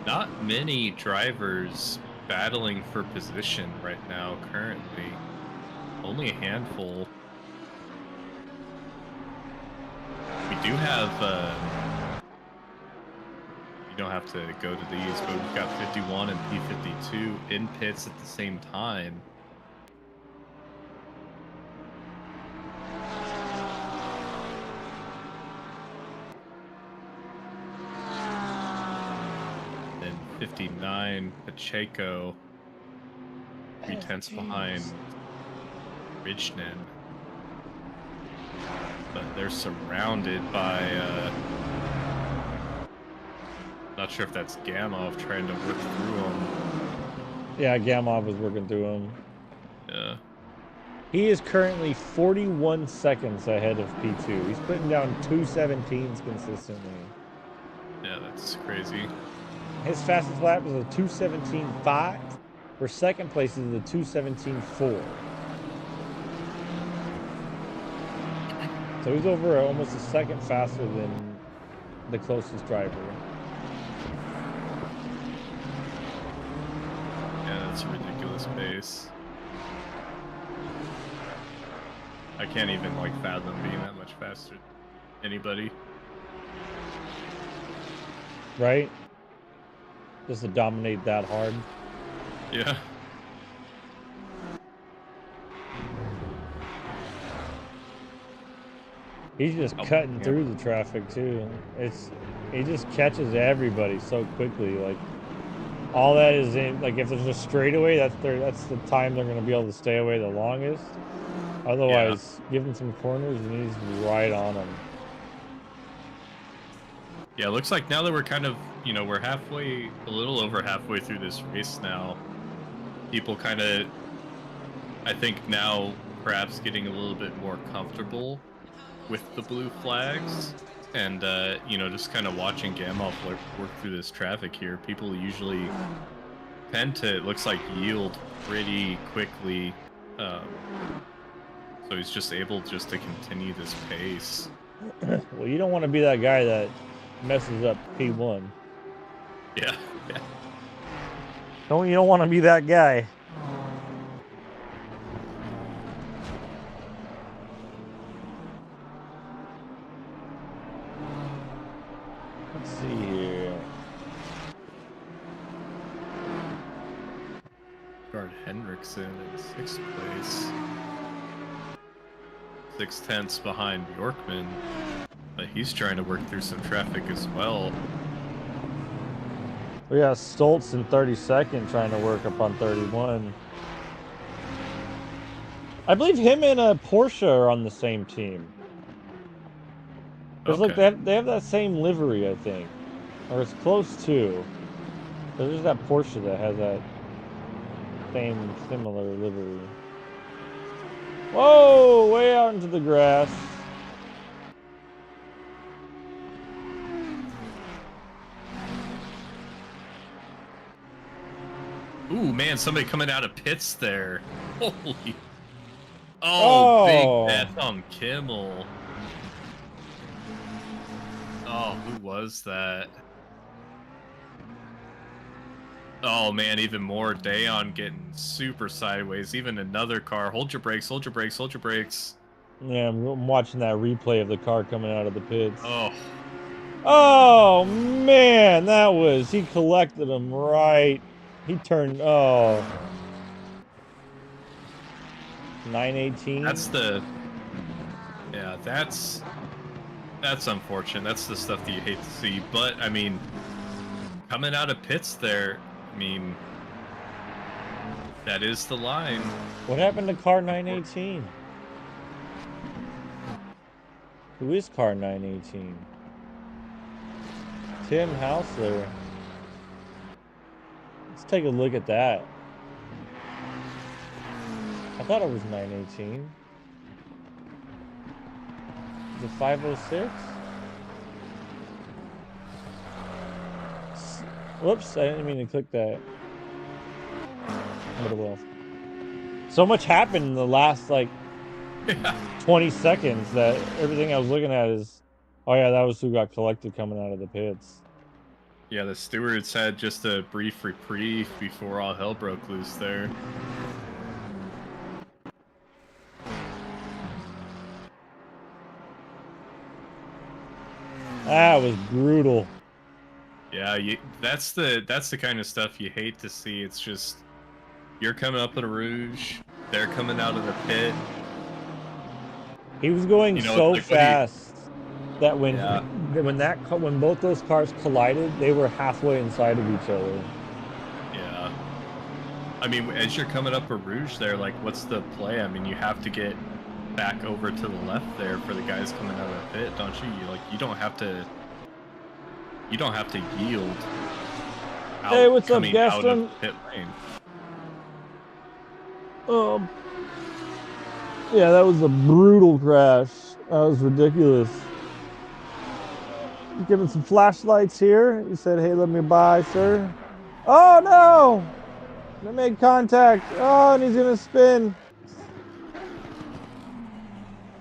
not many drivers battling for position right now currently. Only a handful. We do have, you don't have to go to these, but we've got 51 and P52 in pits at the same time. And 59, Pacheco, 3/10 behind Ridgenan. But they're surrounded by, not sure if that's Gamov trying to work through them. Yeah, Gamov is working through him. Yeah. He is currently 41 seconds ahead of P2. He's putting down 2:17s consistently. Yeah, that's crazy. His fastest lap is a 2:17.5. For second place is a 2:17.4. So he's over almost a second faster than the closest driver. Yeah, that's a ridiculous pace. I can't even like fathom being that much faster than anybody. Right? Just to dominate that hard. Yeah. He's just cutting through the traffic too. He just catches everybody so quickly. Like all that is in, like if there's a straightaway, that's the time they're gonna be able to stay away the longest. Otherwise, give him some corners and he's right on them. Yeah, it looks like now that we're kind of, you know, we're halfway, a little over halfway through this race now. People kind of, I think now, perhaps getting a little bit more comfortable with the blue flags, and you know, just kind of watching Gamoff work through this traffic here. People usually tend to, it looks like, yield pretty quickly, so he's just able just to continue this pace. Well, you don't want to be that guy that messes up P1. Yeah. You don't want to be that guy. Let's see here. Guard Hendrickson in 6th place. 6/10 behind Bjorkman, but he's trying to work through some traffic as well. We got Stoltz in 32nd trying to work up on 31. I believe him and Porsche are on the same team. Because look, they have that same livery, I think. Or it's close to. There's that Porsche that has that same similar livery. Whoa, way out into the grass. Ooh, man, somebody coming out of pits there. Holy. Oh, big bad Tom Kimmel. Oh, who was that? Oh, man, even more. Dayon getting super sideways. Even another car. Hold your brakes, hold your brakes, hold your brakes. Yeah, I'm watching that replay of the car coming out of the pits. Oh. Oh, man, that was... He collected him right... He turned... Oh... 918. That's the... Yeah, that's unfortunate. That's the stuff that you hate to see. But, I mean, coming out of pits there, I mean, that is the line. What happened to car 918? Who is car 918? Tim Hausler. Let's take a look at that. I thought it was 918. Is it 506? Whoops, I didn't mean to click that. But it will. So much happened in the last, like, 20 seconds that everything I was looking at is... Oh yeah, that was who got collected coming out of the pits. Yeah, the stewards had just a brief reprieve before all hell broke loose there. That was brutal. Yeah, that's the kind of stuff you hate to see. It's just, you're coming up in a Rouge, they're coming out of the pit. He was going so like fast that when both those cars collided, they were halfway inside of each other. Yeah. I mean, as you're coming up a Rouge there, like, what's the play? I mean, you have to get back over to the left there for the guys coming out of the pit, don't you? You don't have to yield. Hey, what's up, Gaston? Pit lane. Yeah, that was a brutal crash. That was ridiculous. Giving some flashlights here. He said, "Hey, let me by, sir." Oh no! They made contact. Oh, and he's gonna spin.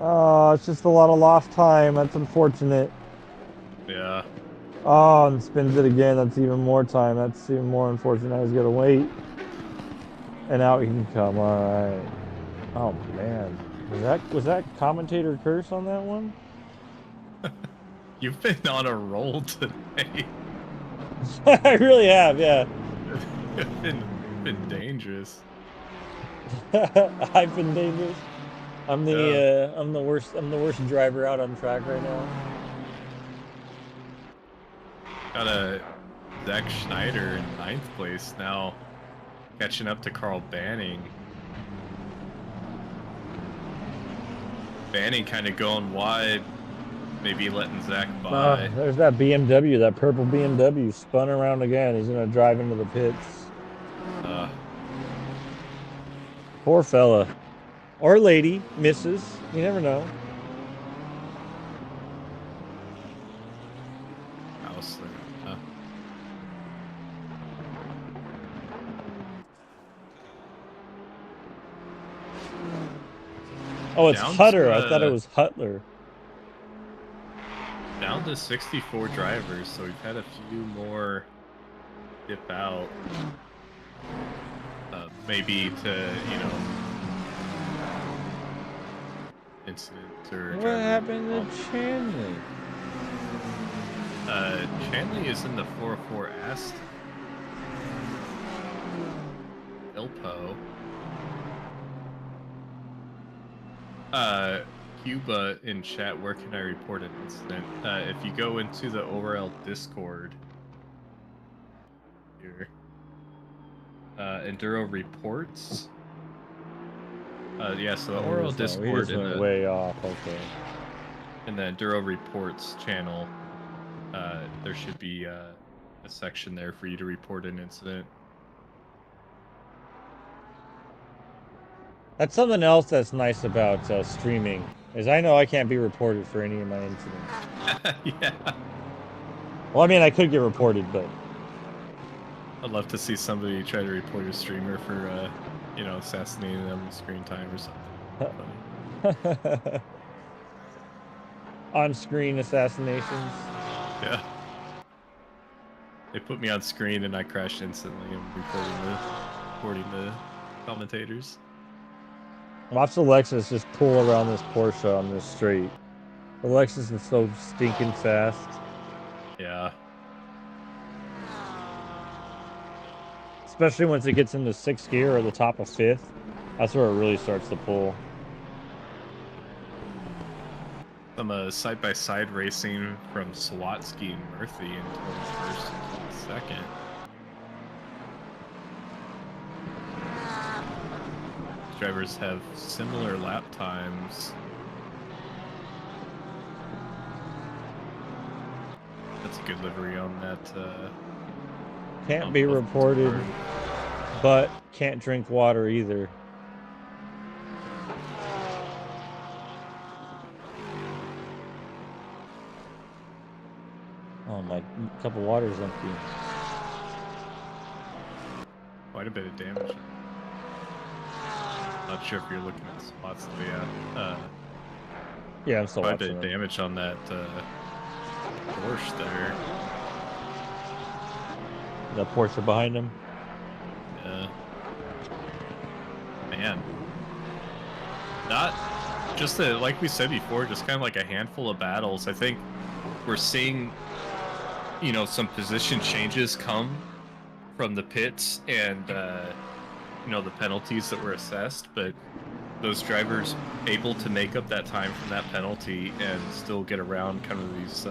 Oh, it's just a lot of lost time. That's unfortunate. Yeah. Oh, and spins it again. That's even more time. That's even more unfortunate. I was gonna wait. And out he can come. All right. Oh man, was that commentator curse on that one? You've been on a roll today. I really have, yeah. You've been dangerous. I've been dangerous. I'm the worst driver out on track right now. Got a Zach Schneider in 9th place now, catching up to Carl Banning. Banning kind of going wide, maybe letting Zach by. There's that BMW, that purple BMW, spun around again. He's gonna drive into the pits. Poor fella. Or lady, misses. You never know. house there. Oh, it's Down Hutter. to, I thought it was Hutler. Down to 64 drivers, so we've had a few more dip out. Maybe to, incidents or What driver happened to involvement. Chandler? Chanley is in the 404 Ast. Ilpo. Cuba in chat, where can I report an incident? If you go into the ORL Discord here, Enduro reports. Yeah, so the Oh, ORL we Discord just went way off. Okay. in the Enduro reports channel, there should be a section there for you to report an incident. That's something else that's nice about streaming, is I know I can't be reported for any of my incidents. Yeah. Well, I mean, I could get reported, but I'd love to see somebody try to report a streamer for, assassinating them with screen time or something. Funny. On-screen assassinations. Yeah. They put me on screen and I crashed instantly and reporting the commentators. Watch the Lexus just pull around this Porsche on this straight. The Lexus is so stinking fast. Yeah. Especially once it gets into 6th gear or the top of 5th. That's where it really starts to pull. Some side-by-side racing from Swatsky and Murphy in 21st and 22nd. Drivers have similar lap times. That's a good livery on that. Can't be reported, but can't drink water either. Oh, my cup of water is empty. Quite a bit of damage. Not sure if you're looking at spots, but yeah, I'm still quite a watching bit of them. damage on that Porsche there. The Porsche behind him. Yeah. Man. Not just like we said before, just kind of like a handful of battles. I think we're seeing, some position changes come from the pits and, the penalties that were assessed, but those drivers able to make up that time from that penalty and still get around kind of these,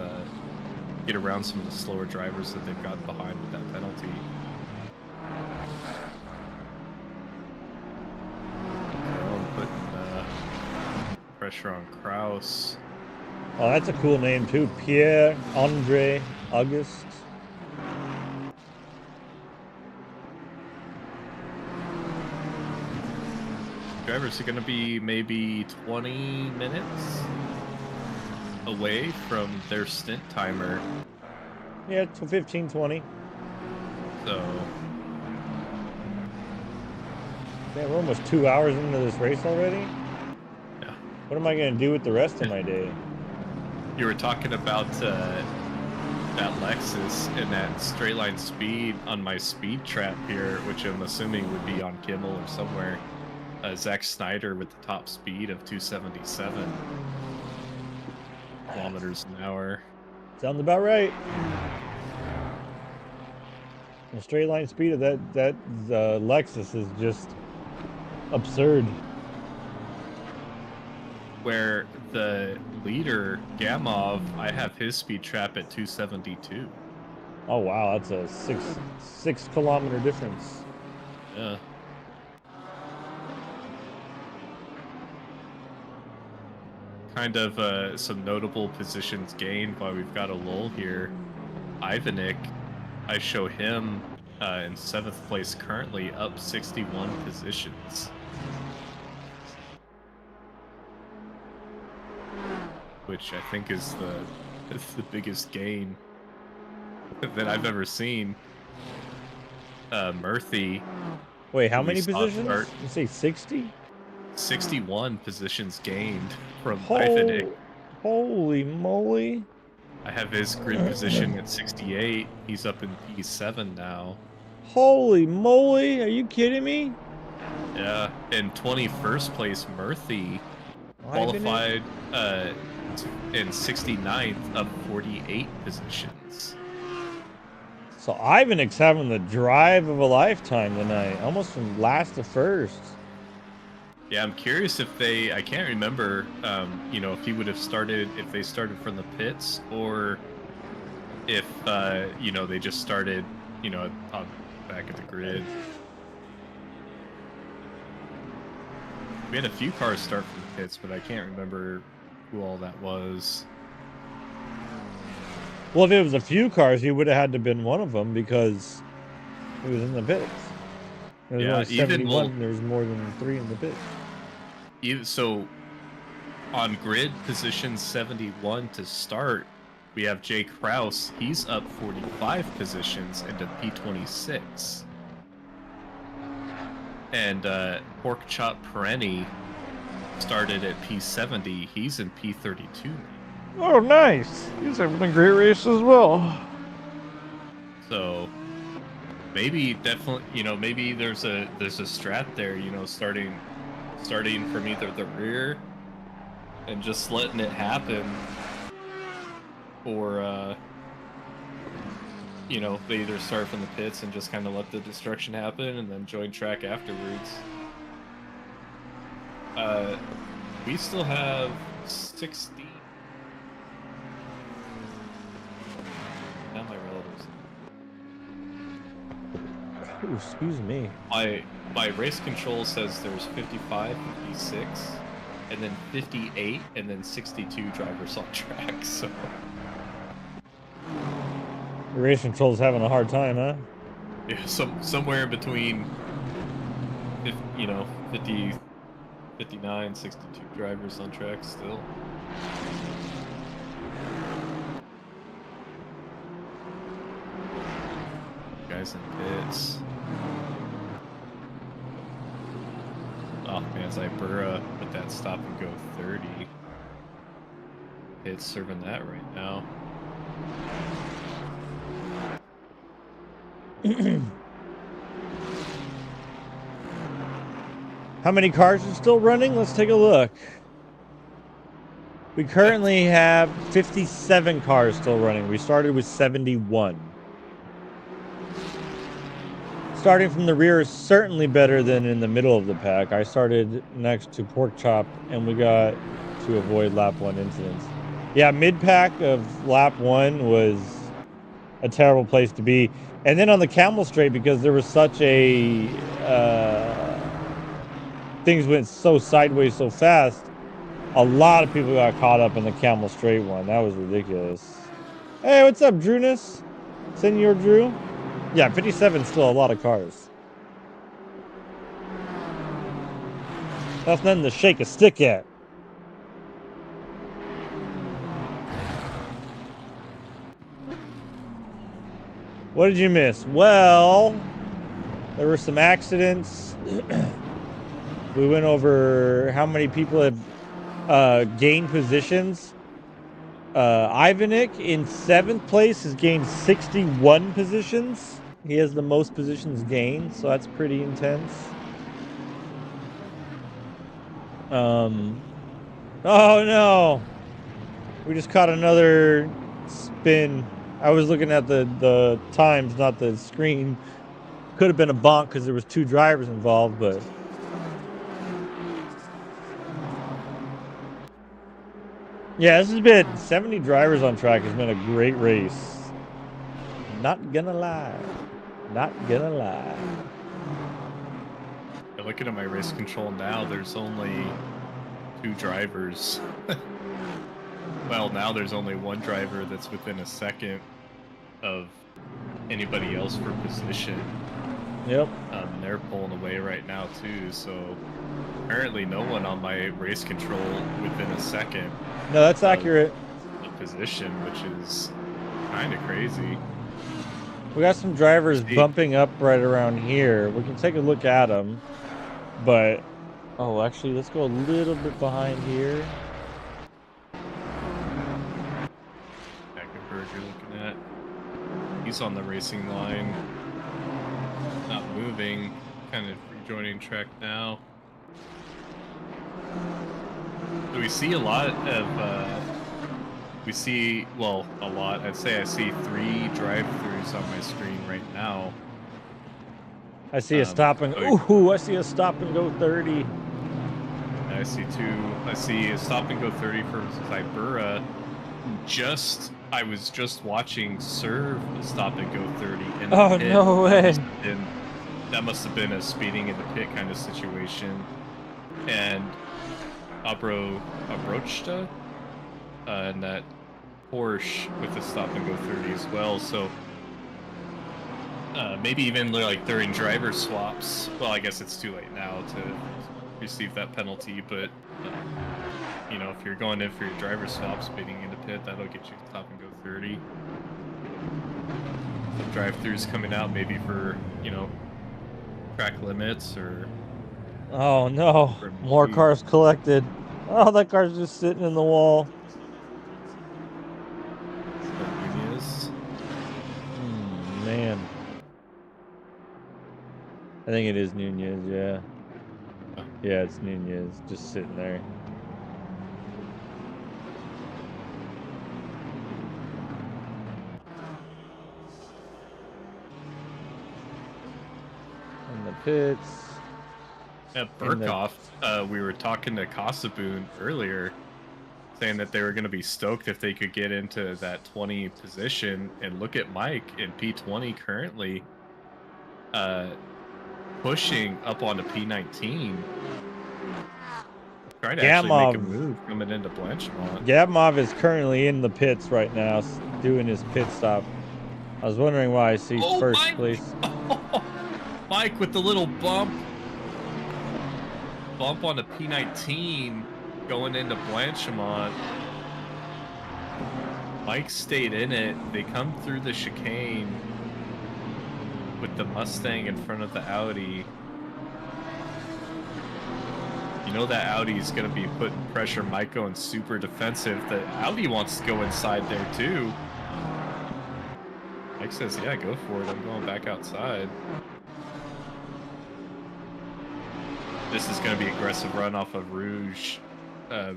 get around some of the slower drivers that they've got behind with that penalty. Putting pressure on Kraus. Oh, that's a cool name too. Pierre-Andre Auguste. Drivers are going to be maybe 20 minutes away from their stint timer. Yeah, 15, 20. So... Man, we're almost 2 hours into this race already? Yeah. What am I going to do with the rest of my day? You were talking about that Lexus and that straight line speed on my speed trap here, which I'm assuming would be on Kimmel or somewhere. Zach Snyder with the top speed of 277 kilometers an hour. Sounds about right. The straight line speed of that Lexus is just absurd. Where the leader, Gamov, I have his speed trap at 272. Oh wow, that's a six kilometer difference. Yeah. Kind of some notable positions gained while we've got a lull here. Ivanik, I show him in 7th place currently, up 61 positions. Which I think is the biggest gain that I've ever seen. Murphy. Wait, how who we many saw positions? start You say 60? 61 positions gained from Ivanek. Holy moly. I have his grid position at 68. He's up in P7 now. Holy moly. Are you kidding me? Yeah. In 21st place, Murphy Ivanek? qualified in 69th of 48 positions. So Ivanek's having the drive of a lifetime tonight, almost from last to first. Yeah, I'm curious if I can't remember, you know, if he would have started, if they started from the pits, or if, you know, they just started, you know, back at the grid. We had a few cars start from the pits, but I can't remember who all that was. Well, if it was a few cars, he would have had to been one of them because he was in the pits. There was Yeah, only even 71. There's more than 3 in the pits. So on grid position 71 to start, we have Jay Kraus. He's up 45 positions into P26. And Pork Chop Perenni started at P70. He's in P32. Oh, nice. He's having a great race as well. So maybe definitely, you know, maybe there's a strat there, you know, starting from either the rear and just letting it happen, or you know, they either start from the pits and just kind of let the destruction happen and then join track afterwards. We still have 60. Not my relatives. Ooh, excuse me. My race control says there's 55, 56, and then 58, and then 62 drivers on track. So The race control's having a hard time, huh? yeah, somewhere in between, you know, 50, 59, 62 drivers on track still. Guys in pits. Oh man, Zybura with that stop and go 30. It's serving that right now. How many cars are still running? Let's take a look. We currently have 57 cars still running. We started with 71. Starting from the rear is certainly better than in the middle of the pack. I started next to Pork Chop, and we got to avoid lap 1 incidents. Yeah, mid-pack of lap 1 was a terrible place to be. And then on the Camel Straight, because there was such a... things went so sideways so fast, a lot of people got caught up in the Camel Straight one. That was ridiculous. Hey, what's up, Drewness? Senor Drew? Yeah, 57 is still a lot of cars. That's nothing to shake a stick at. What did you miss? Well, there were some accidents. We went over how many people have gained positions. Ivanek in 7th place has gained 61 positions. He has the most positions gained, so that's pretty intense. Oh no! We just caught another spin. I was looking at the times, not the screen. Could have been a bonk because there was 2 drivers involved, but... Yeah, this has been 70 drivers on track. Has been a great race. Not gonna lie. Not gonna lie. Looking at my race control now, there's only 2 drivers. Well, now there's only 1 driver that's within a second of anybody else for position. Yep. They're pulling away right now too, so apparently no one on my race control within a second. No, that's accurate. The position, which is kind of crazy. We got some drivers See. bumping up right around here. We can take a look at them, but oh, actually, let's go a little bit behind here. Hackenberg you're looking at. He's on the racing line. Not moving. Kind of rejoining track now. So we see a lot of, well, a lot. I'd say I see 3 drive-throughs on my screen right now. I see a stop and ooh, I see a stop and go 30. I see 2. I see a stop and go 30 for Zybura. I was just watching Serve stop and go 30 in the pit. No way. That must have been a speeding in the pit kind of situation. And Abrochta and that Porsche with the stop and go 30 as well. So maybe even like they're in driver swaps. Well, I guess it's too late now to receive that penalty, but you know, if you're going in for your driver swap speeding in the pit, that'll get you to stop and go 30. Some drive-throughs coming out maybe for, you know, track limits or... Oh no, more cars collected. Oh, that car's just sitting in the wall. Man. I think it is Nunez, yeah. Yeah, it's Nunez, just sitting there. In the pits. At Burkhoff, we were talking to Kasaboon earlier, saying that they were going to be stoked if they could get into that 20 position, and look at Mike in P20 currently, pushing up onto P19. Trying to actually make a move coming into Blanchimont. Gabmov is currently in the pits right now, doing his pit stop. I was wondering why I see first place. Mike with the little bump on the P19 going into Blanchimont. Mike stayed in it. They come through the chicane with the Mustang in front of the Audi. You know that Audi's going to be putting pressure. Mike going super defensive. The Audi wants to go inside there too. Mike says, yeah, go for it. I'm going back outside. This is going to be aggressive run off of Rouge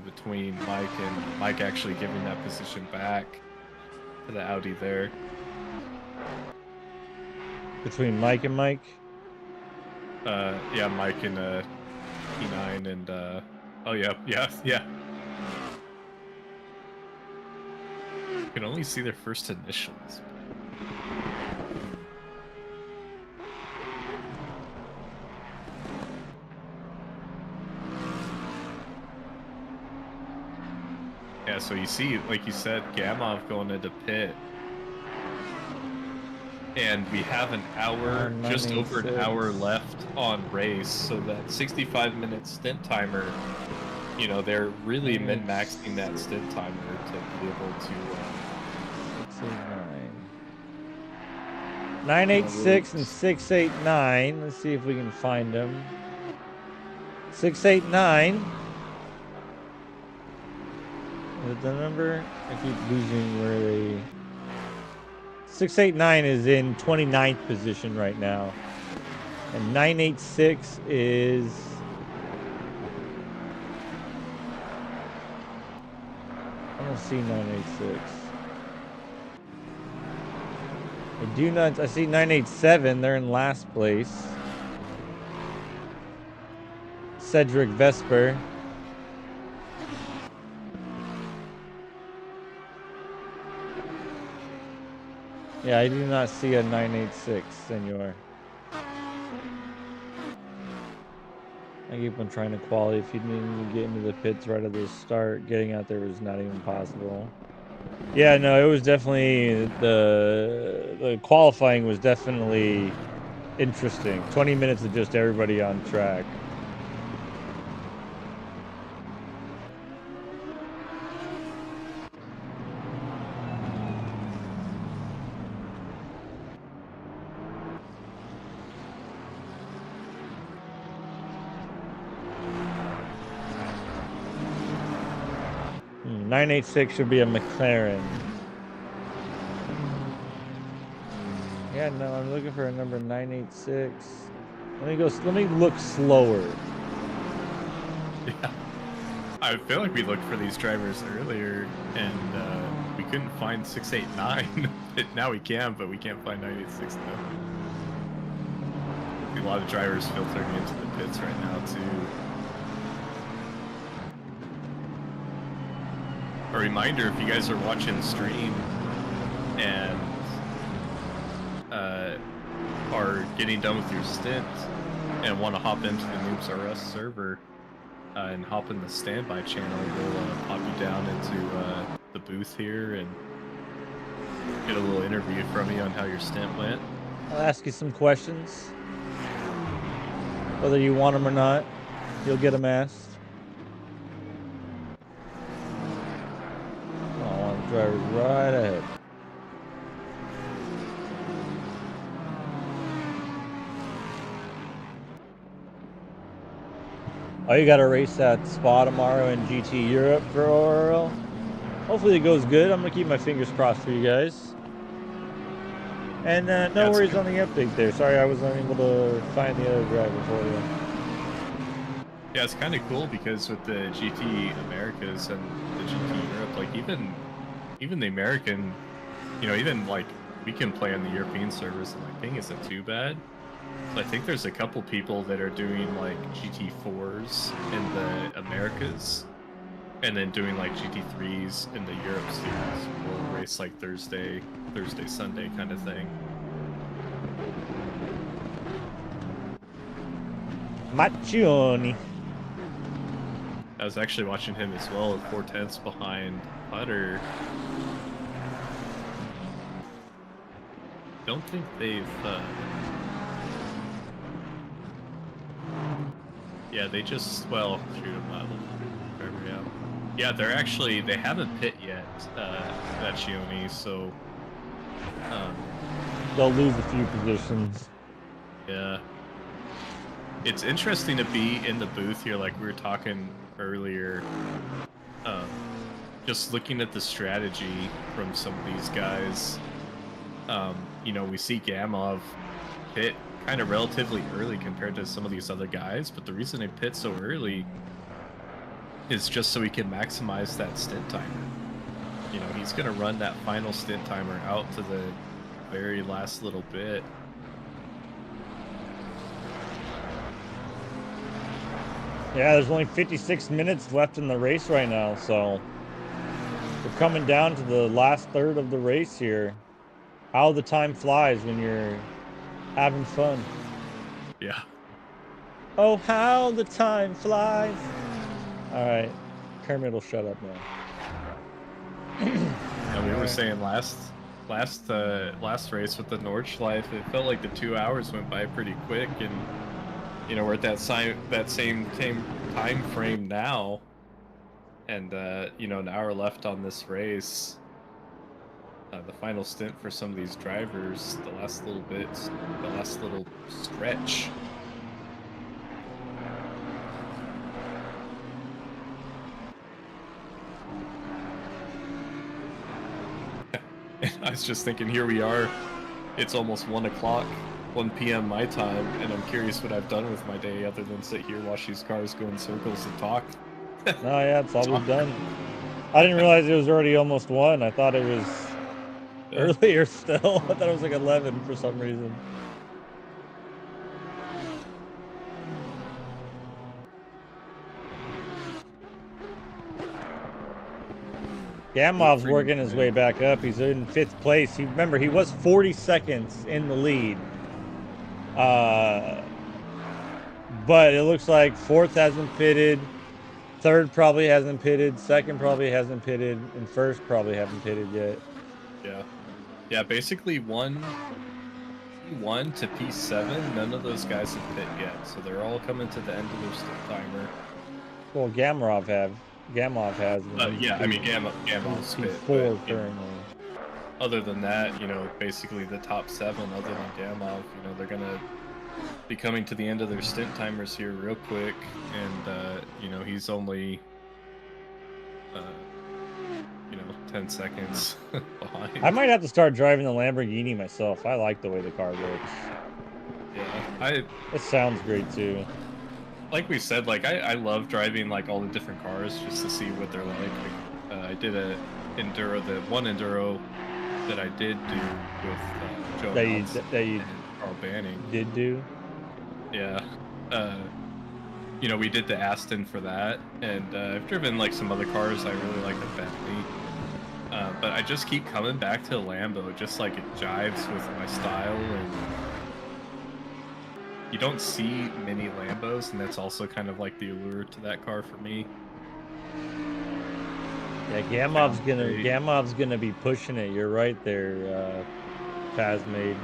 between Mike and Mike actually giving that position back to the Audi there. Between Mike and Mike? Yeah, Mike and P9 and oh yeah. You can only see their first initials. Yeah, so you see, like you said, Gamov going into pit. And we have an hour, just over an hour left on race, so that 65-minute stint timer, you know, they're really min-maxing that stint timer to be able to... 986 and 689. Let's see if we can find them. 689. Is it the number? I keep losing where they... 689 is in 29th position right now. And 986 is... I don't see 986. I do not... I see 987. They're in last place. Cedric Vesper. Yeah, I do not see a 986, senor. I keep on trying to quality. If you didn't get into the pits right at the start, getting out there was not even possible. Yeah, no, it was definitely the qualifying was definitely interesting. 20 minutes of just everybody on track. 986 should be a McLaren. Yeah, no, I'm looking for a number 986. Let me look slower. Yeah. I feel like we looked for these drivers earlier, and we couldn't find 689. Now we can, but we can't find 986 now. A lot of drivers filtering into the pits right now, too. A reminder, if you guys are watching stream and are getting done with your stint and want to hop into the Noobs RS server and hop in the standby channel, we'll pop you down into the booth here and get a little interview from you on how your stint went. I'll ask you some questions. Whether you want them or not, you'll get them asked. Oh, the driver's right ahead. Oh, you got to race that Spa tomorrow in GT Europe for ORL. Hopefully it goes good. I'm going to keep my fingers crossed for you guys. And no worries on the update there. Sorry I was unable to find the other driver for you. Yeah, it's kind of cool because with the GT Americas and the GT Europe, like even the American, you know, even like we can play on the European servers and like ping isn't too bad. So I think there's a couple people that are doing like GT4s in the Americas and then doing like GT3s in the Europe series. We'll race like Thursday, Sunday kind of thing. Macchioni. I was actually watching him as well at 4/10 behind Putter. Don't think they've yeah, they just, well, shoot him out. Yeah, they haven't pit yet, that Chioni, so they'll lose a few positions. Yeah. It's interesting to be in the booth here, like we were talking earlier, just looking at the strategy from some of these guys. You know, we see Gamov pit kind of relatively early compared to some of these other guys, but the reason they pit so early is just so he can maximize that stint timer. You know, he's going to run that final stint timer out to the very last little bit. Yeah, there's only 56 minutes left in the race right now, so we're coming down to the last third of the race here. How the time flies when you're having fun. Yeah. Oh, how the time flies. All right, Kermit will shut up now. Yeah, we were saying last race with the Nordschleife, it felt like the 2 hours went by pretty quick, and you know, we're at that same time frame now, and you know, an hour left on this race. The final stint for some of these drivers, the last little bit, the last little stretch. I was just thinking, here we are, it's almost 1 o'clock, 1 p.m. my time, and I'm curious what I've done with my day other than sit here, watch these cars go in circles and talk. Oh yeah, that's all we've done. I didn't realize it was already almost 1. I thought it was earlier still. I thought it was like 11 for some reason. Gamov's working his way back up. He's in 5th place. Remember, he was 40 seconds in the lead. But it looks like 4th hasn't pitted. 3rd probably hasn't pitted. 2nd probably hasn't pitted. And 1st probably haven't pitted yet. Yeah. Yeah, basically P1 to P7, none of those guys have pit yet. So they're all coming to the end of their stint timer. Well, Gamov has. Yeah, I mean, Gamov's pit. P4 currently. Other than that, you know, basically the top 7, other than Gamov, you know, they're going to be coming to the end of their stint timers here real quick. And, you know, he's only 10 seconds behind. I might have to start driving the Lamborghini myself. I like the way the car looks. Yeah, It sounds great too. like we said, like I love driving like all the different cars just to see what they're like. I did a Enduro, the one Enduro that I did do with Joe That you and Carl Banning. did do? Yeah. You know, we did the Aston for that, and I've driven like some other cars. I really like the Bentley. But I just keep coming back to the Lambo, just like it jives with my style, and you don't see many Lambos, and that's also kind of like the allure to that car for me. Yeah, Gamov's gonna be pushing it. You're right there, Phasmade.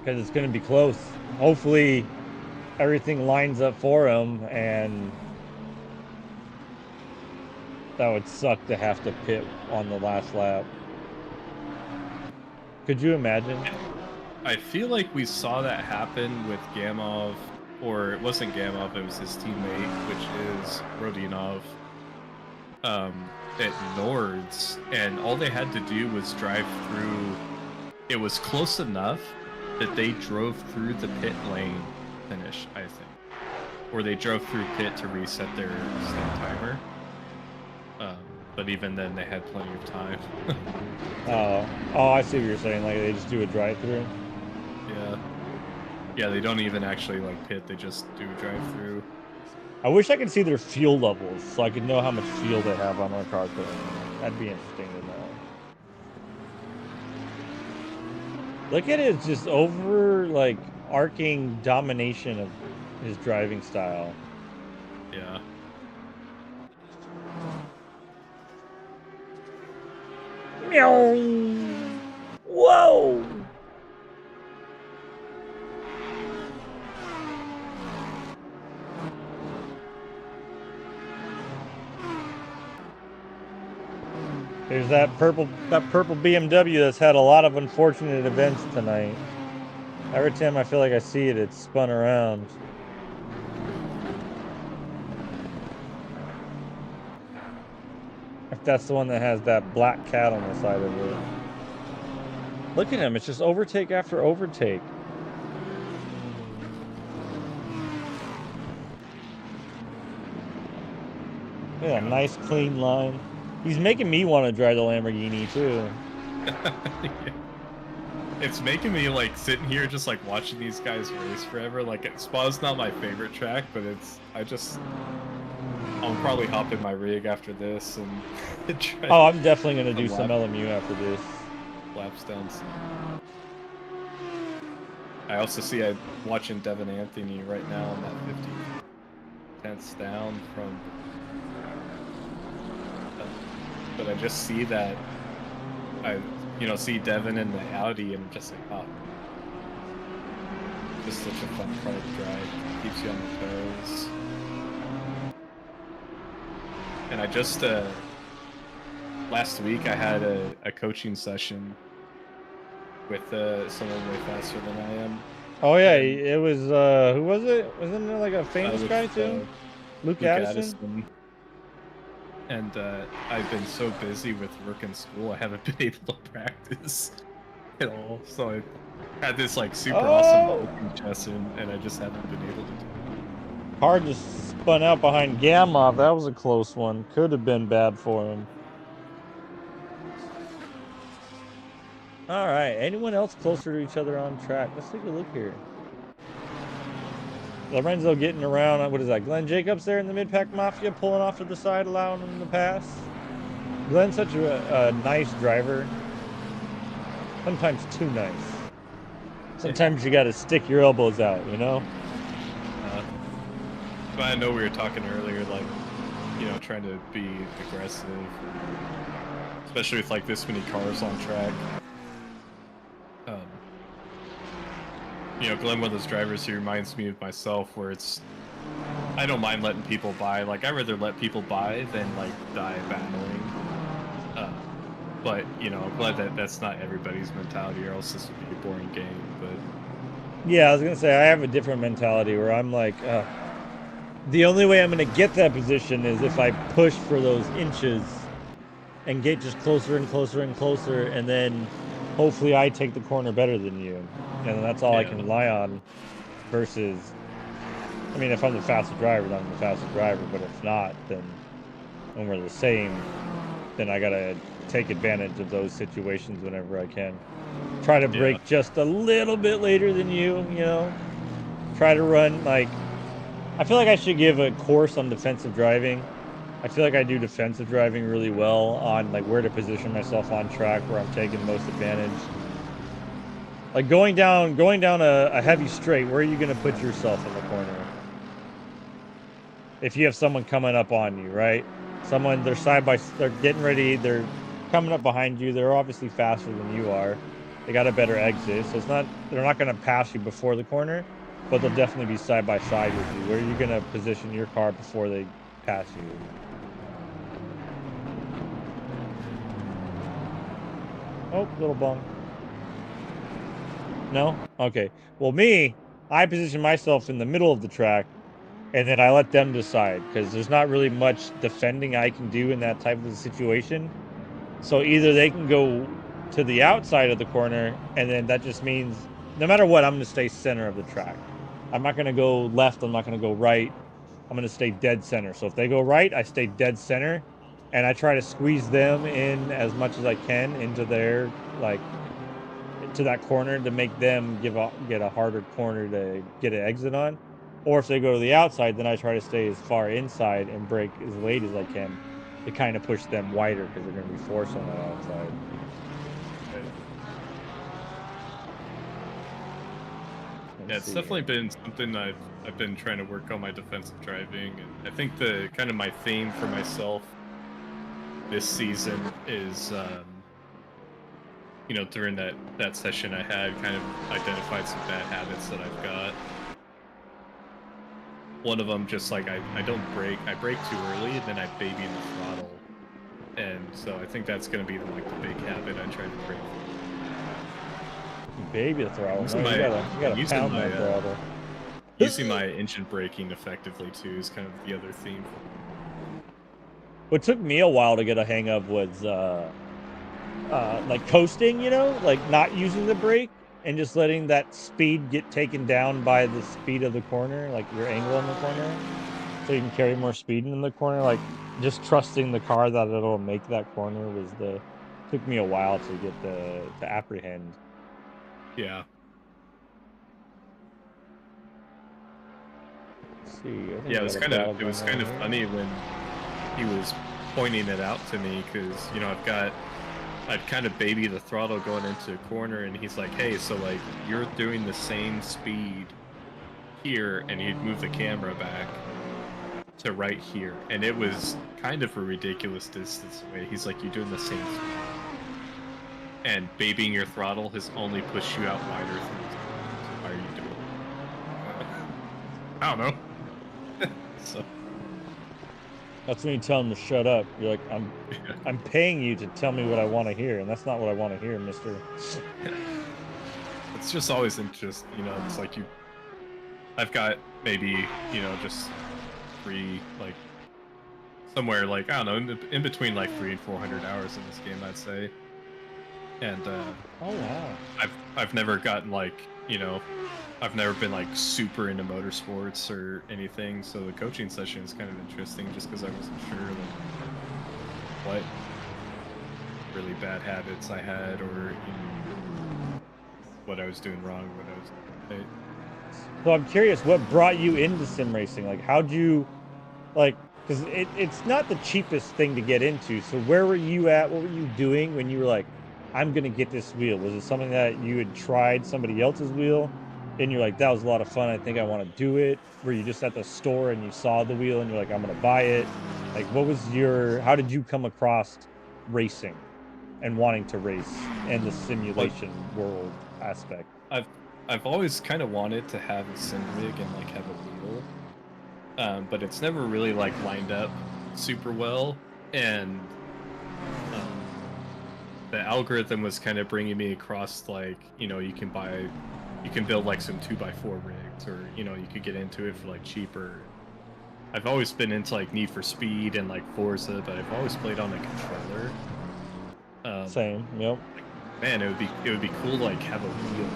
Because it's gonna be close. Hopefully, everything lines up for him, and that would suck to have to pit on the last lap. Could you imagine? I feel like we saw that happen with Gamov, or it wasn't Gamov, it was his teammate, which is Rodionov, at Nords, and all they had to do was drive through. It was close enough that they drove through the pit lane finish, I think. Or they drove through pit to reset their stint timer. But even then, they had plenty of time. Oh, I see what you're saying. Like, they just do a drive-through? Yeah. Yeah, they don't even actually, like, pit. They just do a drive-through. I wish I could see their fuel levels so I could know how much fuel they have on their car currently. That'd be interesting to know. Look at his just over, like, arcing domination of his driving style. Yeah. Meow. Whoa! There's that purple BMW that's had a lot of unfortunate events tonight. Every time I feel like I see it, it's spun around. If that's the one that has that black cat on the side of it. Look at him, it's just overtake after overtake. Yeah, nice clean line. He's making me want to drive the Lamborghini too. It's making me like sitting here just like watching these guys race forever. Like Spa's not my favorite track, but I'll probably hop in my rig after this and try. Oh, I'm definitely gonna do some LMU after this. Lap stunts. I also see I'm watching Devin Anthony right now on that 50 tenths down from. But I just see that see Devin in the Audi and just like, oh, just such a fun car to drive. Keeps you on the toes. And I just last week I had a coaching session with someone way faster than I am. Oh yeah, it was who was it? Wasn't there like a famous guy too? Luke Addison? And I've been so busy with work and school, I haven't been able to practice at all. So I had this like super awesome coaching session, and I just haven't been able to do it. Hard just spun out behind Gamma. That was a close one. Could have been bad for him. All right. Anyone else closer to each other on track? Let's take a look here. Lorenzo getting around. What is that? Glenn Jacobs there in the mid-pack mafia, pulling off to the side, allowing him to pass. Glenn's such a nice driver. Sometimes too nice. Sometimes you got to stick your elbows out, you know? But I know we were talking earlier, like, trying to be aggressive, especially with like this many cars on track. Glenn, one of those drivers who reminds me of myself, where I don't mind letting people by. Like, I'd rather let people by than like die battling. But I'm glad that that's not everybody's mentality, or else this would be a boring game. But yeah, I was gonna say I have a different mentality where I'm like, The only way I'm going to get that position is if I push for those inches and get just closer and closer and closer, and then hopefully I take the corner better than you. And that's all I can rely on versus, I mean, if I'm the fastest driver, then I'm the fastest driver, but if not, then when we're the same, then I got to take advantage of those situations whenever I can. Try to brake just a little bit later than you know? Try to run, like, I feel like I should give a course on defensive driving. I feel like I do defensive driving really well on, like, where to position myself on track, where I'm taking the most advantage. Like, going down a heavy straight, where are you gonna put yourself in the corner? If you have someone coming up on you, right? Someone, they're getting ready, they're coming up behind you, they're obviously faster than you are. They got a better exit, so they're not gonna pass you before the corner, but they'll definitely be side by side with you. Where are you gonna position your car before they pass you? Oh, little bung. No? Okay. Well, I position myself in the middle of the track, and then I let them decide, because there's not really much defending I can do in that type of a situation. So either they can go to the outside of the corner, and then that just means no matter what, I'm going to stay center of the track. I'm not going to go left. I'm not going to go right. I'm going to stay dead center. So if they go right, I stay dead center, and I try to squeeze them in as much as I can into their, like, to that corner to make them get a harder corner to get an exit on. Or if they go to the outside, then I try to stay as far inside and brake as late as I can to kind of push them wider, because they're going to be forced on that outside. Yeah, it's definitely been something I've been trying to work on my defensive driving, and I think the kind of my theme for myself this season is, you know, during that session I had, kind of identified some bad habits that I've got. One of them, just like I don't brake, I brake too early, and then I baby in the throttle, and so I think that's going to be like the big habit I try to break. Baby the throttle. No, you gotta pound that throttle. Using my engine braking effectively too is kind of the other theme. What took me a while to get a hang of was like coasting, you know, like not using the brake and just letting that speed get taken down by the speed of the corner, like your angle in the corner, so you can carry more speed in the corner. Like, just trusting the car that it'll make that corner took me a while to get to apprehend. Yeah. Let's see. Yeah, it was kind of funny when he was pointing it out to me, because, you know, I'd kind of baby the throttle going into a corner, and he's like, hey, so like you're doing the same speed here, and he'd move the camera back to right here, and it was kind of a ridiculous distance away. He's like, you're doing the same speed, and babying your throttle has only pushed you out wider. Why are you doing it? I don't know. So that's when you tell them to shut up. You're like, I'm paying you to tell me what I want to hear, and that's not what I want to hear, mister. It's just always interesting, you know. It's like I've got maybe, you know, just like somewhere like, I don't know, in between like 300 and 400 hours in this game, I'd say. And oh wow, I've never gotten, like, you know, I've never been like super into motorsports or anything, so the coaching session is kind of interesting, just because I wasn't sure like what really bad habits I had, or, you know, what I was doing wrong, what I was doing right. So I'm curious, what brought you into sim racing? Like, how'd you, like, because it's not the cheapest thing to get into. So where were you at? What were you doing when you were like, I'm gonna get this wheel? Was it something that you had tried somebody else's wheel, and you're like, that was a lot of fun, I think I want to do it? Were you just at the store and you saw the wheel and you're like, I'm gonna buy it? Like, how did you come across racing and wanting to race and the simulation world aspect? I've always kind of wanted to have a sim rig and like have a wheel, but it's never really like lined up super well, and the algorithm was kind of bringing me across, like, you know, you can build like some 2x4 rigs, or, you know, you could get into it for like cheaper. I've always been into like Need for Speed and like Forza, but I've always played on a controller. Same. Yep. Man, it would be cool to like have a wheel,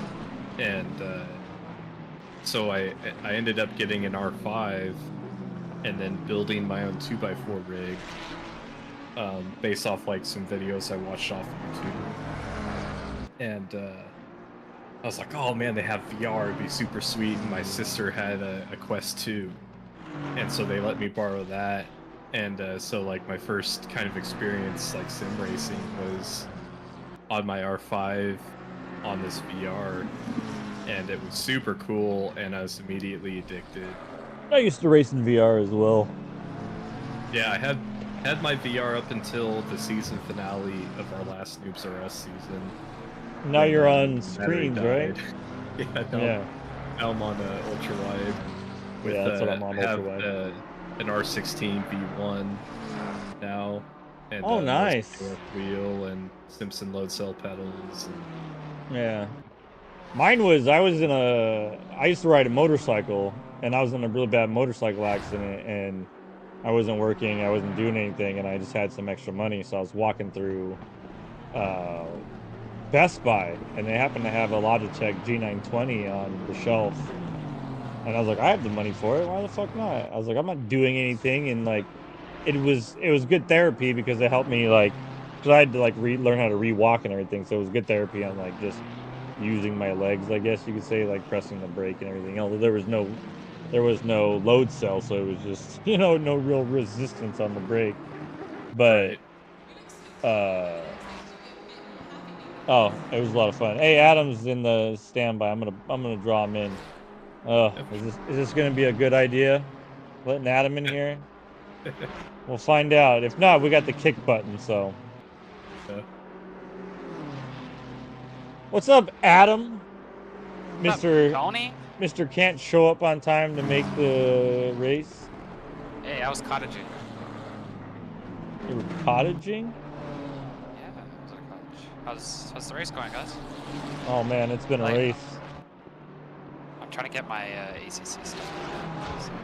and so I ended up getting an R5, and then building my own 2x4 rig, based off like some videos I watched off YouTube, and I was like, oh man, they have VR, it'd be super sweet. And my sister had a Quest 2, and so they let me borrow that, and so like my first kind of experience like sim racing was on my R5 on this VR, and it was super cool, and I was immediately addicted. I used to race in VR as well. Yeah, I had my VR up until the season finale of our last Noobs R Us season. Now when, you're on battery screens, right? died. Now I'm on ultra wide. With, Yeah, that's what I'm on, I have ultra wide. an R16 V1 now, and Oh, nice. wheel and Simpson load cell pedals. And... Yeah. Mine was, I used to ride a motorcycle, and I was in a really bad motorcycle accident, and I wasn't working, I wasn't doing anything, and I just had some extra money, so I was walking through Best Buy, and they happened to have a Logitech G920 on the shelf, and I was like, I have the money for it, why the fuck not? I was like, I'm not doing anything, and like, it was good therapy because it helped me, like, because I had to like learn how to re-walk and everything, so it was good therapy on like just using my legs, I guess you could say, like pressing the brake and everything. Although there was no load cell, so it was just, you know, no real resistance on the brake. But Right. oh, it was a lot of fun. Hey, Adam's in the standby. I'm gonna draw him in. Is this gonna be a good idea? Letting Adam in here? We'll find out. If not, we got the kick button, so. What's up, Adam? Mr. Can't show up on time to make the race. Hey, I was cottaging. You were cottaging? Yeah, I was at a cottage. How's the race going, guys? Oh man, it's been a race. I'm trying to get my ACC stuff so I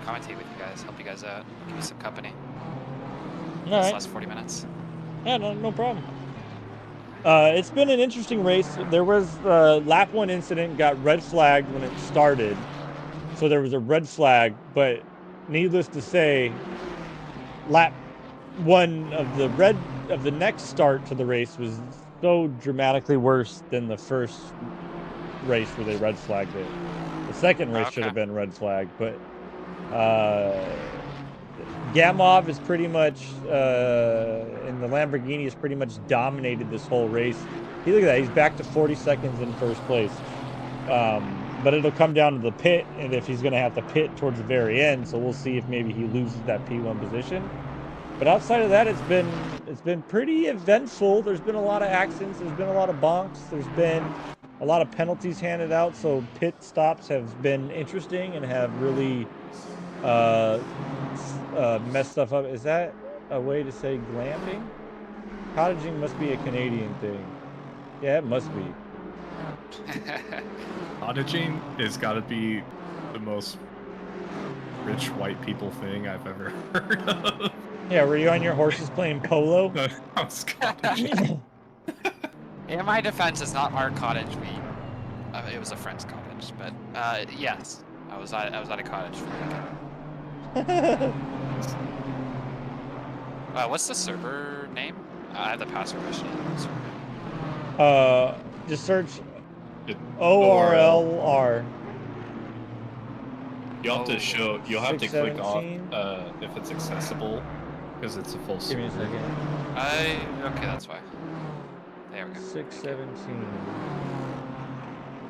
can commentate with you guys, help you guys out, give you some company. All right. This last 40 minutes. Yeah, no problem. It's been an interesting race. There was lap 1 incident, got red flagged when it started. So there was a red flag, but needless to say, lap 1 of the next start to the race was so dramatically worse than the first race where they red flagged it. The second race should have been red flagged, but Gamov is pretty much in the Lamborghini has pretty much dominated this whole race. Look at that, he's back to 40 seconds in first place. But it'll come down to the pit, and if he's going to have to pit towards the very end, so we'll see if maybe he loses that P1 position. But outside of that, it's been pretty eventful. There's been a lot of accidents. There's been a lot of bonks. There's been a lot of penalties handed out. So pit stops have been interesting and have really messed stuff up. Is that a way to say glamping? Cottaging must be a Canadian thing. Yeah, it must be. Cottaging has got to be the most rich white people thing I've ever heard of. Yeah, were you on your horses playing polo? I was cottaging. In my defense, it's not our cottage. It was a friend's cottage, but yes, I was at a cottage for a weekend. What's the server name? I have the password question. Just search ORLR. You'll have to show. You'll have to click off if it's accessible, because it's a full screen. Give me a second. Okay, that's why. There we go. 617.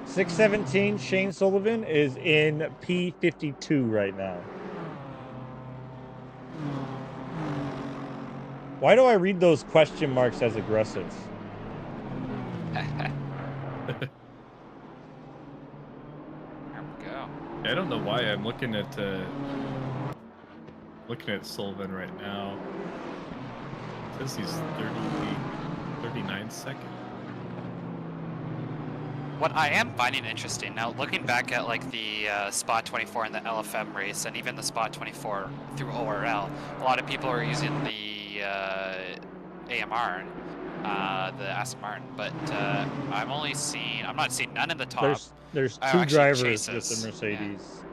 617. Shane Sullivan is in P52 right now. Why do I read those question marks as aggressive? There we go. I don't know why I'm looking at Sullivan right now. It says he's 39 seconds. What I am finding interesting now, looking back at like the Spot 24 and the LFM race, and even the Spot 24 through ORL, a lot of people are using the AMR, the Aston Martin, but I'm not seeing none in the top. There's Oh, two actually, drivers with Chase's. the Mercedes,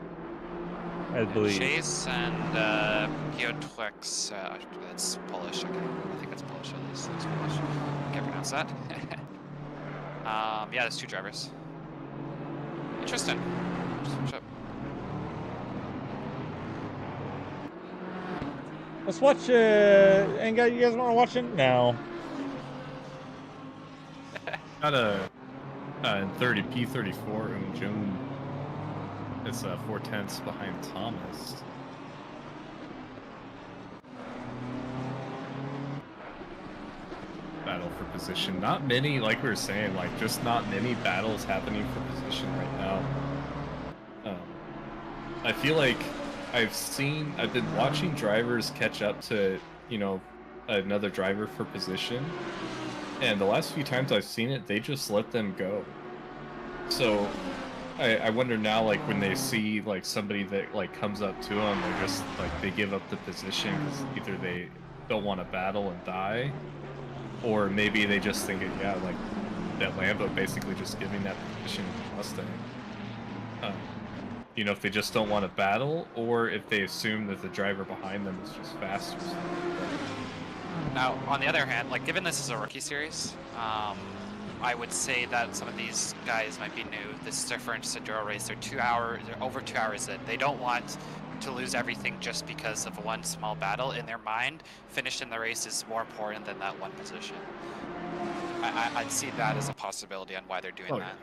I Yeah, believe. Chase and Piotrek, that's Polish. Okay. I think that's Polish at least. That's Polish. Can't pronounce that. Yeah, there's two drivers. Interesting. Switch up. Let's watch. And you guys want to watch it now? Got a 30 P34 and Joan. It's 4/10 behind Thomas. Battle for position. Not many, like we were saying, like just not many battles happening for position right now. I feel like I've been watching drivers catch up to, you know, another driver for position, and the last few times I've seen it, they just let them go. So I wonder now, like when they see like somebody that like comes up to them, they're just like they give up the position because either they don't want to battle and die, or maybe they just think, yeah, like that Lambo basically just giving that position to the Mustang. You know, if they just don't want to battle, or if they assume that the driver behind them is just faster. Now, on the other hand, like given this is a rookie series, I would say that some of these guys might be new. This is their first Enduro race. They're over 2 hours in. They don't want to lose everything just because of one small battle. In their mind, finishing the race is more important than that one position. I'd see that as a possibility on why they're doing that.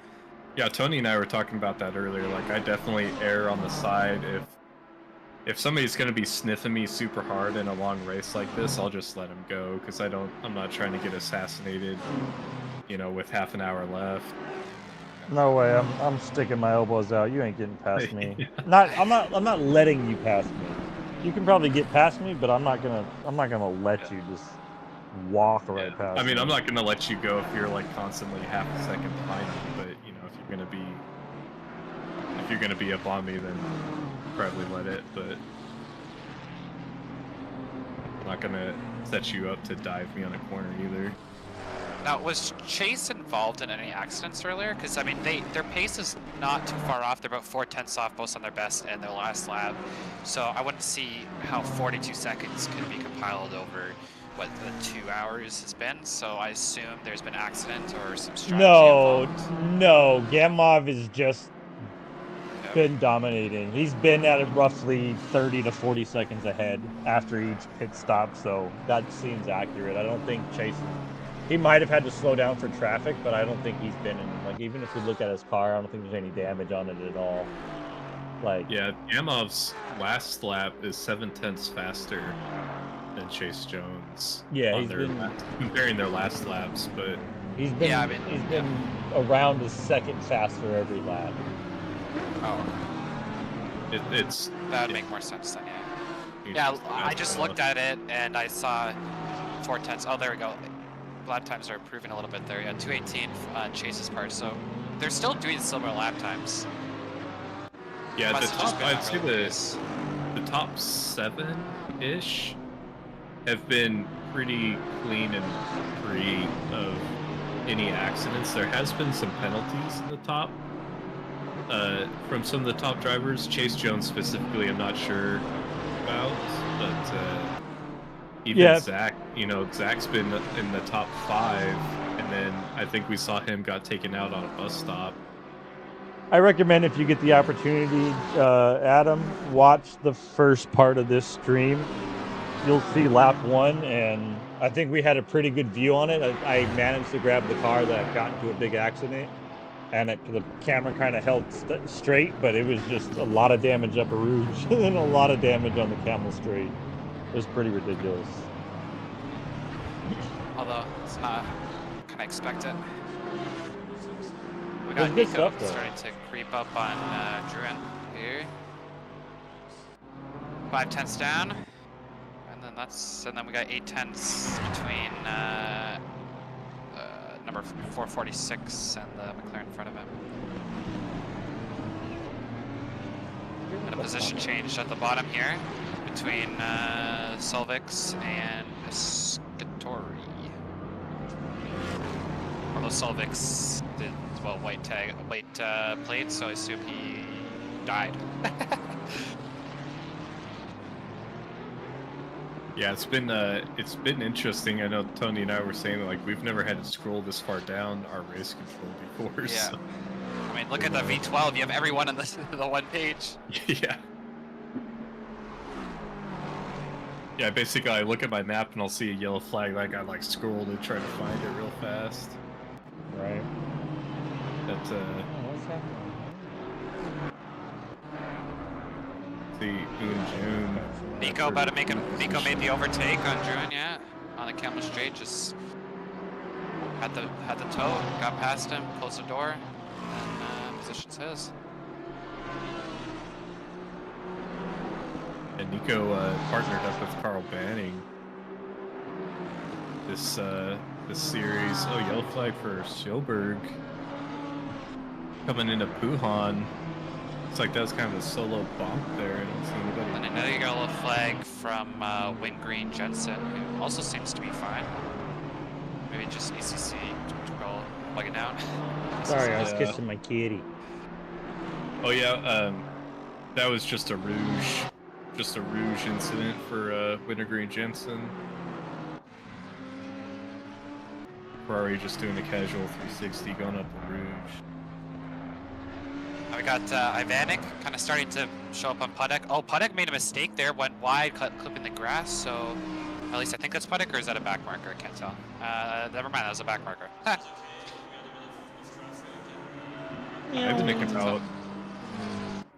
Yeah, Tony and I were talking about that earlier. Like, I definitely err on the side if somebody's gonna be sniffing me super hard in a long race like this, I'll just let him go because I'm not trying to get assassinated, you know, with half an hour left. No way. I'm sticking my elbows out. You ain't getting past me. I'm not letting you pass me. You can probably get past me, but I'm not gonna let you just walk right past me. I mean, I'm not gonna let you go if you're like constantly half a second behind me, but you know, if you're gonna be up on me, then probably let it, but I'm not gonna set you up to dive me on a corner either. Now, was Chase involved in any accidents earlier? Because I mean, their pace is not too far off. They're about 4/10 off both on their best and their last lap. So I wouldn't see how 42 seconds could be compiled over what the 2 hours has been. So I assume there's been accident or some strategy involved. No. Gamov is just been dominating. He's been at roughly 30 to 40 seconds ahead after each pit stop. So that seems accurate. I don't think Chase. He might have had to slow down for traffic, but I don't think he's been in, like, even if we look at his car, I don't think there's any damage on it at all. Like, yeah, Gamov's last lap is 7/10 faster than Chase Jones. Yeah, comparing their last laps, but he's been around a second faster every lap. Oh, it's that would make more sense then. Yeah, I just looked at it and I saw 4/10. Oh, there we go. Lap times are improving a little bit there. Yeah, 2:18 Chase's part, so they're still doing similar lap times. Yeah, I'd say the top 7-ish have been pretty clean and free of any accidents. There has been some penalties in the top from some of the top drivers. Chase Jones specifically, I'm not sure about, but even Zach, you know, Zach's been in the top 5, and then I think we saw him got taken out on a bus stop. I recommend, if you get the opportunity, Adam, watch the first part of this stream. You'll see lap 1, and I think we had a pretty good view on it. I managed to grab the car that got into a big accident, and the camera kind of held straight, but it was just a lot of damage up a Rouge and a lot of damage on the Camel Straight. It was pretty ridiculous. Although it's not kind of expected. We got Nico starting to creep up on Druin here. 5/10 down, and then we got 8/10 between number 446 and the McLaren in front of him. And a position change at the bottom here between Solvix and Piscatori. Although Solvix did, well, white plate, so I assume he died. Yeah, it's been interesting. I know Tony and I were saying like we've never had to scroll this far down our race control before. Yeah. So. I mean, look at the V12. You have everyone on the one page. Yeah. Yeah, basically I look at my map and I'll see a yellow flag, like I like scroll to try to find it real fast. Right. But What's happening? see June. Nico about to make him. Nico made the overtake on Druin, yeah, on the camel straight. Just had the toe, got past him, closed the door, and position's his. And Nico partnered up with Carl Banning. This series. Oh, yellow flag for Sjoberg. Coming into Puhan. Looks like that was kind of a solo bump there. I don't see anybody. And another yellow flag from Wingreen Jensen, who also seems to be fine. Maybe just ECC control plugging down. Sorry, I was kissing my kitty. Oh yeah, that was just a rouge incident for Wintergreen Jensen. Ferrari just doing a casual 360 going up the rouge. We got Ivanek kind of starting to show up on Pudek. Oh, Pudek made a mistake there, went wide, clipping the grass, so at least I think that's Pudek, or is that a back marker? I can't tell. Never mind, that was a back marker.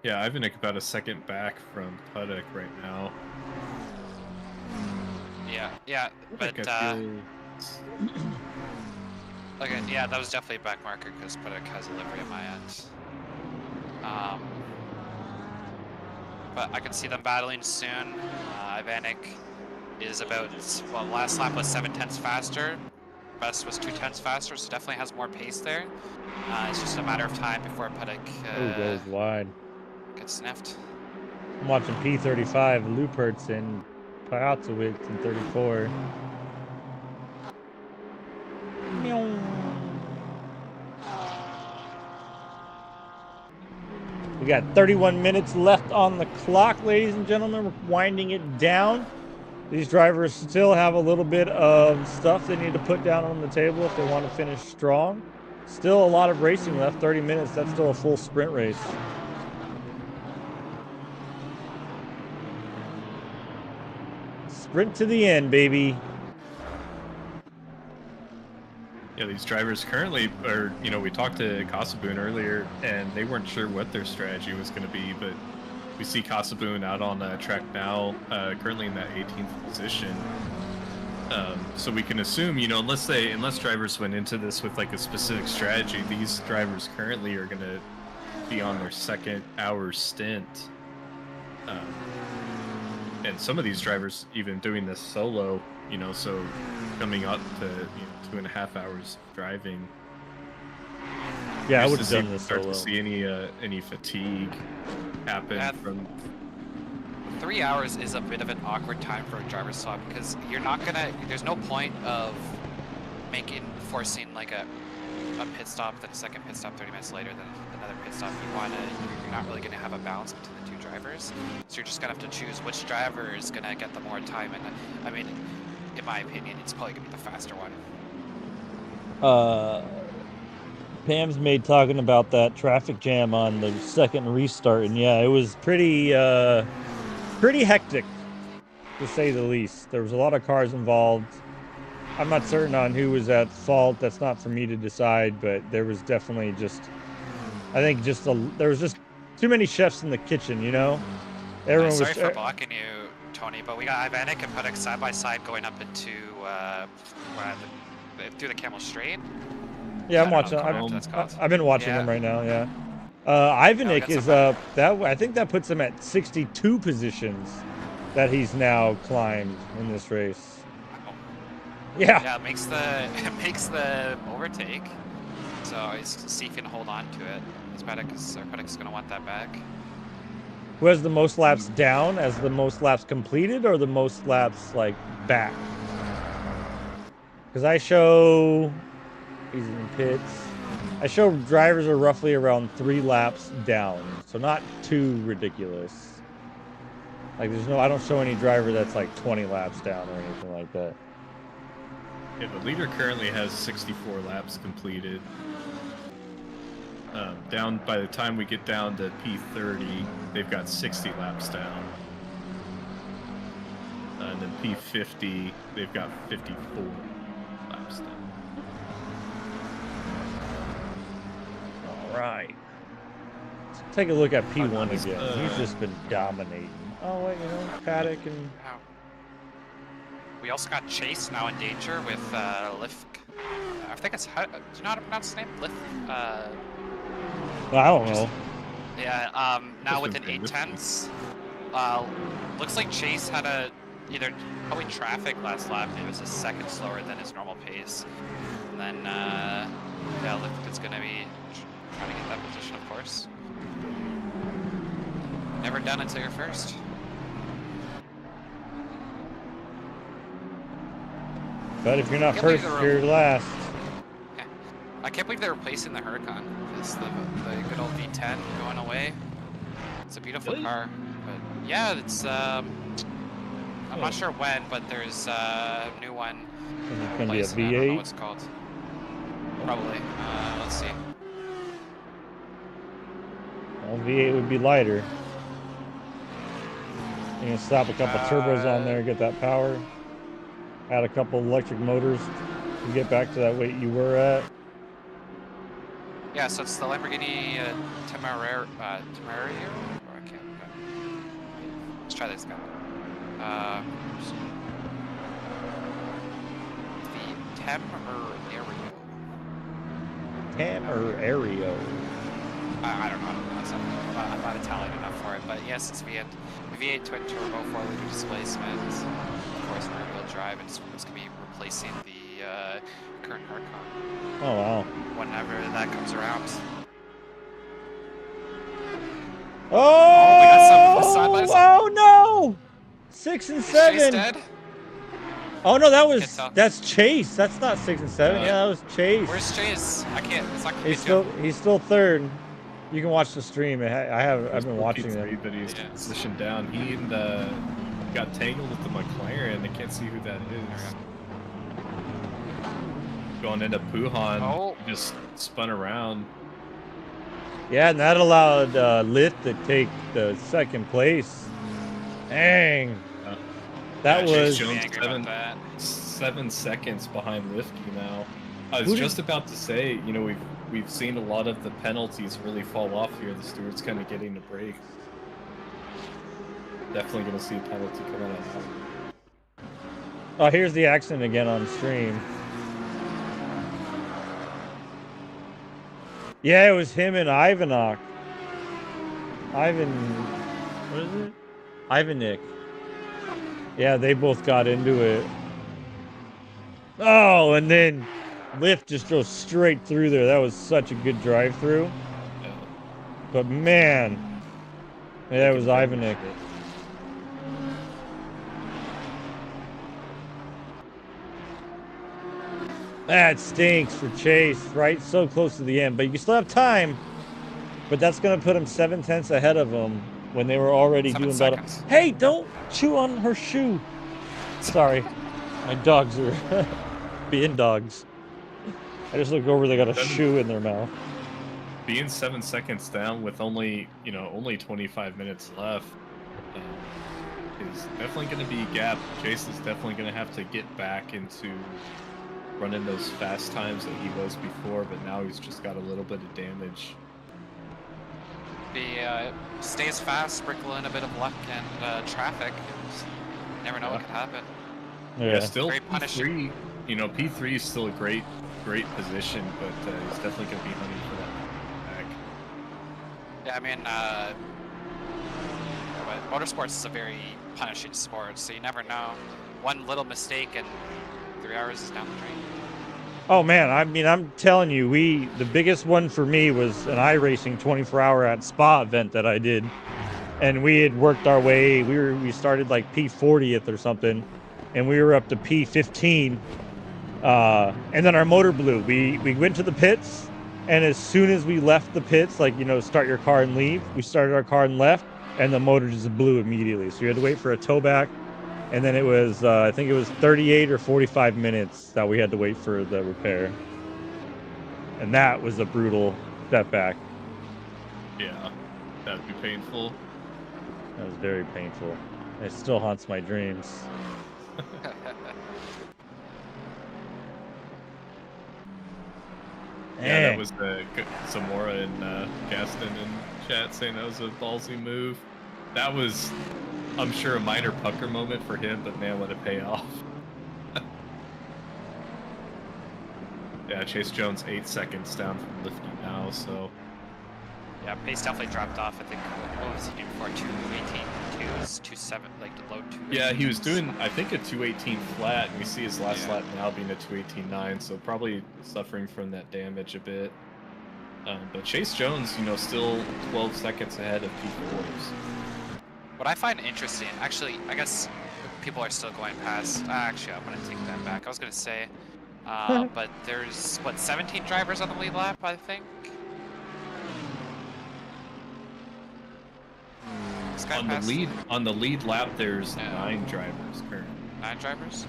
Ivanek about a second back from Pudek right now. Yeah, but okay, yeah, that was definitely a back marker because Pudek has a livery at my end. But I can see them battling soon. Ivanek is about, well, last lap was 7/10 faster. Best was 2/10 faster, so definitely has more pace there. It's just a matter of time before Pudek Goes wide. gets sniffed. I'm watching P35, Lupertz and Piatzowicz in 34. Meow. We got 31 minutes left on the clock, ladies and gentlemen. We're winding it down. These drivers still have a little bit of stuff they need to put down on the table if they want to finish strong. Still a lot of racing left, 30 minutes. That's still a full sprint race. Sprint to the end, baby. Yeah, these drivers currently are, we talked to Kasaboon earlier, and they weren't sure what their strategy was going to be, but we see Kasaboon out on track now, currently in that 18th position. So we can assume, unless drivers went into this with like a specific strategy, these drivers currently are going to be on their second hour stint. And some of these drivers even doing this solo, so coming up to 2.5 hours driving. Yeah, I would have done this start solo. to see any fatigue happen from. 3 hours is a bit of an awkward time for a driver swap because there's no point of forcing like a pit stop, then a second pit stop 30 minutes later, then another pit stop. You're not really gonna have a balance between the two drivers, so you're just gonna have to choose which driver is gonna get the more time. And I mean, in my opinion, it's probably gonna be the faster one. Pam's made talking about that traffic jam on the second restart, and yeah, it was pretty hectic, to say the least. There was a lot of cars involved. I'm not certain on who was at fault. That's not for me to decide, but there was definitely there was just too many chefs in the kitchen, Everyone Sorry was. for blocking you, Tony, but we got Ivanek and Pudek side by side going up into through the Camel Straight. Yeah, I'm watching. I've been watching them right now. Yeah, Ivanek is I think that puts him at 62 positions that he's now climbed in this race. Yeah. Yeah, it makes the it makes the overtake. So he's see if he can hold on to it. His Paddock's gonna want that back. Who has the most laps down as the most laps completed, or the most laps like back? Because I show he's in pits. I show drivers are roughly around 3 laps down, so not too ridiculous. Like I don't show any driver that's like 20 laps down or anything like that. Yeah, the leader currently has 64 laps completed. Down by the time we get down to P30, they've got 60 laps down. And then P50, they've got 54 laps down. All right. Let's take a look at P1 again. He's just been dominating. Oh, wait, Paddock and... Wow. We also got Chase now in danger with Lift. I think it's... do you know how to pronounce his name? Lift? I don't know. Yeah, now with an 810s. Looks like Chase had probably traffic last lap. It was a second slower than his normal pace. And then, yeah, Lift is going to be trying to get that position, of course. Never done until you're first. But if you're not first, you're last. Yeah. I can't believe they're replacing the Huracan. It's the good old V10 going away. It's a beautiful car. But yeah, it's I'm not sure when, but there's a new one. It's gonna be a I don't know V8. what it's called. Probably. Let's see. Well, V8 would be lighter. You can slap a couple turbos on there, get that power. Add a couple electric motors to get back to that weight you were at. Yeah, so it's the Lamborghini Temerario. Or I can't. Let's try this guy. The Temerario. Temerario. I don't know how to pronounce it. I'm not Italian enough for it, but yes, it's V8 twin turbo 4-liter displacement. Of course, rear-wheel drive, and it's going to be replacing the current Huracan. Oh wow! Whenever that comes around. Oh! We got some side by side. Oh no! 6 and Is 7. Chase dead? Oh no, that's Chase. That's not 6 and 7. Yeah, that was Chase. Where's Chase? I can't. It's not He's still third. You can watch the stream. I've been watching it. But he's positioned down. He got tangled with the McLaren. I can't see who that is. Going into Puhan, he just spun around. Yeah, and that allowed Lith to take the second place. Dang. That was 7 seconds behind Lifky now. I was just about to say, we've seen a lot of the penalties really fall off here. The stewards kind of getting a break. Definitely going to see a penalty come out of that. Oh, here's the accident again on stream. Yeah, it was him and Ivanok. What is it? Ivanik. Yeah, they both got into it. Oh, and then Lift just drove straight through there. That was such a good drive-through. Yeah. But man, that was Ivanik. That stinks for Chase, right? So close to the end, but you still have time. But that's going to put him 7/10 ahead of him when they were already doing better. Hey, don't chew on her shoe. Sorry, my dogs are being dogs. I just looked over, they got a shoe in their mouth. Being 7 seconds down with only 25 minutes left is definitely going to be a gap. Chase is definitely going to have to get back into running those fast times that he was before, but now he's just got a little bit of damage. He stays fast, sprinkle in a bit of luck and traffic. You never know what could happen. Yeah, still P3. P3 is still a great position, but he's definitely going to be hunting for that back. Yeah, I mean, motorsports is a very punishing sport, so you never know. One little mistake and 3 hours is down the drain. Oh man, I mean, I'm telling you, the biggest one for me was an iRacing 24-hour at Spa event that I did, and we had worked our way. We started like P40th or something, and we were up to P15. And then our motor blew. We went to the pits, and as soon as we left the pits, like, you know, start your car and leave, we started our car and left, and the motor just blew immediately. So you had to wait for a tow back, and then it was I think it was 38 or 45 minutes that we had to wait for the repair, and that was a brutal setback. Yeah, that'd be painful. That was very painful. It still haunts my dreams. Yeah, that was Zamora and Gaston in chat saying that was a ballsy move. That was, I'm sure, a minor pucker moment for him, but man, what a payoff. Yeah, Chase Jones 8 seconds down from Lifty now, so. Yeah, pace definitely dropped off. I think, what was he doing before? 218, 2.7, like the low 2. Yeah, he was doing, I think, a 218 flat, and we see his last lap now being a 218.9, so probably suffering from that damage a bit. But Chase Jones, you know, still 12 seconds ahead of P4s. What I find interesting, actually, I guess people are still going past. Actually, I'm going to take that back. I was going to say, but there's, what, 17 drivers on the lead lap, I think? On the lead lap, there's 9 drivers currently. 9 drivers?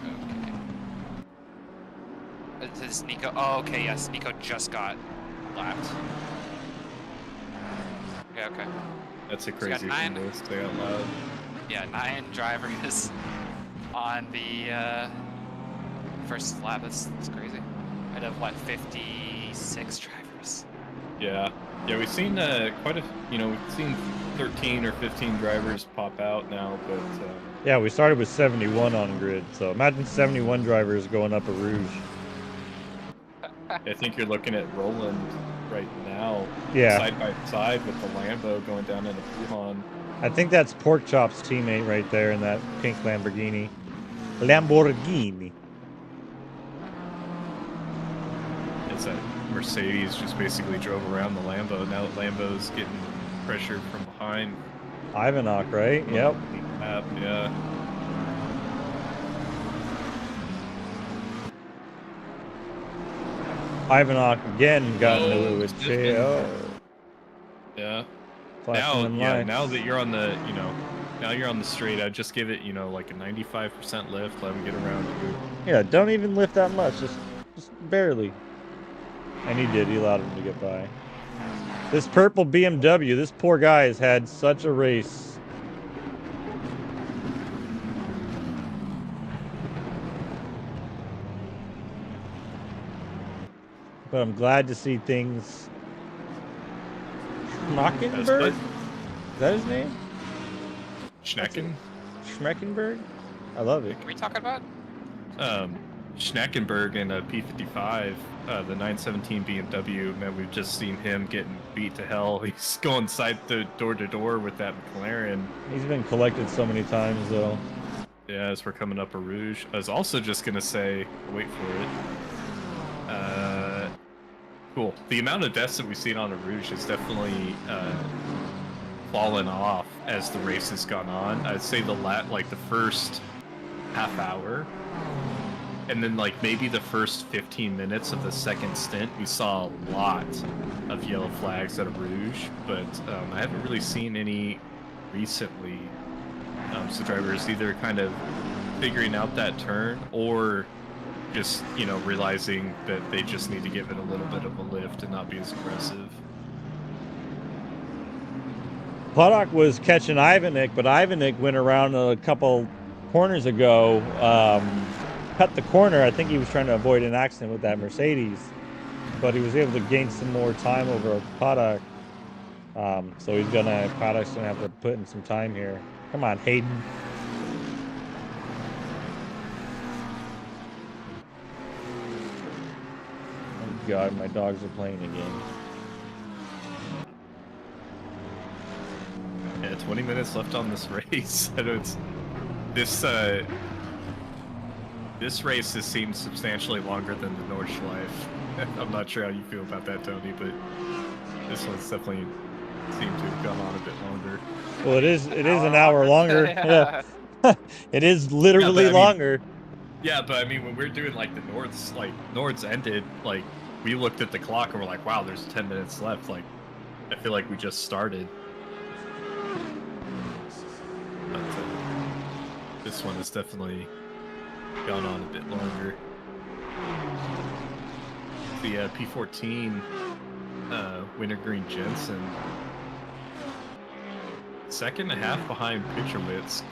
Okay. Is Nico? Oh, okay. Yes, Nico just got lapped. Okay, okay. That's a crazy thing to say out loud. Yeah, 9 drivers on the first lap. That's crazy. Out of what, 56 drivers? Yeah. Yeah, we've seen quite a, you know, we've seen 13 or 15 drivers pop out now, but yeah, we started with 71 on grid, so imagine 71 drivers going up a Rouge. I think you're looking at Roland right now, yeah, side by side with the Lambo going down into Pujon. I think that's Porkchop's teammate right there in that pink Lamborghini. Lamborghini. It's a Mercedes just basically drove around the Lambo. Now Lambo's getting pressure from behind. Ivanok, right? Yep. Yeah. Ivanok again got into it with J.O. Yeah. Now, now that you're on the, you know, now you're on the straight, I'd just give it, you know, like a 95% lift, let him get around you. Yeah, don't even lift that much, just barely. And he did, he allowed him to get by. This purple BMW, this poor guy has had such a race. But I'm glad to see things. Schmackenberg? Is that his name? Schnecken? Schmeckenberg? I love it. What are we talking about? Schneckenberg in a P55, the 917 BMW, man, we've just seen him getting beat to hell. He's going door to door with that McLaren. He's been collected so many times, though. Yeah, as we're coming up a Rouge. I was also just going to say, wait for it. Cool. The amount of deaths that we've seen on a Rouge has definitely fallen off as the race has gone on. I'd say the first half hour, and then like maybe the first 15 minutes of the second stint, we saw a lot of yellow flags at a Rouge, but I haven't really seen any recently. So drivers either kind of figuring out that turn or just, you know, realizing that they just need to give it a little bit of a lift and not be as aggressive. Potok was catching Ivanek, but Ivanek went around a couple corners ago, cut the corner. I think he was trying to avoid an accident with that Mercedes, but he was able to gain some more time over Potok. So Potok's gonna have to put in some time here. Come on, Hayden. Oh God, my dogs are playing again. Yeah, 20 minutes left on this race. I know it's this This race has seemed substantially longer than the Nordschleife. I'm not sure how you feel about that, Tony, but this one's definitely seemed to have gone on a bit longer. Well, it is an hour longer. Yeah. It is literally longer. Yeah, but I mean, when we're doing like the Nords ended, like we looked at the clock and we're like, wow, there's 10 minutes left. Like, I feel like we just started. But this one has definitely gone on a bit longer. The P14 Wintergreen Jensen, second and a half behind Pitcherwitz.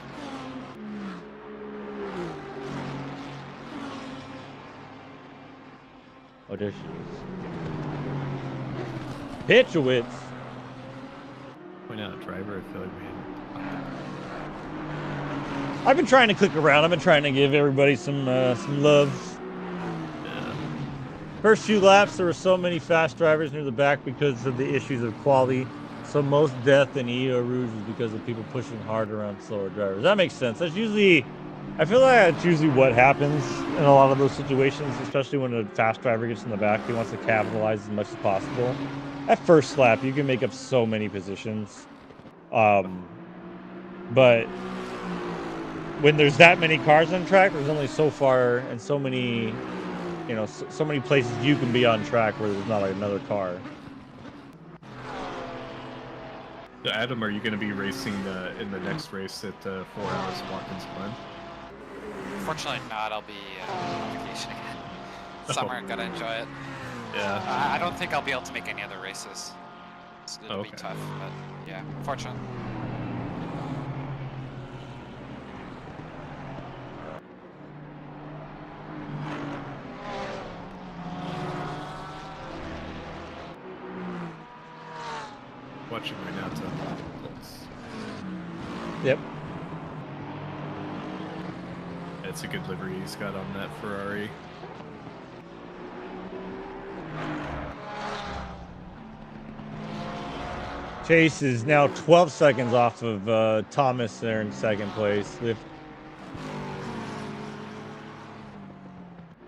Oh, there she is. Pitcherwitz. Point out driver, I feel like we had. I've been trying to click around. I've been trying to give everybody some love. Yeah. First few laps, there were so many fast drivers near the back because of the issues of quality. So most death in EO Rouge is because of people pushing hard around slower drivers. That makes sense. That's usually, I feel like that's usually what happens in a lot of those situations, especially when a fast driver gets in the back. He wants to capitalize as much as possible. At first lap, you can make up so many positions. But when there's that many cars on track, there's only so far and so many, you know, so many places you can be on track where there's not like another car. So Adam, are you going to be racing in the next race at 4 hours Watkins Glen? Fortunately not, I'll be on vacation again. Summer, gotta enjoy it. Yeah. I don't think I'll be able to make any other races. It'll be tough, but yeah, fortunate. Watching right now, Tom. Yep. It's a good livery he's got on that Ferrari. Chase is now 12 seconds off of Thomas there in second place.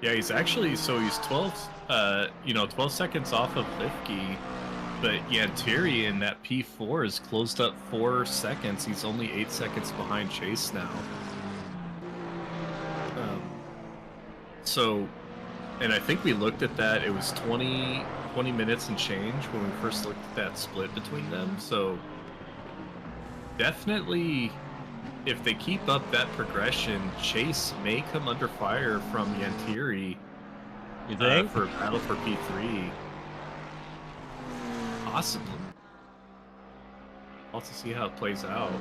Yeah, he's actually, so he's 12 seconds off of Lifke, but Yantiri in that P4 is closed up 4 seconds. He's only 8 seconds behind Chase now. So, and I think we looked at that, it was 20 minutes and change when we first looked at that split between them. So, definitely, if they keep up that progression, Chase may come under fire from Yantiri. You think? For a battle for P3. Possibly. I'll have to see how it plays out.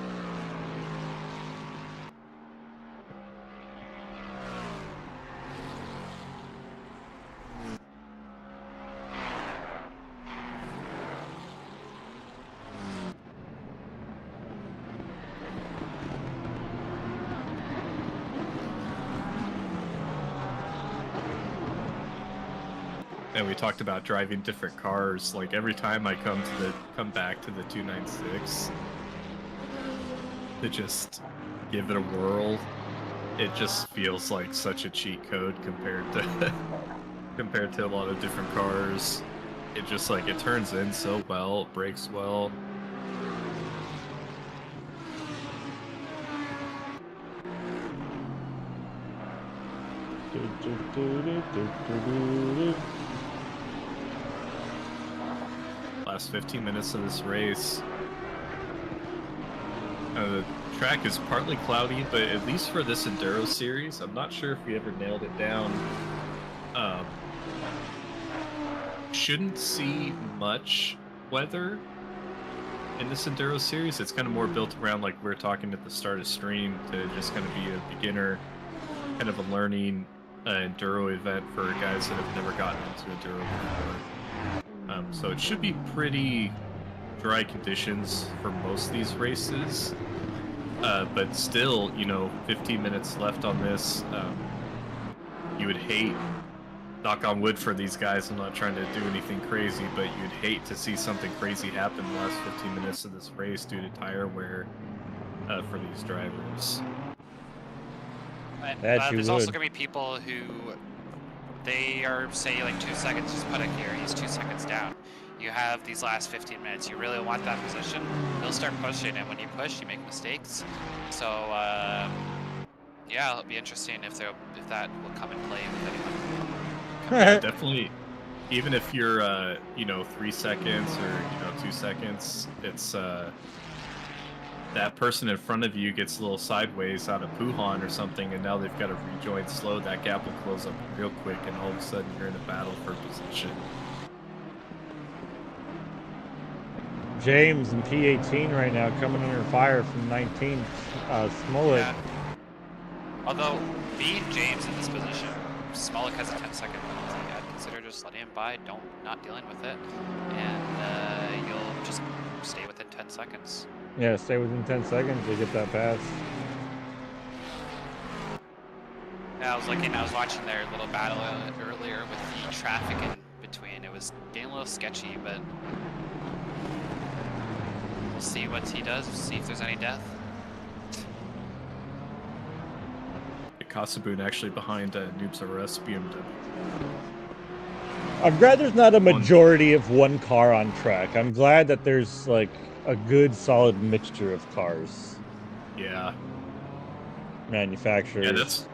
And we talked about driving different cars. Like every time I come back to the 296 to just give it a whirl, it just feels like such a cheat code compared to a lot of different cars. It just like it turns in so well, it brakes well. Last 15 minutes of this race. The track is partly cloudy, but at least for this Enduro series, I'm not sure if we ever nailed it down. Shouldn't see much weather in this Enduro series. It's kind of more built around, like we were talking at the start of stream, to just kind of be a beginner, kind of a learning Enduro event for guys that have never gotten into Enduro before. So it should be pretty dry conditions for most of these races, but still, 15 minutes left on this. You would hate, knock on wood for these guys, I'm not trying to do anything crazy, but you'd hate to see something crazy happen in the last 15 minutes of this race due to tire wear for these drivers. And, That you there's also would. gonna be people who they are say like 2 seconds, just put it here. He's 2 seconds down. You have these last 15 minutes. You really want that position. They'll start pushing, and when you push, you make mistakes. So yeah, it'll be interesting if that will come and play with anyone. Yeah, definitely. Even if you're, you know, 3 seconds or 2 seconds, it's that person in front of you gets a little sideways out of Puhan or something, and now they've got to rejoin slow. That gap will close up real quick, and all of a sudden you're in a battle for position. James and P18 right now coming under fire from 19. Smollett. Yeah. Although being James in this position, Smollett has a 10-second penalty. I'd consider just letting him by, not dealing with it, and you'll just stay within 10 seconds. Yeah, stay within 10 seconds to get that pass. Yeah, I was watching their little battle earlier with the traffic in between. It was getting a little sketchy, but we'll see what he does, see if there's any death. Kasaboon actually behind Noobs RS BMW. I'm glad there's not a majority of one car on track. I'm glad that there's like a good solid mixture of cars. Yeah. Manufacturers. Yeah,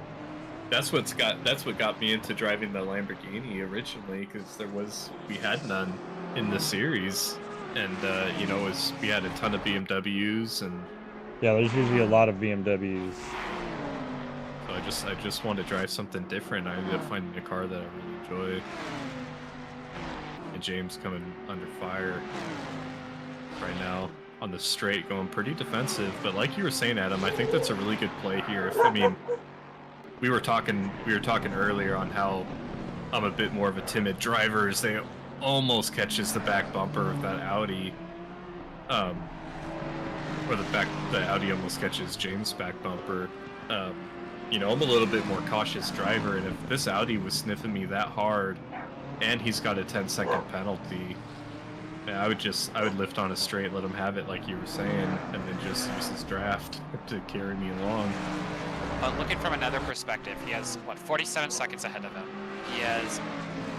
that's what got me into driving the Lamborghini originally, because we had none in the series, and you know, we had a ton of BMWs, and yeah, there's usually a lot of BMWs. So I just wanted to drive something different. I ended up finding a car that I really enjoy. And James coming under fire right now on the straight, going pretty defensive. But like you were saying, Adam, I think that's a really good play here. I mean, we were talking earlier on how I'm a bit more of a timid driver, as they almost catches the back bumper of that Audi. Or the Audi almost catches James' back bumper. You know, I'm a little bit more cautious driver, and if this Audi was sniffing me that hard, and he's got a 10-second penalty, I would lift on a straight, let him have it like you were saying, and then just use his draft to carry me along. But looking from another perspective, he has, 47 seconds ahead of him. He has,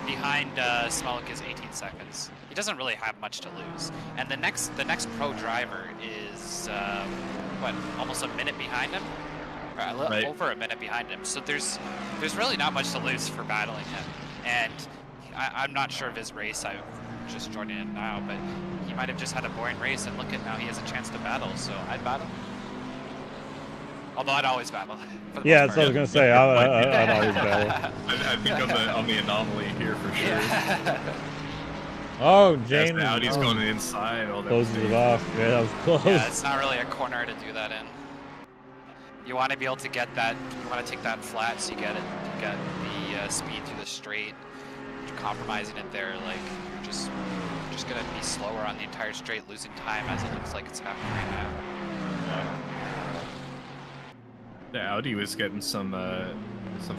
behind Smolik is 18 seconds. He doesn't really have much to lose. And the next pro driver is, almost a minute behind him? Right. Over a minute behind him. So there's really not much to lose for battling him. And I'm not sure of his race. I'm just joining in now, but he might have just had a boring race, and look at now he has a chance to battle. So I'd battle. Although I'd always battle. Yeah, that's what I was gonna say. I'd always battle. I think I'm the anomaly here for sure. Yeah. Oh, James. The Audi's going inside. All that closes it off. Yeah, that was close. Yeah, it's not really a corner to do that in. You want to be able to get that. You want to take that flat, so you get the speed through the straight. You're compromising it there, like you're just gonna be slower on the entire straight, losing time as it looks like it's happening right now. The Audi was getting some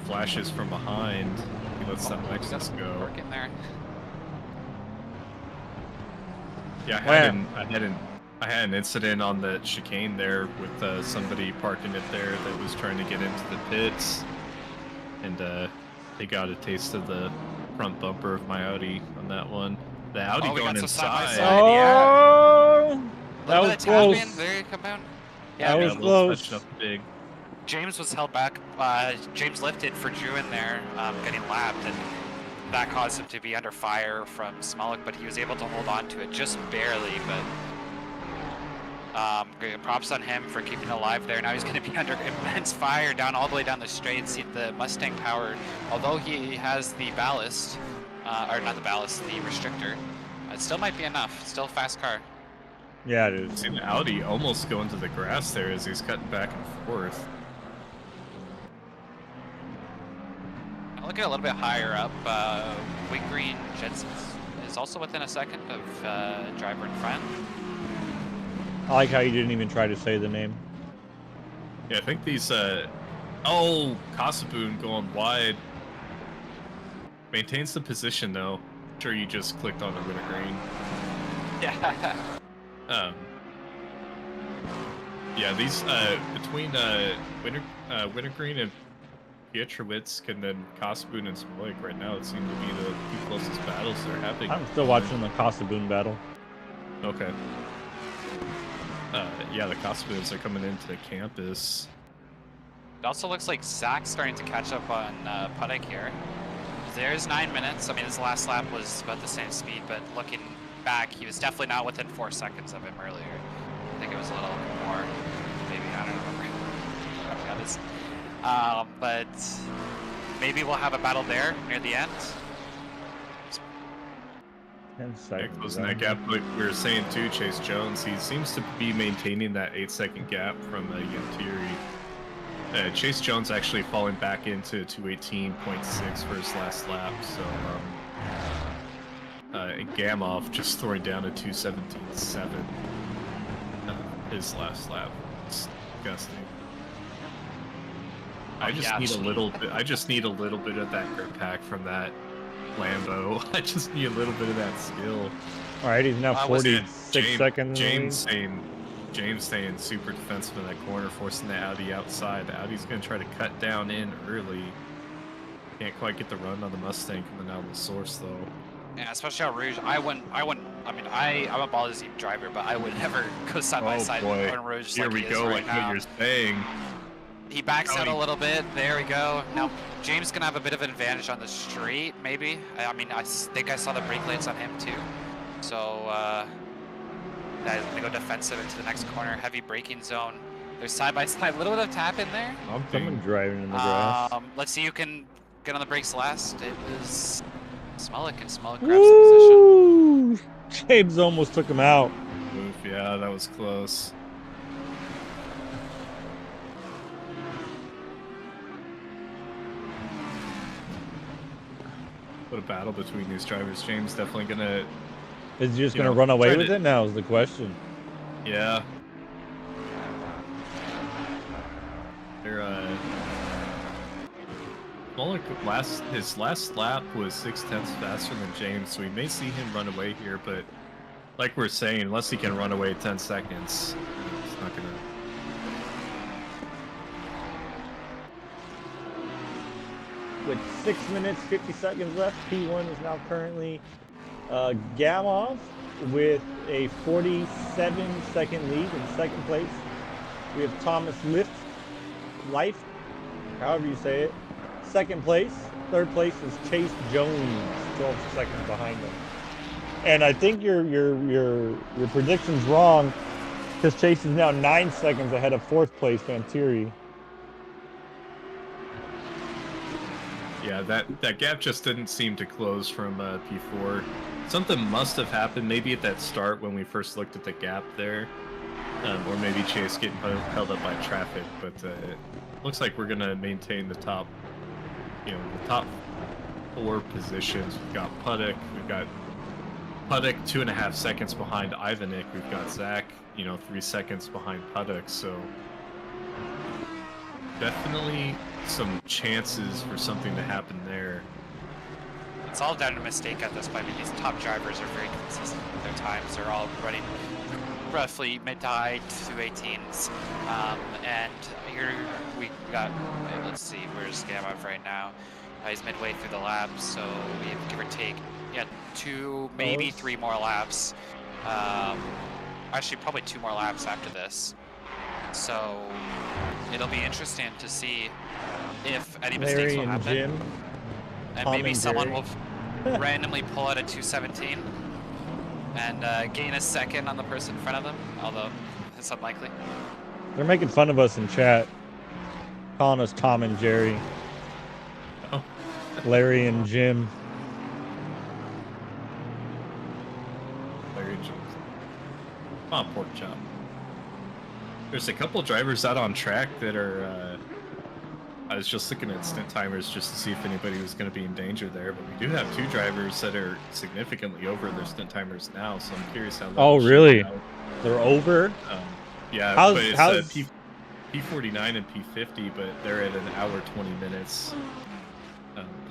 flashes from behind. He lets that Lexus go. Working there. Yeah, I had an incident on the chicane there with somebody parking it there that was trying to get into the pits, and they got a taste of the front bumper of my Audi on that one. The Audi going inside. Oh, that was close. There you come down. Yeah, that was close. Up big. James was held back. James lifted for Drew in there, getting lapped, and that caused him to be under fire from Smolik, but he was able to hold on to it just barely. But props on him for keeping alive there. Now he's going to be under immense fire all the way down the straight. See the Mustang power, although he has the ballast, or not the ballast, the restrictor, it still might be enough. Still a fast car. Yeah, it is. See the Audi almost going to the grass there as he's cutting back and forth. Looking a little bit higher up, Wing Green Jensen is also within a second of driver in front. I like how you didn't even try to say the name. Yeah, I think these, Kasaboon going wide. Maintains the position though. I'm sure you just clicked on the wintergreen. Yeah. Yeah, these, between, wintergreen and Pietrowicz and then Kosboon and Smolik right now, it seemed to be the two closest battles that are happening. I'm still watching the Kosovoon battle. Okay. Yeah, the Kosboons are coming into campus. It also looks like Zach's starting to catch up on Puddick here. There's 9 minutes. I mean, his last lap was about the same speed, but looking back, he was definitely not within 4 seconds of him earlier. I think it was a little more, maybe, I don't remember. To be honest. But maybe we'll have a battle there near the end. 10 seconds. Closing that gap, like we were saying too, Chase Jones, he seems to be maintaining that 8-second gap from Yantiri. Chase Jones actually falling back into 218.6 for his last lap, so and Gamov just throwing down a 217.7 his last lap. It's disgusting. I just need a little bit. I just need a little bit of that grip pack from that Lambo. I just need a little bit of that skill. All right, he's now 46 seconds. James staying super defensive in that corner, forcing the Audi outside. The Audi's going to try to cut down in early. Can't quite get the run on the Mustang coming out of the source though. Yeah, especially on Rouge. I mean, I'm a Ballsy driver, but I would never go side by side on Rouge. Here we go, like what you're saying. He backs out a little bit. There we go. Now, James gonna have a bit of an advantage on the straight, maybe. I mean, I think I saw the brake lights on him too. So, guy's gonna go defensive into the next corner. Heavy braking zone. There's side by side. A little bit of tap in there. Someone driving in the grass. Let's see who can get on the brakes last. It was Smolik, and Smolik grabs the position. James almost took him out. Oof, yeah, that was close. What a battle between these drivers. James definitely gonna... Is he just gonna run away with it now is the question. Yeah. They're, Smolik, his last lap was 0.6 faster than James, so we may see him run away here, but like we're saying, unless he can run away 10 seconds, it's not gonna... With 6 minutes, 50 seconds left, P1 is now currently Gamov with a 47-second lead in second place. We have Thomas Life, however you say it, second place. Third place is Chase Jones, 12 seconds behind them. And I think your prediction's wrong, because Chase is now 9 seconds ahead of fourth place Vantiri. Yeah, that gap just didn't seem to close from P4. Something must have happened, maybe at that start when we first looked at the gap there, or maybe Chase getting held up by traffic. But it looks like we're gonna maintain the top, the top 4 positions. We've got Puddick, 2.5 seconds behind Ivanik. We've got Zach, 3 seconds behind Puddick. So definitely some chances for something to happen there. It's all down to mistake at this point. I mean, these top drivers are very consistent with their times. They're all running roughly mid to high 218s. And here we got, let's see, where's Gamov right now? He's midway through the lap, so we have, give or take, 2, maybe 3 more laps. Actually, probably 2 more laps after this. So it'll be interesting to see if any mistakes will happen. Jim, and maybe someone will randomly pull out a 217 and gain a second on the person in front of them, although it's unlikely. They're making fun of us in chat, calling us Tom and Jerry. Oh. Larry and Jim. Larry and Jim. Oh, pork chop. There's a couple drivers out on track that are, I was just looking at stint timers just to see if anybody was going to be in danger there, but we do have 2 drivers that are significantly over their stint timers now, so I'm curious how that Oh, really? They're over? Yeah, how's, but it's how's... P49 and P50, but they're at 1 hour 20 minutes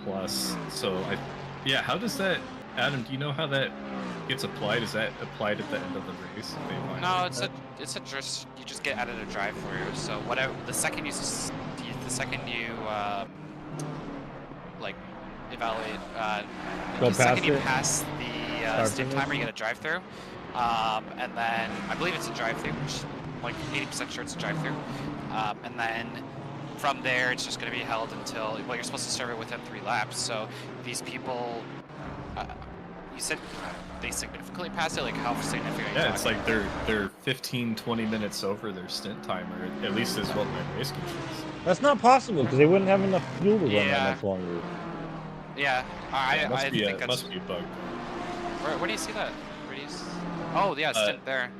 plus. So, how does that, Adam, do you know how that gets applied? Is that applied at the end of the race? No, it's just you just get added a drive for you. So whatever the second you evaluate. Go The second past you it? pass the Start stint from timer, you get a drive-through, and then I believe it's a drive-through, which like 80% sure it's a drive-through, and then from there it's just going to be held until well, you're supposed to serve it within 3 laps. So these people, you said they significantly passed it. Like how significant? Yeah, it's like they're 15-20 minutes over their stint timer. At least is what my race coach says. That's not possible because they wouldn't have enough fuel to run that Yeah. much longer. Yeah, Yeah, I think that's. must be bugged. Where do you see that? Where do you? Oh yeah, stint there.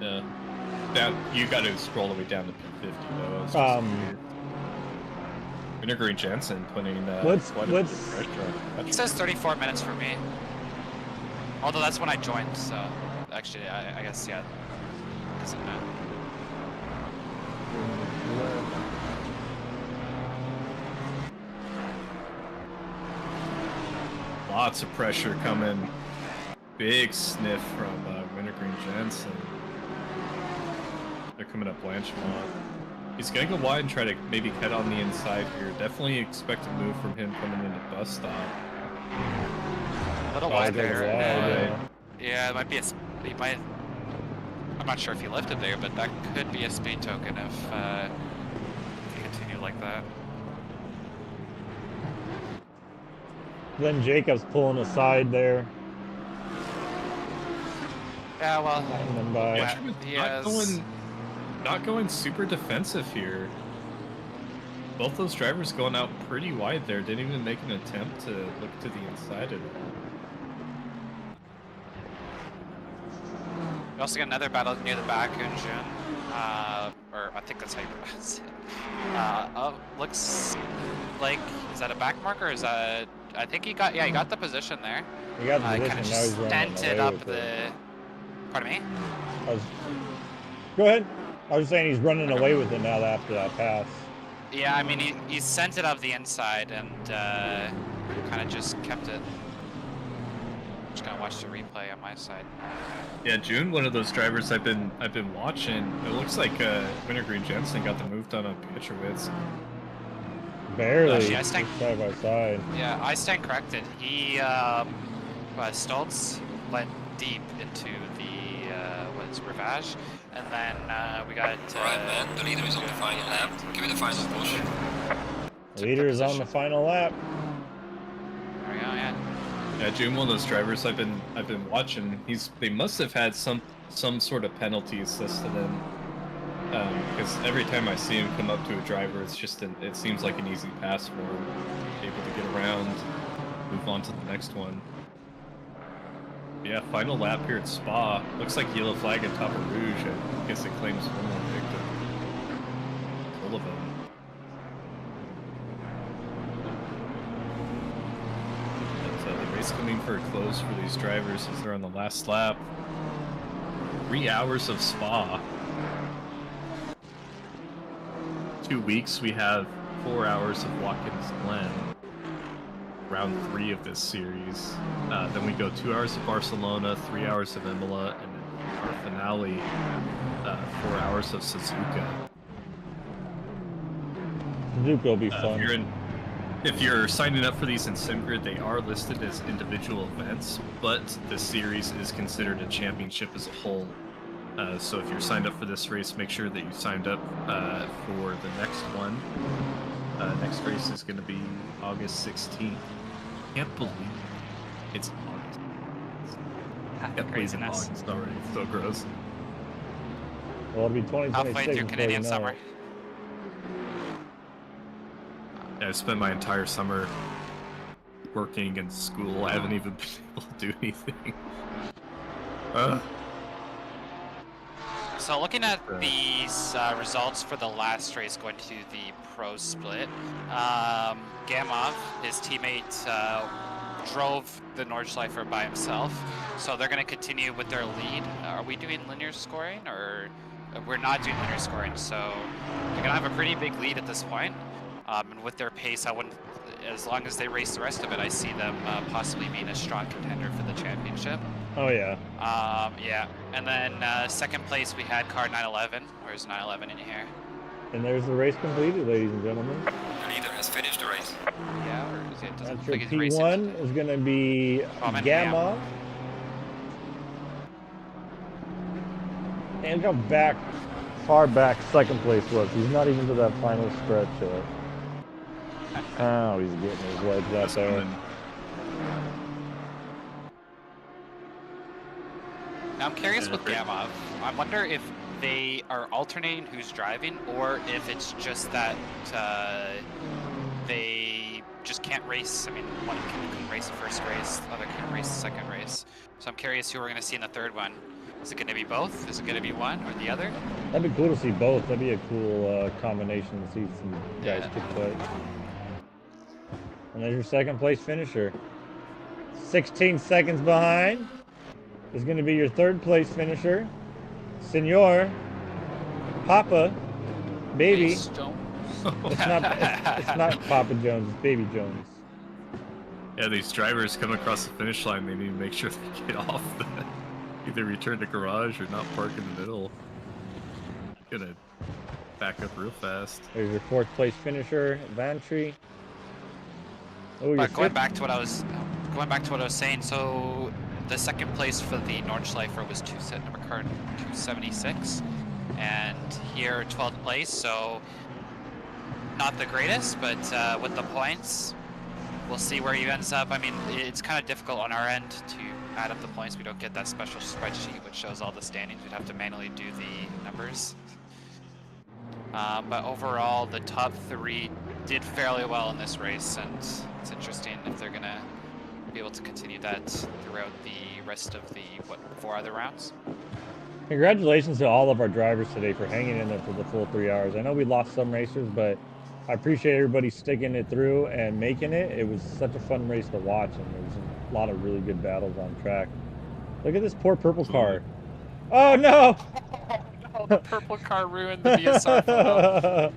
Yeah. Down, you got to scroll the way down to P50 though. It's just weird. Vinegar and Jensen putting quite a bit of pressure on. It says 34 minutes for me. Although that's when I joined, so actually I guess yeah. Doesn't matter. Lots of pressure coming. Big sniff from Wintergreen Jensen. They're coming up Blanchemont. He's gonna go wide and try to maybe cut on the inside here. Definitely expect a move from him coming into bus stop. A little wide there. Yeah. Yeah, it might be he might. I'm not sure if he lifted there, but that could be a speed token if he continued like that. Then Jacob's pulling aside there. Yeah, well, And then by he not going super defensive here. Both those drivers going out pretty wide there. Didn't even make an attempt to look to the inside at all. we also got another battle near the back in June. Or I think that's how you pronounce it. Looks like, is that a back marker? Or is that? I think he got the position there. he got the Kind position, of now he's just running stented away up with the. it. Pardon me. Go ahead. I was saying he's running away with it now after that pass. Yeah, I mean he sent it up the inside and kind of just kept it. Just gonna watch the replay on my side. Yeah, June, one of those drivers I've been watching. It looks like Wintergreen Jensen got the move done on Pietrowicz. Barely. Actually, I stand- side by side. Yeah, I stand corrected. He Stoltz went deep into the what's Rivage, and then we got. Alright, man. The leader is on the final lap. Give it a final push. Leader is on the final lap. There we go. Yeah. Yeah, June, one of those drivers I've been watching. They must have had some sort of penalty assist to them. Because every time I see him come up to a driver, it's just it seems like an easy pass for him. Able to get around, move on to the next one. Yeah, final lap here at Spa. Looks like yellow flag at top of Rouge. I guess it claims one more victim. Full of them. But the race coming for a close for these drivers as they're on the last lap. 3 hours of Spa. 2 weeks, we have 4 hours of Watkins Glen. Round 3 of this series. Then we go 2 hours of Barcelona, 3 hours of Imola, and then our finale, 4 hours of Suzuka. Suzuka will be fun. If you're signing up for these in SimGrid, they are listed as individual events, but the series is considered a championship as a whole. So if you're signed up for this race, make sure that you signed up for the next one. Next race is going to be August 16th. Can't believe it's August. Can't believe it's Craziness. August already. It's so gross. Well, it'll be 2026. Halfway through before Canadian you know summer. it. Yeah, I spent my entire summer working in school. I haven't even been able to do anything. So looking at these results for the last race going to the pro split, Gamov, his teammate, drove the Nordschleifer by himself, so they're going to continue with their lead. Are we doing linear scoring, or we're not doing linear scoring? So they're going to have a pretty big lead at this point, and with their pace, I wouldn't. As long as they race the rest of it, I see them possibly being a strong contender for the championship. Oh yeah. Yeah, and then second place we had car 911. Where's 911 in here? And there's the race completed, ladies and gentlemen. The leader has finished the race. Yeah, where Okay, it doesn't That's look your like he's racing. P1 is going to be Oh, man, Gamma. And look how far back second place was. He's not even to that final stretch yet. Oh, he's getting his legs out there. Now I'm curious with Gamma. I wonder if they are alternating who's driving, or if it's just that they just can't race. I mean, one can race the first race, the other can race the second race. So I'm curious who we're going to see in the third one. Is it going to be both? Is it going to be one or the other? That'd be cool to see both. That'd be a cool combination to see some guys kick butt. And there's your second place finisher. 16 seconds behind is going to be your third place finisher. Senor, Papa, Baby. It's not Papa Jones, it's Baby Jones. Yeah, these drivers come across the finish line, they need to make sure they get off the... Either return to garage or not park in the middle. Gonna back up real fast. There's your fourth place finisher, Vantry. Oh, but going back to what I was saying, so the second place for the Nordschleifer was number car 276, and here 12th place. So not the greatest, but with the points, we'll see where he ends up. I mean, it's kind of difficult on our end to add up the points. We don't get that special spreadsheet which shows all the standings. We'd have to manually do the numbers. But overall, the top three did fairly well in this race, and it's interesting if they're gonna be able to continue that throughout the rest of the 4 other rounds. Congratulations to all of our drivers today for hanging in there for the full 3 hours. I know we lost some racers, but I appreciate everybody sticking it through and making it. It was such a fun race to watch, and there was a lot of really good battles on track. Look at this poor purple car. Oh no! Oh, the purple car ruined the DSR photo.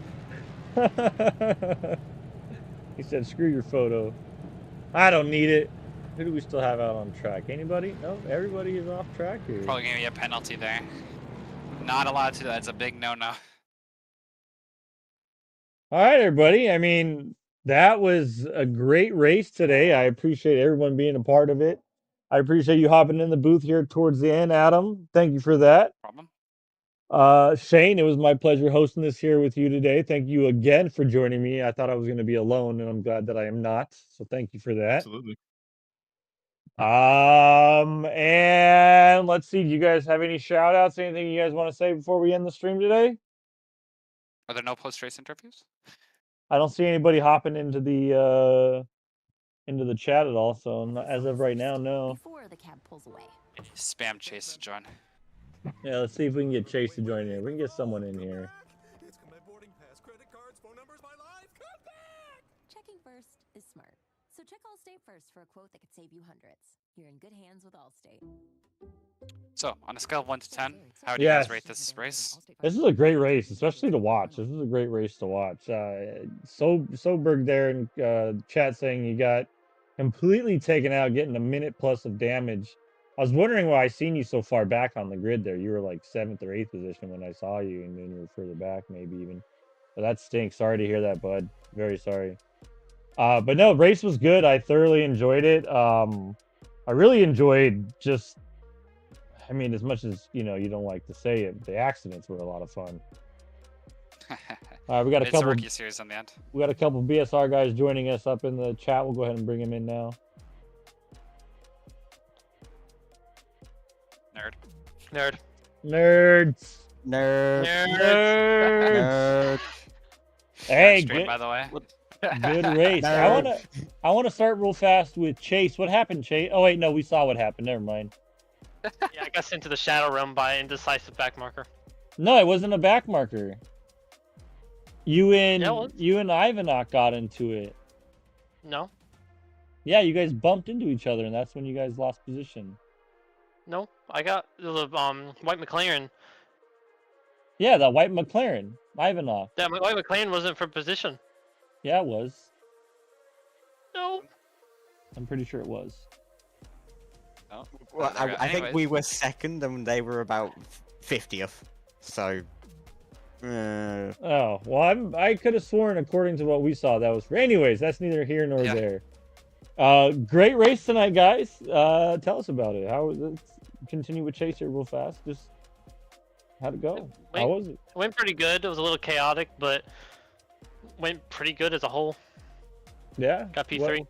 He said, "Screw your photo. I don't need it." Who do we still have out on track? Anybody? No, everybody is off track here. Probably gonna be a penalty there. Not allowed to. That's a big no-no. All right, everybody. I mean, that was a great race today. I appreciate everyone being a part of it. I appreciate you hopping in the booth here towards the end, Adam. Thank you for that. No problem. Shane, it was my pleasure hosting this here with you today. Thank you again for joining me. I thought I was going to be alone, and I'm glad that I am not. So thank you for that. Absolutely. And let's see. Do you guys have any shout outs? Anything you guys want to say before we end the stream today? Are there no post-race interviews? I don't see anybody hopping into the chat at all. So as of right now, no. Before the cab pulls away. Spam Chase to join. Yeah, let's see if we can get Chase to join in. We can get someone in here. Checking first is smart. So check Allstate first for a quote that could save you hundreds. You're in good hands with Allstate. So, on a scale of 1 to 10, how do you guys rate this race? This is a great race, especially to watch. This is a great race to watch. Soberg there in chat saying you got completely taken out, getting a minute plus of damage. I was wondering why I seen you so far back on the grid there. You were like 7th or 8th position when I saw you, and then you were further back, maybe even. But that stinks. Sorry to hear that, bud. Very sorry. But no, race was good. I thoroughly enjoyed it. I really enjoyed just, I mean, as much as, you know, you don't like to say it, the accidents were a lot of fun. We got a it's couple. A rookie series on the end. We got a couple BSR guys joining us up in the chat. We'll go ahead and bring them in now. Nerd. Nerds. Hey, Stream, good, by the way. good race. I wanna start real fast with Chase. What happened, Chase? Oh wait, no, we saw what happened. Never mind. Yeah, I got sent to the shadow realm by indecisive backmarker. No, it wasn't a back marker. You and Ivanok got into it. No. Yeah, you guys bumped into each other, and that's when you guys lost position. No, I got the white McLaren. Yeah, that white McLaren, Ivanov. That white McLaren wasn't for position. Yeah, it was. No. I'm pretty sure it was. Oh, well, I think we were second, and they were about 50th. So. Oh well, I could have sworn, according to what we saw, that was. Anyways, that's neither here nor there. Great race tonight, guys. Tell us about it. Let's continue with Chase here real fast. Just how'd it go? How was it? Went pretty good. It was a little chaotic, but went pretty good as a whole. Yeah. Got P3.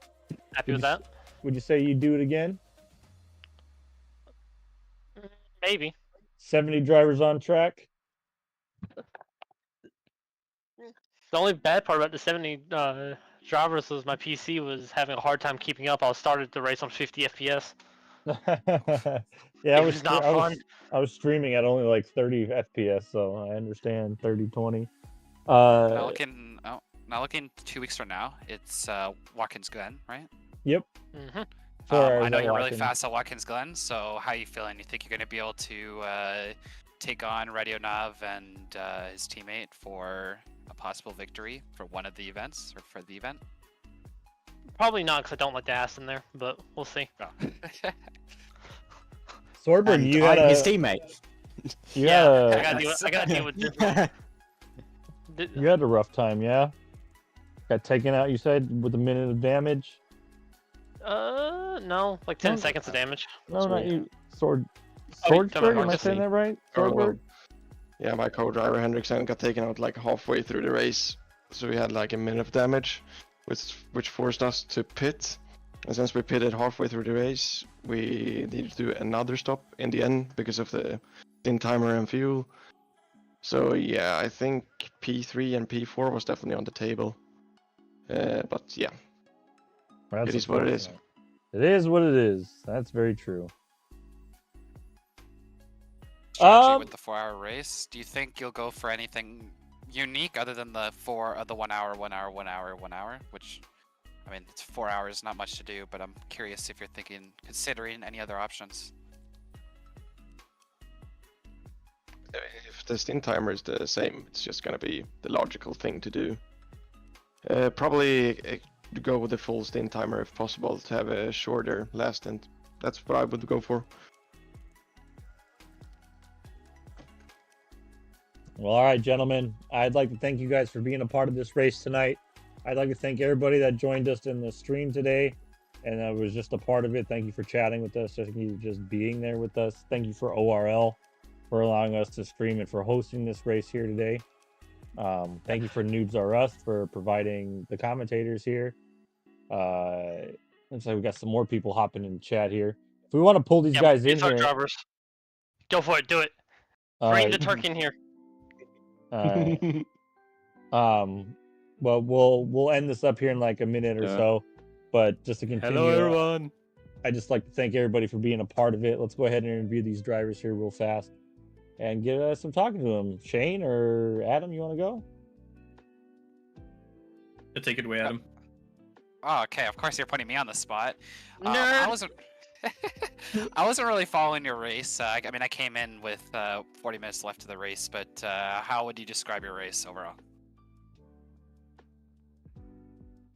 Happy with that. Would you say you'd do it again? Maybe. 70 drivers on track. The only bad part about the 70 drivers was my PC was having a hard time keeping up. I started the race on 50 FPS. Yeah, It was not fun. I was streaming at only like 30 FPS, so I understand 30, 20. Now looking 2 weeks from now, it's Watkins Glen, right? Yep. Mm-hmm. I know you're really fast at Watkins Glen, so how are you feeling? You think you're going to be able to take on Radio Nav and his teammate for a possible victory for one of the events, or for the event? Probably not, because I don't like the ass in there, but we'll see. Oh. Sorberg, you got his teammate. I gotta deal with this. You had a rough time, yeah? Got taken out, you said, with a minute of damage? No, like 10 seconds of damage. No, not you. Swordberg, am I saying that right? Oh, well. Swordberg? Yeah, my co-driver Hendrickson got taken out like halfway through the race, so we had like a minute of damage, which forced us to pit. And since we pitted halfway through the race, we needed to do another stop in the end because of the Stint timer and fuel. So yeah, I think P3 and P4 was definitely on the table. But yeah, it is what it is. It is what it is. That's very true. Strategy with the 4-hour race. Do you think you'll go for anything unique other than the 1 hour, 1 hour, 1 hour, 1 hour? Which, I mean, it's 4 hours, not much to do, but I'm curious if you're considering any other options. If the Stint timer is the same, it's just gonna be the logical thing to do. Probably go with the full Stint timer if possible to have a shorter last stint. That's what I would go for. Well, all right, gentlemen. I'd like to thank you guys for being a part of this race tonight. I'd like to thank everybody that joined us in the stream today and was just a part of it. Thank you for chatting with us. Thank you for just being there with us. Thank you for ORL for allowing us to stream and for hosting this race here today. Thank you for Noobs R Us for providing the commentators here. Looks like we got some more people hopping in the chat here. If we want to pull these guys in here, drivers. Go for it. Do it. Bring the turkey in here. Well, we'll end this up here in like a minute or so. But just to continue, hello everyone. I just like to thank everybody for being a part of it. Let's go ahead and interview these drivers here real fast and get some talking to them. Shane or Adam, you want to go? Take it away, Adam. Oh, okay. Of course, you're putting me on the spot. I wasn't. I wasn't really following your race. I mean, I came in with 40 minutes left of the race, but how would you describe your race overall?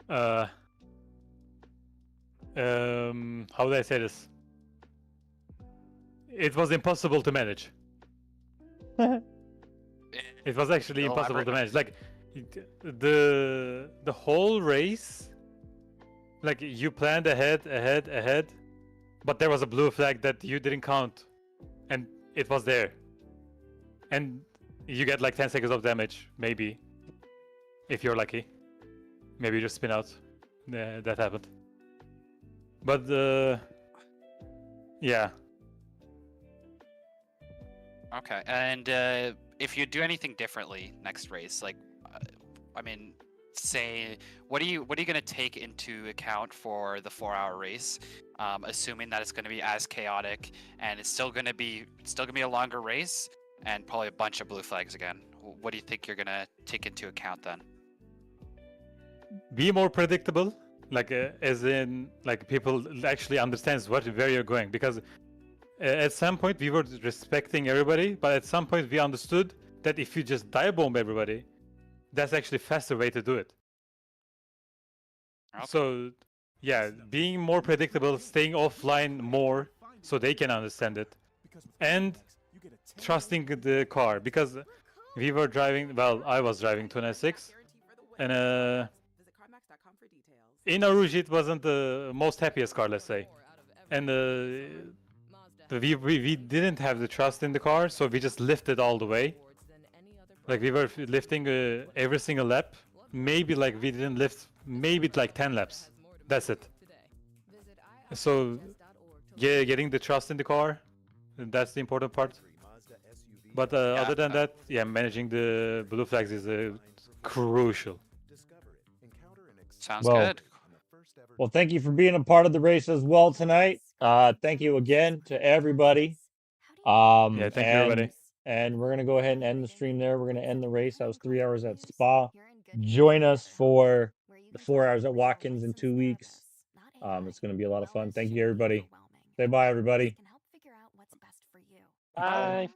How would I say this? It was impossible to manage. It was actually impossible to manage. Like the whole race, like you planned ahead, but there was a blue flag that you didn't count, and it was there. And you get like 10 seconds of damage, maybe, if you're lucky. Maybe you just spin out. That happened. But yeah. Okay, and if you do anything differently next race, like, I mean, say, what are you going to take into account for the 4-hour race, assuming that it's going to be as chaotic and it's still going to be a longer race and probably a bunch of blue flags again? What do you think you're going to take into account then? Be more predictable, like as in like people actually understands where you're going, because at some point we were respecting everybody, but at some point we understood that if you just dive bomb everybody, that's actually faster way to do it. Okay. So yeah, being more predictable, staying offline more so they can understand it, and trusting the car, because we were driving, well, I was driving 296, and in Arouge it wasn't the most happiest car, let's say, and we didn't have the trust in the car, so we just lifted all the way. Like we were lifting every single lap. Maybe like we didn't lift maybe like 10 laps. That's it. So yeah, getting the trust in the car, that's the important part. But other than that, yeah, managing the blue flags is crucial. Sounds good. Well, thank you for being a part of the race as well tonight. Thank you again to everybody. Yeah, thank you, everybody. And we're gonna go ahead and end the stream there. We're gonna end the race. That was 3 hours at Spa. Join us for the 4 hours at Watkins in 2 weeks. It's gonna be a lot of fun. Thank you, everybody. Say bye, everybody. Bye.